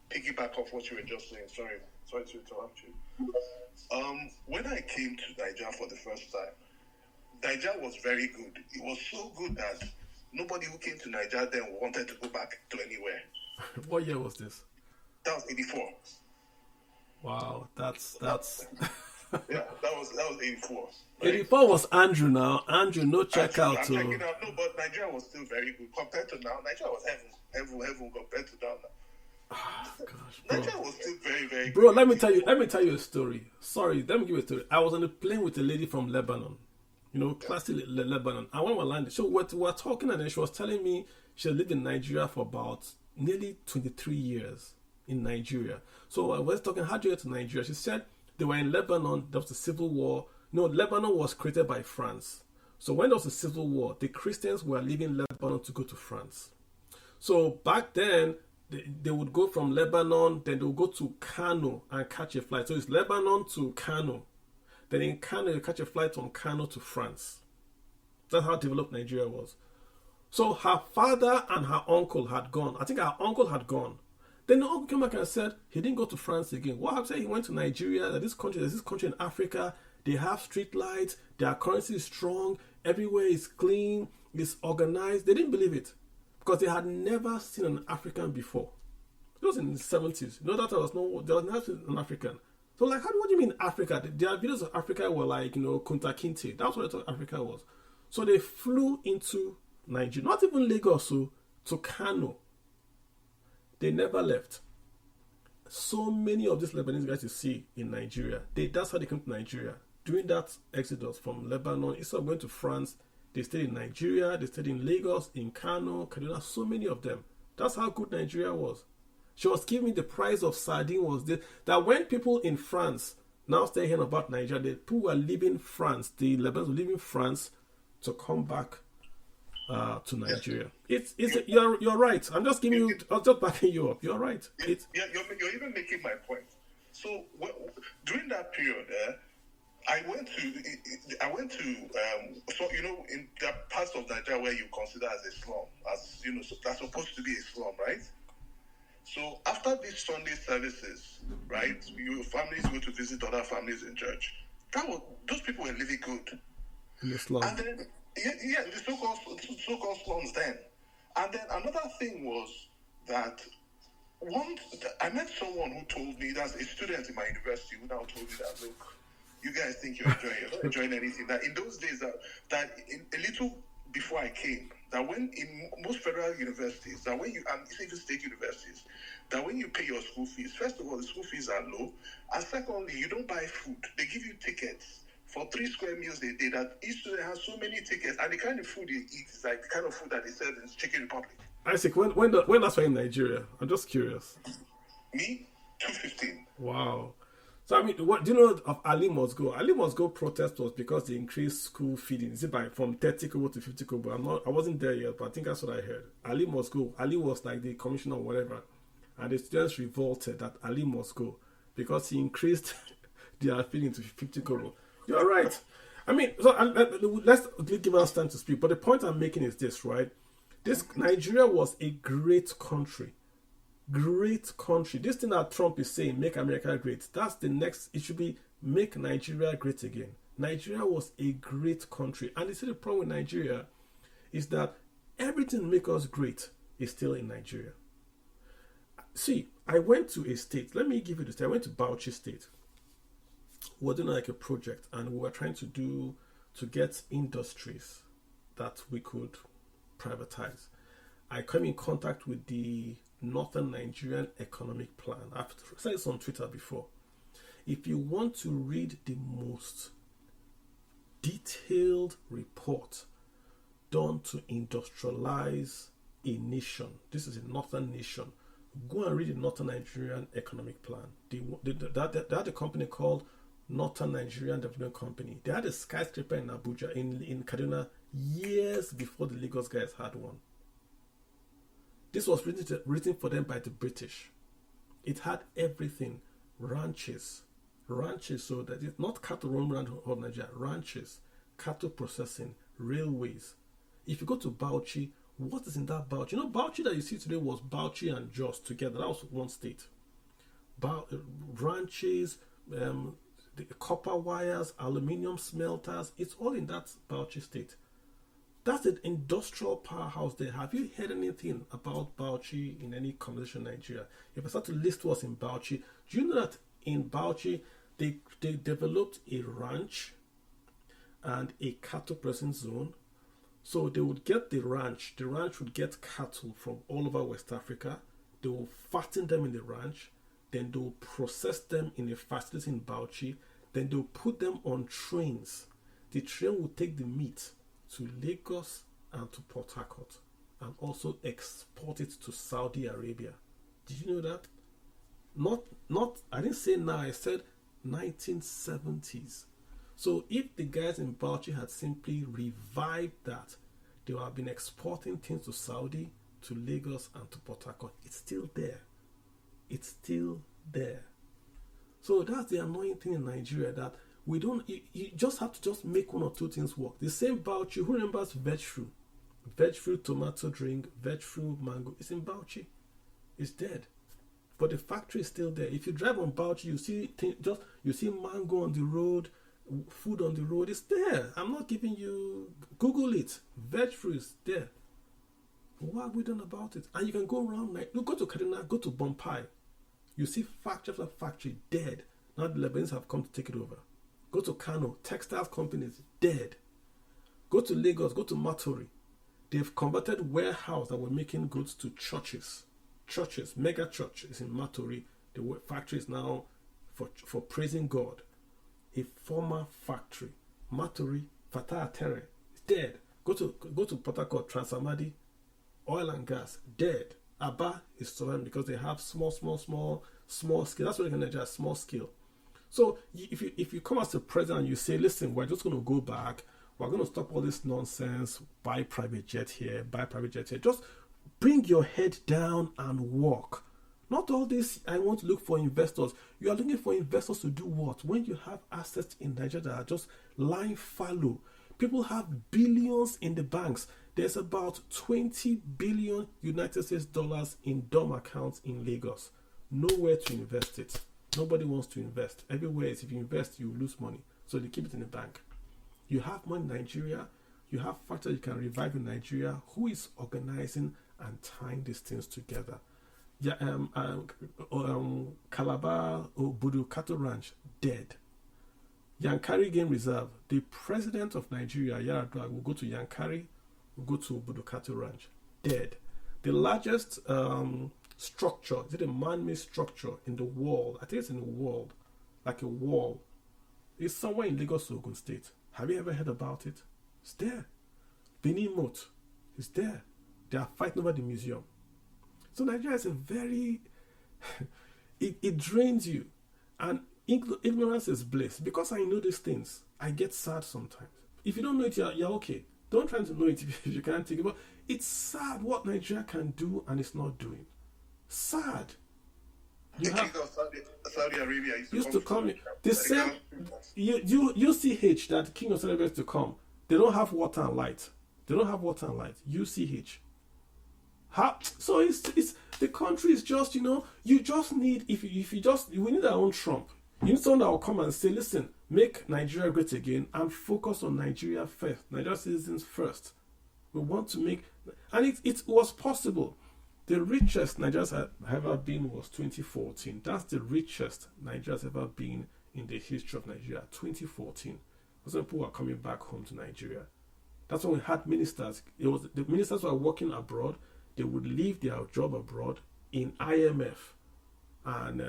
piggyback off what you were just saying. Sorry to interrupt you. When I came to Nigeria for the first time, Nigeria was very good. It was so good that nobody who came to Nigeria then wanted to go back to anywhere. What year was this? That was 84. Wow, that's yeah, that was 84. Right? 84 was Andrew now. Andrew, no checkout. I'm checking out. No, but Nigeria was still very good compared to now. Nigeria was heaven compared to now. Oh, gosh, Nigeria was still very, very good. Bro, let me tell you a story. Sorry, let me give you a story. I was on a plane with a lady from Lebanon. Classic Lebanon. I went to land. So we were talking, and then she was telling me she had lived in Nigeria for about nearly 23 years in Nigeria. So I was talking, how do you get to Nigeria? She said they were in Lebanon. There was a civil war. Lebanon was created by France. So when there was a civil war, the Christians were leaving Lebanon to go to France. So back then, they would go from Lebanon, then they would go to Kano and catch a flight. So it's Lebanon to Kano. Then in Kano, you catch a flight from Kano to France. That's how developed Nigeria was. So her father and her uncle had gone. I think her uncle had gone. Then the uncle came back and said he didn't go to France again. What happened? He went to Nigeria. There's this country in Africa. They have street lights. Their currency is strong. Everywhere is clean. It's organized. They didn't believe it because they had never seen an African before. It was in the 70s. That there was never seen an African. So like, what do you mean Africa? Their videos of Africa were like, Kunta Kinte. That's what I thought Africa was. So they flew into Nigeria, not even Lagos, so to Kano. They never left. So many of these Lebanese guys you see in Nigeria, that's how they came to Nigeria. During that exodus from Lebanon, instead of going to France, they stayed in Nigeria, they stayed in Lagos, in Kano, Kaduna, so many of them. That's how good Nigeria was. She was giving me the price of sardine was this, that when people in France now start hearing about Nigeria, the people who are leaving France, the Lebanese were leaving France to come back to Nigeria. You're right. I'm just giving you. I'm just backing you up. You're right. You're even making my point. So during that period, I went to so in the parts of Nigeria where you consider as a slum, so that's supposed to be a slum, right? So after these Sunday services, right, your families go to visit other families in church. Those people were living good. In the slum. And then the so-called slums then. And then another thing was that I met someone who told me, that's a student in my university, who now told me that, look, you guys think you're enjoying anything. That in those days, that a little before I came, that when in most federal universities, that when you, and even state universities, that when you pay your school fees, first of all, the school fees are low, and secondly, you don't buy food. They give you tickets for 3 square meals a day, that each student has so many tickets, and the kind of food they eat is like the kind of food that they serve in Chicken Republic. Isaac, when that's why in Nigeria? I'm just curious. Me? 2:15. Wow. So I mean, what do you know of Ali Must Go? Ali Must Go protest was because they increased school feeding. Is it from 30 kobo to 50 kobo? I wasn't there yet, but I think that's what I heard. Ali Must Go. Ali was like the commissioner or whatever, and the students revolted that Ali must go because he increased their feeding to 50 kobo. You're right. I mean, so let's give us time to speak. But the point I'm making is this, right? Nigeria was a great country. Great country. This thing that Trump is saying, make America great, that's the next, it should be make Nigeria great again. Nigeria was a great country. And you see the problem with Nigeria is that everything make us great is still in Nigeria. See, I went to a state, let me give you this. I went to Bauchi State. We were doing like a project and we were trying to get industries that we could privatize. I came in contact with the Northern Nigerian Economic Plan. I've said this on Twitter before. If you want to read the most detailed report done to industrialize a nation, this is a northern nation, go and read the Northern Nigerian Economic Plan. They had a company called Northern Nigerian Development Company. They had a skyscraper in Abuja, in Kaduna, years before the Lagos guys had one. This was written for them by the British. It had everything. Ranches, so that it's not cattle roam around of Nigeria. Ranches, cattle processing, railways. If you go to Bauchi, what is in that Bauchi? Bauchi that you see today was Bauchi and Jos together. That was one state. Ranches, the copper wires, aluminium smelters, it's all in that Bauchi state. That's an industrial powerhouse there. Have you heard anything about Bauchi in any conversation in Nigeria? If I start to list what's in Bauchi, do you know that in Bauchi, they developed a ranch and a cattle processing zone? So they would get the ranch would get cattle from all over West Africa. They will fatten them in the ranch, then they will process them in a facility in Bauchi, then they will put them on trains. The train will take the meat to Lagos and to Port Harcourt and also export it to Saudi Arabia. Did you know that? Not I didn't say now, I said 1970s. So if the guys in Bauchi had simply revived that, they would have been exporting things to Saudi, to Lagos and to Port Harcourt. It's still there. It's still there. So that's the annoying thing in Nigeria, that we don't, you just have to just make one or two things work. The same Bauchi, who remembers veg fruit? Veg fruit tomato drink, veg fruit mango. It's in Bauchi. It's dead. But the factory is still there. If you drive on Bauchi, you see mango on the road, food on the road. It's there. I'm not giving you, Google it. Veg fruit is there. What have we done about it? And you can go around, like, go to Kaduna, go to Bompai. You see factory after factory dead. Now the Lebanese have come to take it over. Go to Kano, textiles companies, dead. Go to Lagos, go to Maturi. They've converted warehouse that were making goods to churches. Churches, mega church is in Maturi. The factory is now for praising God. A former factory. Maturi, Fatah Tere, is dead. Go to Port Harcourt, Transamadi, oil and gas, dead. Aba is surviving because they have small scale. That's what they can do, small scale. So if you come as the president and you say, listen, we're just going to go back, we're going to stop all this nonsense, buy private jet here, just bring your head down and work. Not all this, I want to look for investors. You are looking for investors to do what? When you have assets in Nigeria that are just lying fallow. People have billions in the banks. There's about 20 billion United States dollars in dumb accounts in Lagos. Nowhere to invest it. Nobody wants to invest. Everywhere is if you invest, you lose money. So they keep it in the bank. You have money in Nigeria. You have factors you can revive in Nigeria. Who is organizing and tying these things together? Yeah, Calabar Budu Cattle Ranch, dead. Yankari Game Reserve. The president of Nigeria, Yar'Adua, will go to Yankari, will go to Budu Cattle Ranch, dead. The largest structure, is it a man-made structure in the world? I think it's in the world, like a wall. It's somewhere in Lagos, Ogun State. Have you ever heard about it? It's there. Benin Moat is there. They are fighting over the museum. So Nigeria is a very, it drains you. And ignorance is bliss. Because I know these things, I get sad sometimes. If you don't know it, you're okay. Don't try to know it if you can't think about it. It's sad what Nigeria can do and it's not doing. Sad. The king of Saudi Arabia used to come. The same UCH that the king of Saudi Arabia used to come. They don't have water and light. UCH. So it's the country is just, you just need, we need our own Trump. You need someone that will come and say, listen, make Nigeria great again and focus on Nigeria first, Nigeria citizens first. We want to make, and it was possible. The richest Nigeria's ever been was 2014. That's the richest Nigeria's ever been in the history of Nigeria. 2014. Because people were coming back home to Nigeria. That's when we had ministers. The ministers were working abroad. They would leave their job abroad in IMF and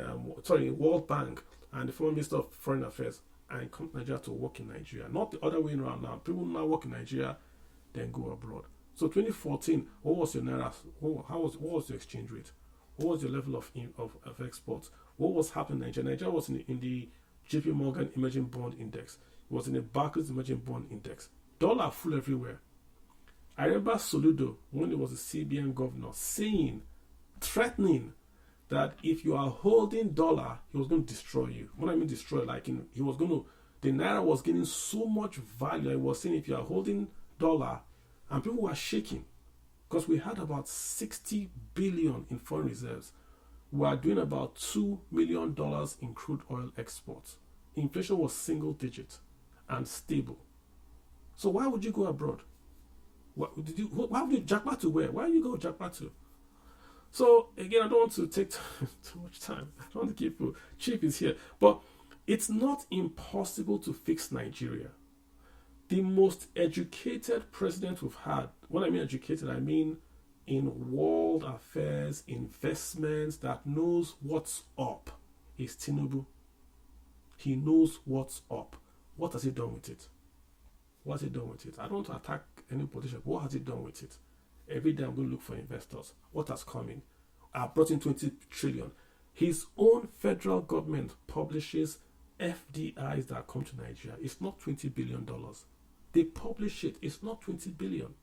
World Bank and the former Minister of Foreign Affairs and come to Nigeria to work in Nigeria. Not the other way around now. People now work in Nigeria, then go abroad. So 2014, what was your naira? What was your exchange rate? What was your level of exports? What was happening in Nigeria? Nigeria was in the JP Morgan Emerging Bond Index. It was in the Barclays Emerging Bond Index. Dollar full everywhere. I remember Soludo, when he was a CBN governor, threatening that if you are holding dollar, he was going to destroy you. When I mean destroy, the naira was gaining so much value. I was saying if you are holding dollar, and people were shaking because we had about 60 billion in foreign reserves. We are doing about $2 million in crude oil exports. Inflation was single digit and stable. So why would you go abroad? Why would you jackpot to where? Why you go jackpot to? So again, I don't want to take too much time. I don't want to keep you. Chief is here. But it's not impossible to fix Nigeria. The most educated president we've had, when I mean educated, I mean in world affairs, investments, that knows what's up, is Tinubu. He knows what's up. What has he done with it? What has he done with it? I don't want to attack any politician. What has he done with it? Every day I'm going to look for investors. What has come in? I brought in 20 trillion. His own federal government publishes FDIs that come to Nigeria. It's not $20 billion. They publish it. It's not 20 billion.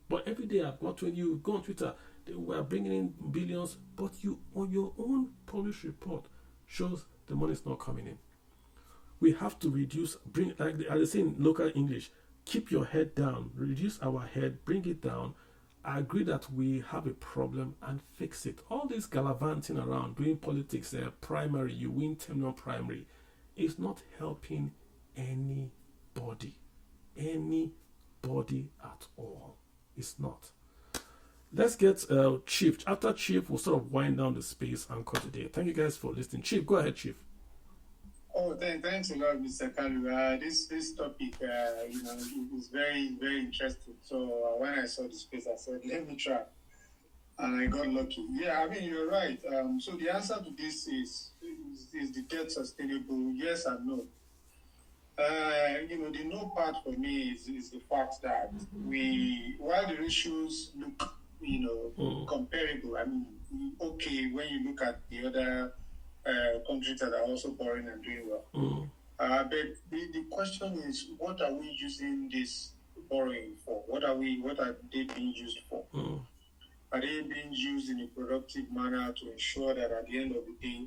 But every day I've got when you go on Twitter, they were bringing in billions, but you on your own published report shows the money is not coming in. We have to reduce, as they say in local English, keep your head down, reduce our head, bring it down. I agree that we have a problem and fix it. All this gallivanting around, doing politics, primary, you win terminal primary, is not helping anybody. Anybody at all. It's not. Let's get Chief. After Chief, we'll sort of wind down the space and call today. Thank you guys for listening. Chief, go ahead, Chief. Thanks a lot, Mr. Kalu. This topic, is very, very interesting. So when I saw the space, I said, let me try. And I got lucky. Yeah, I mean, you're right. So the answer to this is the debt sustainable? Yes and no. The no part for me is the fact that while the ratios look, comparable, I mean, okay, when you look at the other countries that are also borrowing and doing well. But the question is, what are we using this borrowing for? What are they being used for? Are they being used in a productive manner to ensure that at the end of the day,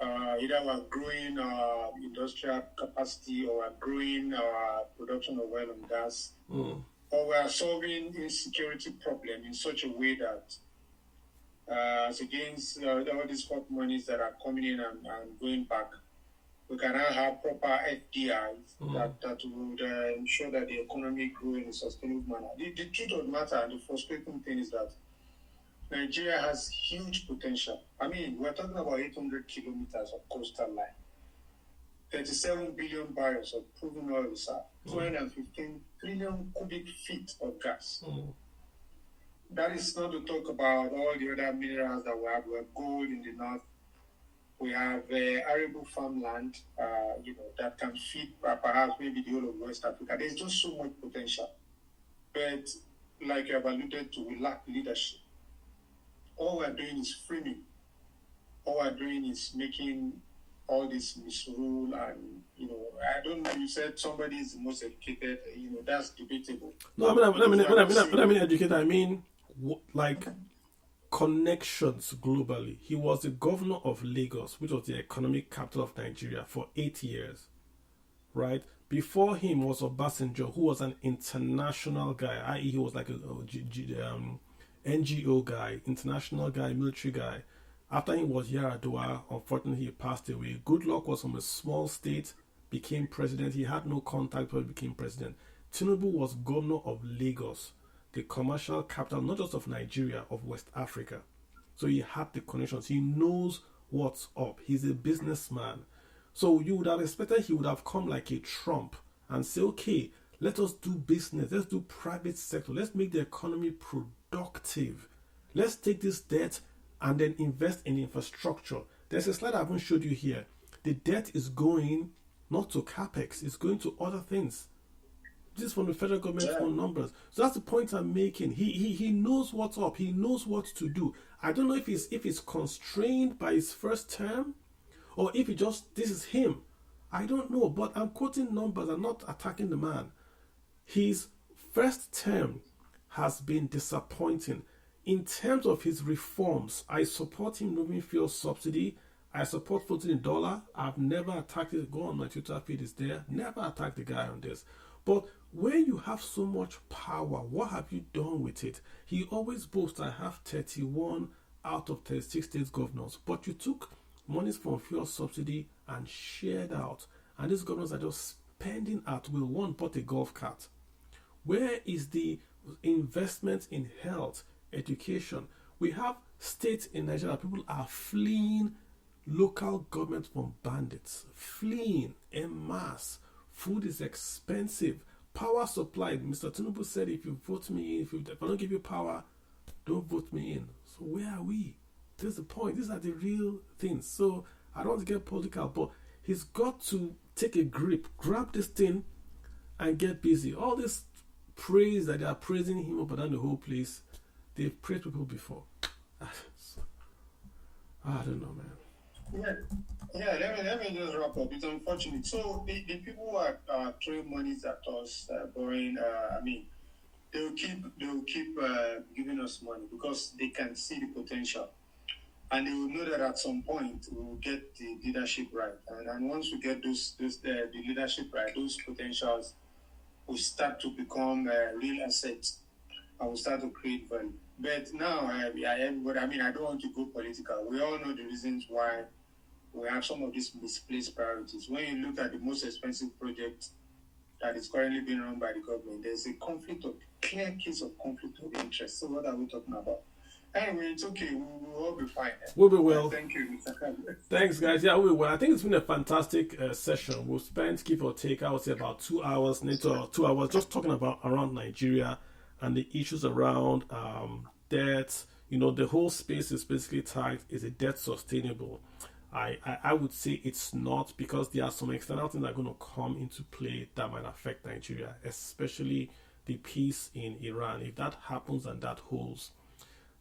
either we're growing our industrial capacity or we're growing our production of oil and gas, or we're solving insecurity problem in such a way that as against all these hot monies that are coming in and going back, we can now have proper FDIs that would ensure that the economy grows in a sustainable manner. The truth of the matter and the frustrating thing is that Nigeria has huge potential. I mean, we're talking about 800 kilometers of coastal line, 37 billion barrels of proven oil reserve, 215 trillion cubic feet of gas. That is not to talk about all the other minerals that we have. We have gold in the north. We have arable farmland, that can feed perhaps maybe the whole of West Africa. There's just so much potential. But like you have alluded to, we lack leadership. All we're doing is framing. All we're doing is making all this misrule and, I don't know, you said somebody is the most educated, that's debatable. No, I mean educated, I mean, like, connections globally. He was the governor of Lagos, which was the economic capital of Nigeria, for 8 years, right? Before him was Obasanjo, who was an international guy, i.e. he was like a NGO guy, international guy, military guy. After him was Yar'Adua. Unfortunately, he passed away. Goodluck was from a small state, became president. He had no contact before he became president. Tinubu was governor of Lagos, the commercial capital, not just of Nigeria, of West Africa. So he had the connections. He knows what's up. He's a businessman. So you would have expected he would have come like a Trump and say, okay, let us do business. Let's do private sector. Let's make the economy productive. Let's take this debt and then invest in infrastructure. There's a slide I haven't showed you here. The debt is going not to capex, it's going to other things. This is from the federal government's own numbers. So that's the point I'm making. He knows what's up. He knows what to do. I don't know if he's constrained by his first term or if he just, this is him. I don't know, but I'm quoting numbers. I'm not attacking the man. His first term has been disappointing. In terms of his reforms, I support him removing fuel subsidy. I support floating the dollar. I've never attacked it. Go on my Twitter feed, is there. Never attacked the guy on this. But when you have so much power, what have you done with it? He always boasts, I have 31 out of 36 states governors. But you took monies from fuel subsidy and shared out. And these governors are just spending at will. One bought a golf cart. Where is the investment in health, education? We have states in Nigeria, people are fleeing local government from bandits, fleeing en masse. Food is expensive. Power supply. Mr. Tinubu said, if you vote me in, if I don't give you power, don't vote me in. So where are we? This is the point. These are the real things. So I don't want to get political, but he's got to take a grip, grab this thing, and get busy. All this praise that they are praising him up and down the whole place, they've praised people before. I don't know, man. Let me just wrap up. It's unfortunate. So the people who are throwing monies at us, borrowing, they will keep giving us money because they can see the potential, and they will know that at some point we will get the leadership right. And once we get the leadership right, those potentials will start to become real assets, and will start to create value. But now, I don't want to go political. We all know the reasons why we have some of these misplaced priorities. When you look at the most expensive project that is currently being run by the government, there's a clear case of conflict of interest. So what are we talking about? Anyway, it's okay. We'll all be fine. We'll be well. Thank you, Mr. Khaled. Thanks, guys. Yeah, we'll be well. I think it's been a fantastic session. We've spent, give or take, I would say about 2 hours, 2 hours, just talking about around Nigeria and the issues around debt. You know, the whole space is basically tagged, is a debt sustainable? I would say it's not, because there are some external things that are going to come into play that might affect Nigeria, especially the peace in Iran. If that happens and that holds,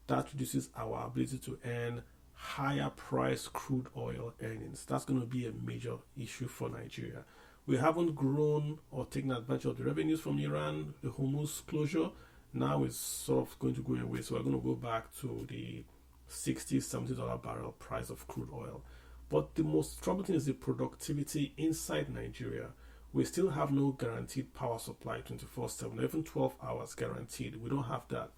that reduces our ability to earn higher price crude oil earnings. That's going to be a major issue for Nigeria. We haven't grown or taken advantage of the revenues from Iran. The Hormuz closure now is sort of going to go away. So we're going to go back to the $60, $70 barrel price of crude oil. But the most troubling thing is the productivity inside Nigeria. We still have no guaranteed power supply 24/7, even 12 hours guaranteed. We don't have that.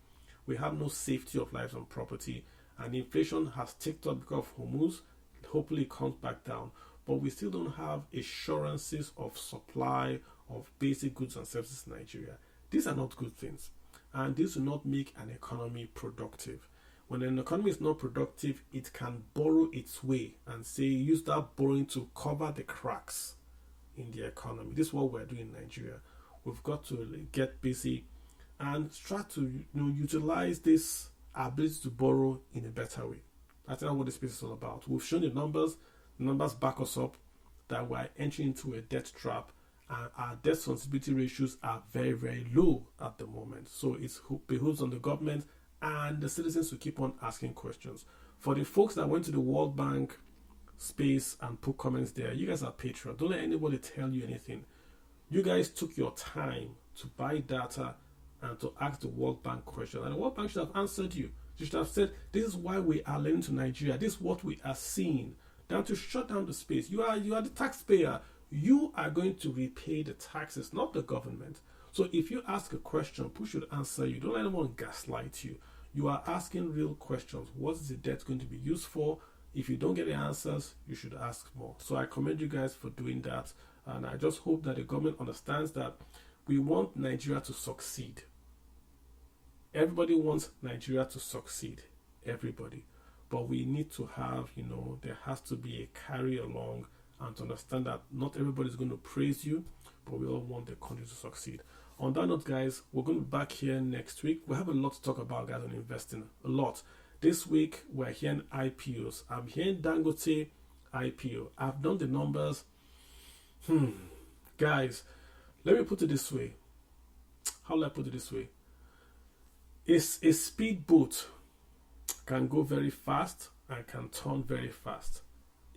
We have no safety of lives and property. And inflation has ticked up because of Hormuz. Hopefully it comes back down. But we still don't have assurances of supply of basic goods and services in Nigeria. These are not good things. And this will not make an economy productive. When an economy is not productive, it can borrow its way and say, use that borrowing to cover the cracks in the economy. This is what we're doing in Nigeria. We've got to get busy and try to utilize this ability to borrow in a better way. That's not what this space is all about. We've shown the numbers back us up that we're entering into a debt trap, and our debt sensibility ratios are very, very low at the moment. So it behooves on the government and the citizens to keep on asking questions. For the folks that went to the World Bank space and put comments there, you guys are patriots. Don't let anybody tell you anything. You guys took your time to buy data and to ask the World Bank question. And the World Bank should have answered you. You should have said, this is why we are lending to Nigeria. This is what we are seeing. Then to shut down the space. You are the taxpayer. You are going to repay the taxes, not the government. So if you ask a question, people should answer you. Don't let anyone gaslight you. You are asking real questions. What is the debt going to be used for? If you don't get the answers, you should ask more. So I commend you guys for doing that. And I just hope that the government understands that we want Nigeria to succeed. Everybody wants Nigeria to succeed. Everybody. But we need to have, there has to be a carry along, and to understand that not everybody is going to praise you, but we all want the country to succeed. On that note, guys, we're going to be back here next week. We have a lot to talk about, guys, on investing. A lot. This week, we're hearing IPOs. I'm hearing Dangote IPO. I've done the numbers. Guys, let me put it this way. How will I put it this way? A speedboat can go very fast and can turn very fast.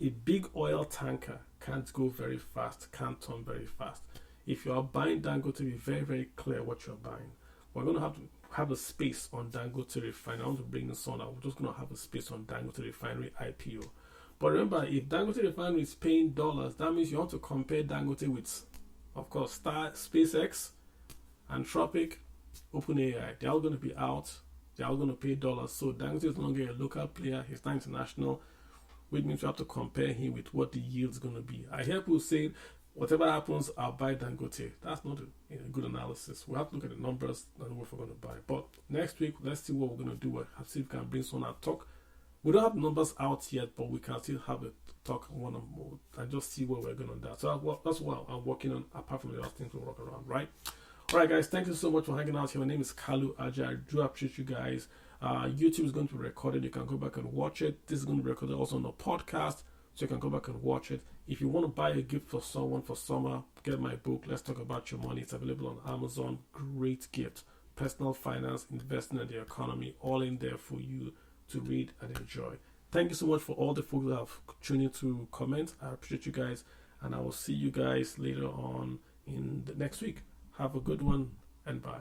A big oil tanker can't go very fast, can't turn very fast. If you are buying Dangote, be very, very clear what you're buying. We're going to have a space on Dangote Refinery. I want to bring this on. I'm just going to have a space on Dangote Refinery IPO. But remember, if Dangote Refinery is paying dollars, that means you want to compare Dangote with, of course, SpaceX, Anthropic, OpenAI. They're all going to be out. They're all going to pay dollars. So Dangote is no longer a local player. He's not international, which means we have to compare him with what the yield is going to be. I hear people saying, whatever happens, I'll buy Dangote. That's not a good analysis. We have to look at the numbers and what we're going to buy. But next week, let's see what we're going to do. See if we can bring someone and talk. We don't have numbers out yet, but we can still have a talk one on more and just see where we're going on that. So that's what I'm working on, apart from the other things we work around, right? All right, guys, thank you so much for hanging out here. My name is Kalu Aja. I do appreciate you guys. YouTube is going to be recorded. You can go back and watch it. This is going to be recorded also on the podcast, so you can go back and watch it. If you want to buy a gift for someone for summer, get my book, Let's Talk About Your Money. It's available on Amazon. Great gift. Personal finance, investing in the economy, all in there for you to read and enjoy. Thank you so much for all the folks that have tuned in to comment. I appreciate you guys, and I will see you guys later on in the next week. Have a good one, and bye.